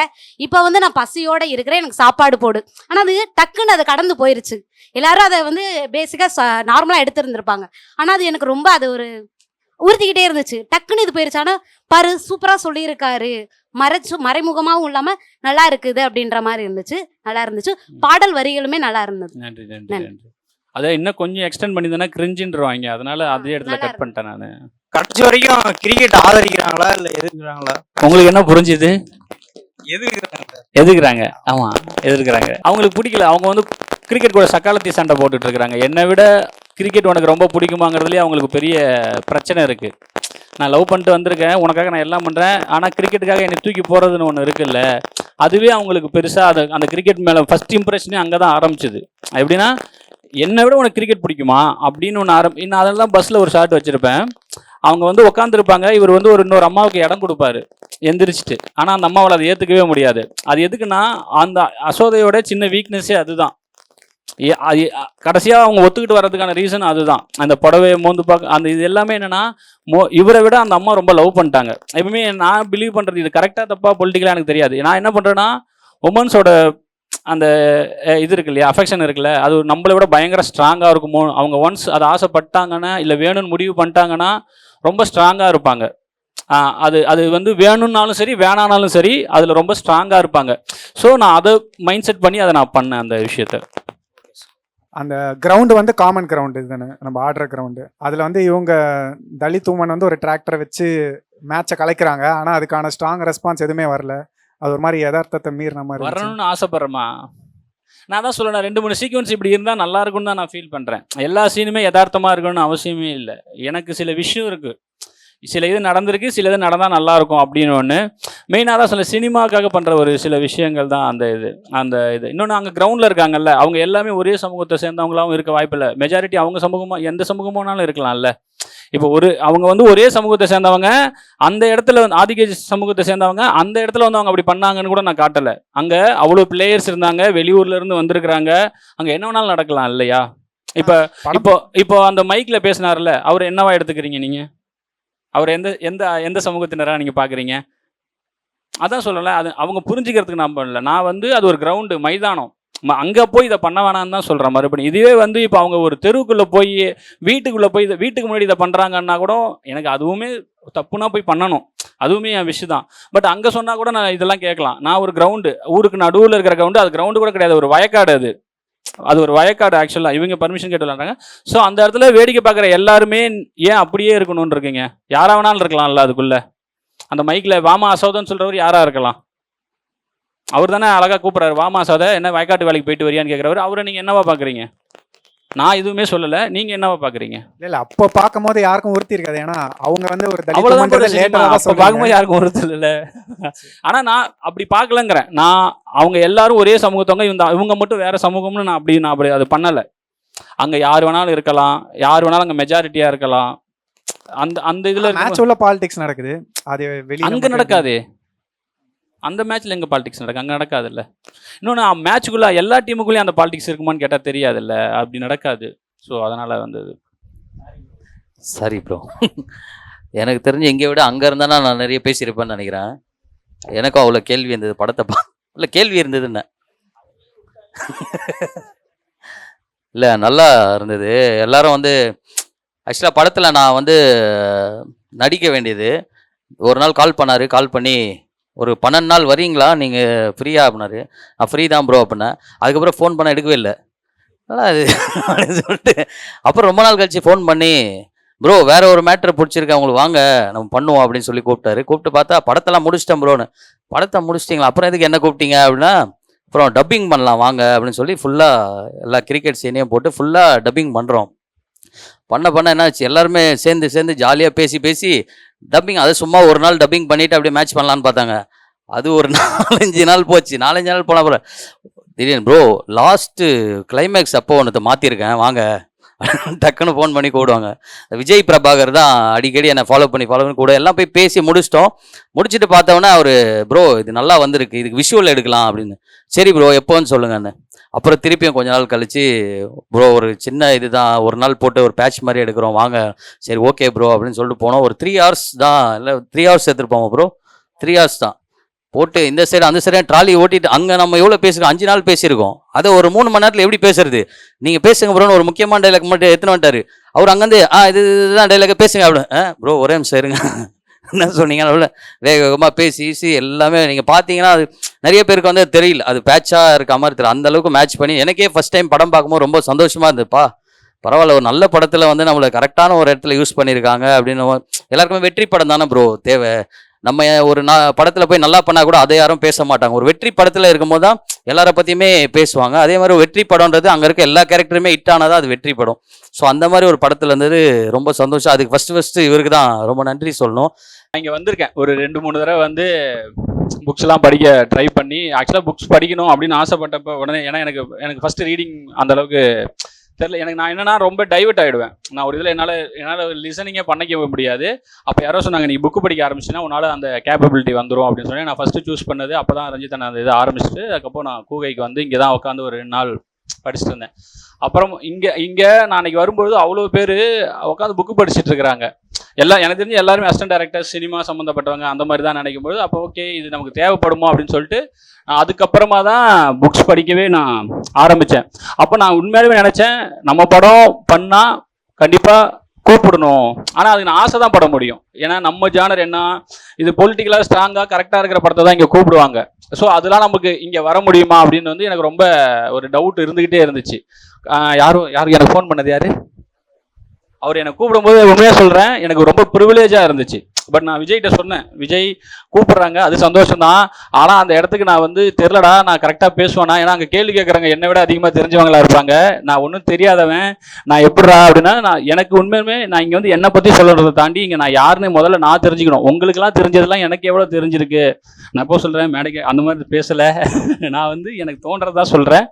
இப்போ வந்து நான் பசியோடு இருக்கிறேன், எனக்கு சாப்பாடு போடு. ஆனால் அது டக்குன்னு அதை கடந்து போயிருச்சு. எல்லாரும் அதை வந்து பேசிக்காக நார்மலாக எடுத்துருந்துருப்பாங்க. ஆனால் அது எனக்கு ரொம்ப உறுத்திக்கிட்டே இருந்துச்சு. டக்குன்னு இது போயிருச்சு. ஆனால் பாரு சூப்பராக சொல்லியிருக்காரு, மறைமுகமாகவும் இல்லாமல் நல்லா இருக்குது அப்படின்ற மாதிரி இருந்துச்சு. நல்லா இருந்துச்சு. பாடல் வரிகளுமே நல்லா இருந்தது. நன்றி நன்றி நன்றி. அதை இன்னும் கொஞ்சம் எக்ஸ்டெண்ட் பண்ணியிருந்தேன்னா கிரிஞ்சின்றுவாங்க. அதனால அதே இடத்துல கட் பண்ணிட்டேன் நான். கடைசி வரைக்கும் கிரிக்கெட் ஆதரிக்கிறாங்களா இல்லை எதிர்க்கிறாங்களா? உங்களுக்கு என்ன புரிஞ்சுது? எதுக்குறாங்க. ஆமா எதிர்க்கிறாங்க. அவங்களுக்கு பிடிக்கல. அவங்க வந்து கிரிக்கெட் கூட சக்காலத்தி சண்டை போட்டுட்டு இருக்கிறாங்க. என்னை விட கிரிக்கெட் உனக்கு ரொம்ப பிடிக்குமாங்கிறதுலேயே அவங்களுக்கு பெரிய பிரச்சனை இருக்கு. நான் லவ் பண்ணிட்டு வந்திருக்கேன், உனக்காக நான் எல்லாம் பண்ணுறேன், ஆனால் கிரிக்கெட்டுக்காக என்னை தூக்கி போகிறதுன்னு ஒன்று இருக்குல்ல, அதுவே அவங்களுக்கு பெருசாக அந்த கிரிக்கெட் மேலே ஃபர்ஸ்ட் இம்ப்ரெஷனே அங்கே தான் ஆரம்பிச்சுது. எப்படின்னா, என்னை விட உனக்கு கிரிக்கெட் பிடிக்குமா அப்படின்னு ஒன்று நான் அதெல்லாம் பஸ்ஸில் ஒரு ஷாட் வச்சுருப்பேன். அவங்க வந்து உட்காந்துருப்பாங்க, இவர் வந்து இன்னொரு அம்மாவுக்கு இடம் கொடுப்பாரு எந்திரிச்சிட்டு. ஆனால் அந்த அம்மாவால் அதை ஏற்றுக்கவே முடியாது. அது எதுக்குன்னா, அந்த அசோதையோட சின்ன வீக்னஸே அதுதான். கடைசியாக அவங்க ஒத்துக்கிட்டு வர்றதுக்கான ரீசன் அதுதான். அந்த புடவையை மோந்து பார்க்க அந்த இது எல்லாமே என்னன்னா, இவரை விட அந்த அம்மா ரொம்ப லவ் பண்ணிட்டாங்க. எப்பவுமே நான் பிலீவ் பண்ணுறது, இது கரெக்டாக தப்பா பொலிட்டிக்கலாக எனக்கு தெரியாது. நான் என்ன பண்ணுறேன்னா, உமன்ஸோட அந்த இது இருக்கு இல்லையா, அஃபெக்ஷன் இருக்குல்ல, அது நம்மளை விட பயங்கர ஸ்ட்ராங்காக இருக்குமோ. அவங்க ஒன்ஸ் அதை ஆசைப்பட்டாங்கன்னா, இல்லை வேணும்னு முடிவு பண்ணிட்டாங்கன்னா ரொம்ப ஸ்ட்ராங்காக இருப்பாங்க. அது வந்து வேணும்னாலும் சரி வேணானாலும் சரி அதில் ரொம்ப ஸ்ட்ராங்காக இருப்பாங்க. ஸோ நான் அதை மைண்ட் செட் பண்ணி அதை நான் பண்ணேன் அந்த விஷயத்த. அந்த கிரவுண்டு வந்து காமன் கிரவுண்டு இதுதானே, நம்ம ஆடுற கிரவுண்டு. அதில் வந்து இவங்க தலித் உமன் வந்து ஒரு டிராக்டரை வச்சு மேட்சை கலைக்கிறாங்க. ஆனால் அதுக்கான ஸ்ட்ராங் ரெஸ்பான்ஸ் எதுவுமே வரல. அது ஒரு மாதிரி யதார்த்தத்தை மீறின மாதிரி வரணும்னு ஆசைப்படுறேமா. நான் தான் சொல்லேன், 2-3 சீக்வன்ஸ் இப்படி இருந்தால் நல்லா இருக்கும்னு தான் நான் ஃபீல் பண்ணுறேன். எல்லா சீனுமே யதார்த்தமாக இருக்கணும்னு அவசியமே இல்லை. எனக்கு சில விஷயம் இருக்குது, சில இது நடந்திருக்கு, சில இது நடந்தால் நல்லாயிருக்கும் அப்படின்னு ஒன்று. மெயினாக தான் சில சினிமாக்காக பண்ணுற ஒரு சில விஷயங்கள் தான் அந்த இது. இன்னொன்று, அங்கே கிரவுண்டில் இருக்காங்கல்ல, அவங்க எல்லாமே ஒரே சமூகத்தை சேர்ந்தவங்களாகவும் இருக்க வாய்ப்பில்லை. மெஜாரிட்டி அவங்க சமூகமாக எந்த சமூகமானாலும் இருக்கலாம்ல. இப்போ அவங்க வந்து ஒரே சமூகத்தை சேர்ந்தவங்க, அந்த இடத்துல வந்து ஆதிக்க சமூகத்தை சேர்ந்தவங்க, அந்த இடத்துல வந்து அவங்க அப்படி பண்ணாங்கன்னு கூட நான் காட்டலை. அங்கே அவ்வளோ பிளேயர்ஸ் இருந்தாங்க, வெளியூர்ல இருந்து வந்திருக்கிறாங்க, அங்கே என்ன வேணாலும் நடக்கலாம் இல்லையா? இப்போ அந்த மைக்ல பேசினார்ல, அவர் என்னவா எடுத்துக்கிறீங்க நீங்க? அவர் எந்த சமூகத்தினராக நீங்க பாக்குறீங்க? அதான் சொல்லலை, அது அவங்க புரிஞ்சுக்கிறதுக்கு நான் பண்ணல. நான் வந்து அது ஒரு கிரவுண்டு, மைதானம், அங்கே போய் இதை பண்ண வேணான்னு தான் சொல்கிறேன் மறுபடியும். இதுவே வந்து இப்போ அவங்க ஒரு தெருவுக்குள்ளே போய் வீட்டுக்குள்ளே போய் வீட்டுக்கு முன்னாடி இதை பண்ணுறாங்கன்னா கூட எனக்கு அதுவுமே தப்புனா போய் பண்ணணும், அதுவுமே என் விஷயம் தான். பட் அங்கே சொன்னால் கூட நான் இதெல்லாம் கேட்கலாம். நான் ஒரு கிரவுண்டு, ஊருக்கு நடுவில் இருக்கிற கிரவுண்டு, அது கிரவுண்டு கூட கிடையாது, ஒரு வயக்காடு. அது ஒரு வயக்காடு ஆக்சுவலாக. இவங்க பர்மிஷன் கேட்டு விளாட்றாங்க. ஸோ அந்த இடத்துல வேடிக்கை பார்க்குற எல்லாருமே ஏன் அப்படியே இருக்கணும்னு இருக்கீங்க? யாராக வேணாலும் இருக்கலாம்ல அதுக்குள்ளே. அந்த மைக்கில் வாமா அசோதன்னு சொல்கிறவர் யாராக இருக்கலாம்? அவர் தானே அழகாக கூப்பிட்றாரு, வாமா அசோத என்ன வயக்காட்டு வேலைக்கு போயிட்டு வரியான்னு கேட்குறவர். அவரை நீங்கள் என்னவா பார்க்குறீங்க? நான் எதுவுமே சொல்லலை, நீங்கள் என்னவா பார்க்குறீங்க? இல்லை அப்போ பார்க்கும்போது யாருக்கும் உறுத்தி இருக்காது. ஏன்னா அவங்க வந்து ஒரு பார்க்கும்போது யாருக்கும் உறுத்தல் இல்லை. ஆனால் நான் அப்படி பார்க்கலங்கிறேன். நான் அவங்க எல்லாரும் ஒரே சமூகத்தவங்க, இவங்க மட்டும் வேற சமூகம்னு நான் அப்படி அது பண்ணலை. அங்கே யார் வேணாலும் இருக்கலாம், யார் வேணாலும் அங்கே மெஜாரிட்டியாக இருக்கலாம். அந்த இதில் மேட்ச் உள்ள பாலிடிக்ஸ் நடக்குது, அது வெளியே அங்கே நடக்காது. அந்த மேட்ச்ல எங்க பாலிடிக்ஸ் நடக்கும்? அங்கே நடக்காது இல்லை. இன்னொன்று, மேட்சுக்குள்ள எல்லா டீமுக்குள்ளேயும் அந்த பாலிடிக்ஸ் இருக்குமான்னு கேட்டால் தெரியாது இல்லை, அப்படி நடக்காது. ஸோ அதனால வந்தது. சரி ப்ரோ, எனக்கு தெரிஞ்சு எங்கே விட அங்கே இருந்தானா நான் நிறைய பேசியிருப்பேன்னு நினைக்கிறேன். எனக்கும் அவ்வளோ கேள்வி இருந்தது படத்தை இல்லை கேள்வி இருந்தது என்ன இல்லை நல்லா இருந்தது. எல்லாரும் வந்து ஆக்சுவலாக படத்தில் நான் வந்து நடிக்க வேண்டியது. ஒரு நாள் கால் பண்ணார். கால் பண்ணி ஒரு 12 நாள் வரீங்களா நீங்கள் ஃப்ரீயா அப்படின்னாரு. நான் ஃப்ரீ தான் ப்ரோ அப்படின்னேன். அதுக்கப்புறம் ஃபோன் பண்ண எடுக்கவே இல்லை. ஆனால் அது அப்படின்னு சொல்லிட்டு அப்புறம் ரொம்ப நாள் கழிச்சு ஃபோன் பண்ணி ப்ரோ வேற ஒரு மேட்ரு பிடிச்சிருக்கேன் உங்களுக்கு வாங்க நம்ம பண்ணுவோம் அப்படின்னு சொல்லி கூப்பிட்டாரு. கூப்பிட்டு பார்த்தா படத்தெல்லாம் முடிச்சிட்டேன் ப்ரோன்னு. படத்தை முடிச்சிட்டிங்களா, அப்புறம் எதுக்கு என்ன கூப்பிட்டீங்க அப்படின்னா, அப்புறம் டப்பிங் பண்ணலாம் வாங்க அப்படின்னு சொல்லி ஃபுல்லாக எல்லா கிரிக்கெட் சீனையும் போட்டு ஃபுல்லாக டப்பிங் பண்ணுறோம். பண்ண என்னாச்சு, எல்லாருமே சேர்ந்து ஜாலியாக பேசி டப்பிங் அது சும்மா ஒரு நாள் டப்பிங் பண்ணிவிட்டு அப்படியே மேட்ச் பண்ணலான்னு பார்த்தாங்க. அது ஒரு 4-5 நாள் போச்சு. 4-5 நாள் போன அப்புறம் திடீர்னு ப்ரோ லாஸ்ட்டு கிளைமேக்ஸ் அப்போ ஒன்று மாற்றிருக்கேன் வாங்க டக்குன்னு ஃபோன் பண்ணி கூடுவாங்க. விஜய் பிரபாகர் தான் அடிக்கடி என்னை ஃபாலோ பண்ணி கூட எல்லாம் போய் பேசி முடிச்சுட்டு பார்த்தோன்னா அவர் ப்ரோ இது நல்லா வந்திருக்கு, இதுக்கு விஷுவல் எடுக்கலாம் அப்படின்னு. சரி ப்ரோ எப்போன்னு சொல்லுங்கன்னு. அப்புறம் திருப்பியும் கொஞ்ச நாள் கழிச்சு ப்ரோ ஒரு சின்ன இதுதான் ஒரு நாள் போட்டு ஒரு பேட்ச் மாதிரி எடுக்கிறோம் வாங்க. சரி ஓகே ப்ரோ அப்படின்னு சொல்லிட்டு போனோம். ஒரு 3 hours தான், இல்லை 3 hours எடுத்துருப்போம் ப்ரோ. 3 hours தான் போட்டு இந்த சைடு அந்த சைடு ட்ராலி ஓட்டிட்டு அங்கே நம்ம எவ்வளோ பேசிருக்கோம், 5 நாள் பேசியிருக்கோம். அதை ஒரு 3 மணி நேரத்தில் எப்படி பேசுறது? நீங்கள் பேசுங்க ப்ரோன்னு ஒரு முக்கியமான டைலாக் மட்டும் எடுத்துன்னு வந்துட்டாரு. அவர் அங்கேருந்து இதுதான் டைலாக பேசுங்க அப்படின்னு. ப்ரோ ஒரே நிமிஷம் இருங்க என்ன சொன்னீங்க அவ்வளோ வேகமாக பேசி எல்லாமே நீங்கள் பார்த்தீங்கன்னா அது நிறைய பேருக்கு வந்து தெரியல, அது பேட்சாக இருக்க மாதிரி தெரியல. அந்த அளவுக்கு மேட்ச் பண்ணி எனக்கே ஃபஸ்ட் டைம் படம் பார்க்கும்போது ரொம்ப சந்தோஷமாக இருந்ததுப்பா. பரவாயில்ல ஒரு நல்ல படத்தில் வந்து நம்மளை கரெக்டான ஒரு இடத்துல யூஸ் பண்ணியிருக்காங்க அப்படின்னு. எல்லாருக்குமே வெற்றி படம் தானே ப்ரோ தேவை. நம்ம ஒரு படத்தில் போய் நல்லா பண்ணால் கூட அதை யாரும் பேச மாட்டாங்க. ஒரு வெற்றி படத்தில் இருக்கும்போது தான் எல்லாரை பற்றியுமே பேசுவாங்க. அதே மாதிரி வெற்றி படம்ன்றது அங்கே இருக்க எல்லா கேரக்டருமே ஹிட் ஆனதான் அது வெற்றி படம். ஸோ அந்த மாதிரி ஒரு படத்தில் இருந்தது ரொம்ப சந்தோஷம். அதுக்கு ஃபஸ்ட்டு இவருக்கு தான் ரொம்ப நன்றி சொல்லணும். இங்கே வந்திருக்கேன் ஒரு 2-3 தடவை வந்து புக்ஸ்லாம் படிக்க ட்ரை பண்ணி ஆக்சுவலாக புக்ஸ் படிக்கணும் அப்படின்னு ஆசைப்பட்டப்போ உடனே ஏன்னா எனக்கு ஃபஸ்ட்டு ரீடிங் அந்தளவுக்கு தெரில. எனக்கு நான் என்னன்னா ரொம்ப டைவர்ட் ஆகிடுவேன். நான் ஒரு இதில் என்னால் லிசனிங்கே பண்ணிக்க முடியாது. அப்போ யாரோ சொன்னாங்க நீ புக்கு படிக்க ஆரம்பிச்சுன்னா உன்னால் அந்த கேப்பபிலிட்டி வந்துடும் அப்படின்னு சொல்லி நான் ஃபஸ்ட்டு சூஸ் பண்ணது. அப்போ தான் ரஞ்சித் நான் அந்த இதை ஆரம்பிச்சுட்டு அதுக்கப்புறம் நான் கூகைக்கு வந்து இங்கே தான் உட்காந்து ஒரு 2 நாள் படிச்சுட்டு இருந்தேன். அப்புறம் இங்கே நான் அன்றைக்கி வரும்பொழுது அவ்வளோ பேர் உட்காந்து புக்கு படிச்சுட்டு இருக்கிறாங்க. எனக்கு தெரிஞ்சு எல்லாருமே அசிஸ்டன்ட் டைரக்டர் சினிமா சம்மந்தப்பட்டவங்க அந்த மாதிரி தான் நினைக்கும்போது அப்போ ஓகே இது நமக்கு தேவைப்படுமோ அப்படின்னு சொல்லிட்டு அதுக்கப்புறமா தான் புக்ஸ் படிக்கவே நான் ஆரம்பித்தேன். அப்போ நான் உண்மையாலுமே நினச்சேன் நம்ம படம் பண்ணால் கண்டிப்பாக கூப்பிடணும். ஆனால் அதுக்கு நான் ஆசை தான் பட முடியும். ஏன்னா நம்ம ஜானர் என்ன இது பொலிட்டிக்கலாக ஸ்ட்ராங்காக கரெக்டாக இருக்கிற படத்தை தான் இங்கே கூப்பிடுவாங்க. ஸோ அதெல்லாம் நமக்கு இங்கே வர முடியுமா அப்படின்னு வந்து எனக்கு ரொம்ப ஒரு டவுட் இருந்துக்கிட்டே இருந்துச்சு. யாருக்கு எனக்கு ஃபோன் பண்ணது யார்? அவர் என்னை கூப்பிடும்போது உண்மையாக சொல்கிறேன் எனக்கு ரொம்ப ப்ரிவிலேஜாக இருந்துச்சு. பட் நான் விஜய்கிட்ட சொன்னேன், விஜய் கூப்பிட்றாங்க அது சந்தோஷம்தான், ஆனால் அந்த இடத்துக்கு நான் வந்து தெரிலடா நான் கரெக்டாக பேசுவேனா, ஏன்னா அங்கே கேள்வி கேட்குறாங்க என்னை விட அதிகமாக தெரிஞ்சவங்களா இருப்பாங்க, நான் ஒன்றும் தெரியாதவன், நான் எப்படிடா அப்படின்னா எனக்கு உண்மையுமே நான் இங்கே வந்து என்னை பற்றி சொல்கிறத தாண்டி இங்கே நான் யாருன்னு முதல்ல நான் தெரிஞ்சுக்கணும். உங்களுக்குலாம் தெரிஞ்சதெல்லாம் எனக்கு எவ்வளோ தெரிஞ்சிருக்கு. நான் எப்போ சொல்கிறேன் மேடைக்கு அந்த மாதிரி பேசலை, நான் வந்து எனக்கு தோன்றதா சொல்கிறேன்.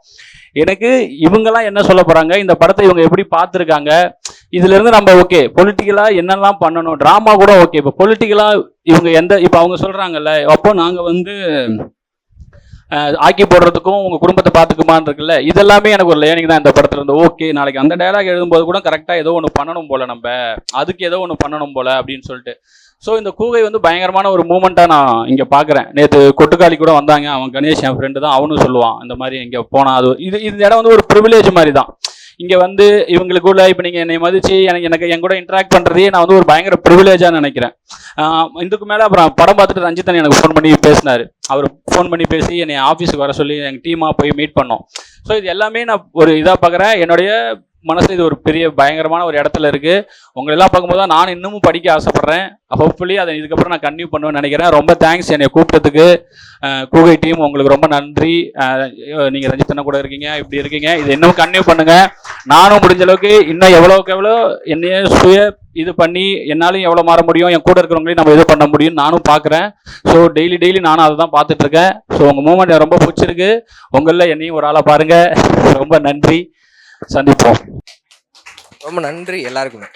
எனக்கு இவங்கெல்லாம் என்ன சொல்ல போகிறாங்க, இந்த படத்தை இவங்க எப்படி பார்த்துருக்காங்க, இதுலேருந்து நம்ம ஓகே பொலிட்டிக்கலாக என்னெல்லாம் பண்ணணும், ட்ராமா கூட ஓகே. இப்போ பொலிட்டிக்கலாக இவங்க இப்போ அவங்க சொல்கிறாங்கல்ல, அப்போ நாங்கள் வந்து ஆக்கி போடுறதுக்கும் உங்கள் குடும்பத்தை பார்த்துக்குமான்னு இருக்குல்ல, இதெல்லாமே எனக்கு ஒரு லேர்னிங் தான் இந்த படத்தில் இருந்து. ஓகே நாளைக்கு அந்த டைலாக் எழுதும்போது கூட கரெக்டாக ஏதோ ஒன்று பண்ணணும் போல், நம்ம அதுக்கு ஏதோ ஒன்று பண்ணணும் போல் அப்படின்னு சொல்லிட்டு. ஸோ இந்த கூகை வந்து பயங்கரமான ஒரு மூமெண்ட்டாக நான் இங்கே பார்க்குறேன். நேற்று கொட்டுக்காளி கூட வந்தாங்க, அவன் கணேஷ் என் ஃப்ரெண்டு தான், அவனும் சொல்லுவான் இந்த மாதிரி இங்கே போனால் அது இந்த இடம் வந்து ஒரு ப்ரிவிலேஜ் மாதிரி தான். இங்கே வந்து இவங்களுக்குள்ள இப்போ நீங்கள் என்னை மதித்து எனக்கு என் கூட இன்ட்ராக்ட் பண்ணுறதே நான் வந்து ஒரு பயங்கர ப்ரிவிலேஜாக நினைக்கிறேன். இதுக்கு மேலே அப்புறம் படம் பார்த்துட்டு ரஞ்சித்தன் எனக்கு ஃபோன் பண்ணி பேசினார். அவர் ஃபோன் பண்ணி பேசி என்னை ஆஃபீஸுக்கு வர சொல்லி எங்கள் டீமாக போய் மீட் பண்ணோம். ஸோ இது எல்லாமே நான் ஒரு இதாக பார்க்குறேன். என்னுடைய மனசு இது ஒரு பெரிய பயங்கரமான ஒரு இடத்துல இருக்குது. உங்களெல்லாம் பார்க்கும்போது தான் நான் இன்னமும் படிக்க ஆசைப்பட்றேன். ஹோப்ஃபுல்லி அதை இதுக்கப்புறம் நான் கன்டினியூ பண்ணுவேன்னு நினைக்கிறேன். ரொம்ப தேங்க்ஸ் என்னை கூப்பிட்டதுக்கு கூகை டீம், உங்களுக்கு ரொம்ப நன்றி. நீங்கள் ரஞ்சித்தனை கூட இருக்கீங்க, இப்படி இருக்கீங்க, இது இன்னும் கன்டினியூ பண்ணுங்கள். நானும் முடிஞ்ச அளவுக்கு இன்னும் எவ்வளோக்கு எவ்வளோ என்னையே இது பண்ணி என்னாலும் எவ்வளோ மாற முடியும், என் கூட இருக்கிறவங்களையும் நம்ம இது பண்ண முடியும் நானும் பார்க்குறேன். ஸோ டெய்லி நானும் அதை தான் பார்த்துட்ருக்கேன். ஸோ உங்கள் மூமெண்ட் எனக்கு ரொம்ப பிடிச்சிருக்கு. உங்களில் என்னையும் ஒரு ஆளாக பாருங்கள். ரொம்ப நன்றி, சந்திப்போம். ரொம்ப நன்றி எல்லாருக்குமே.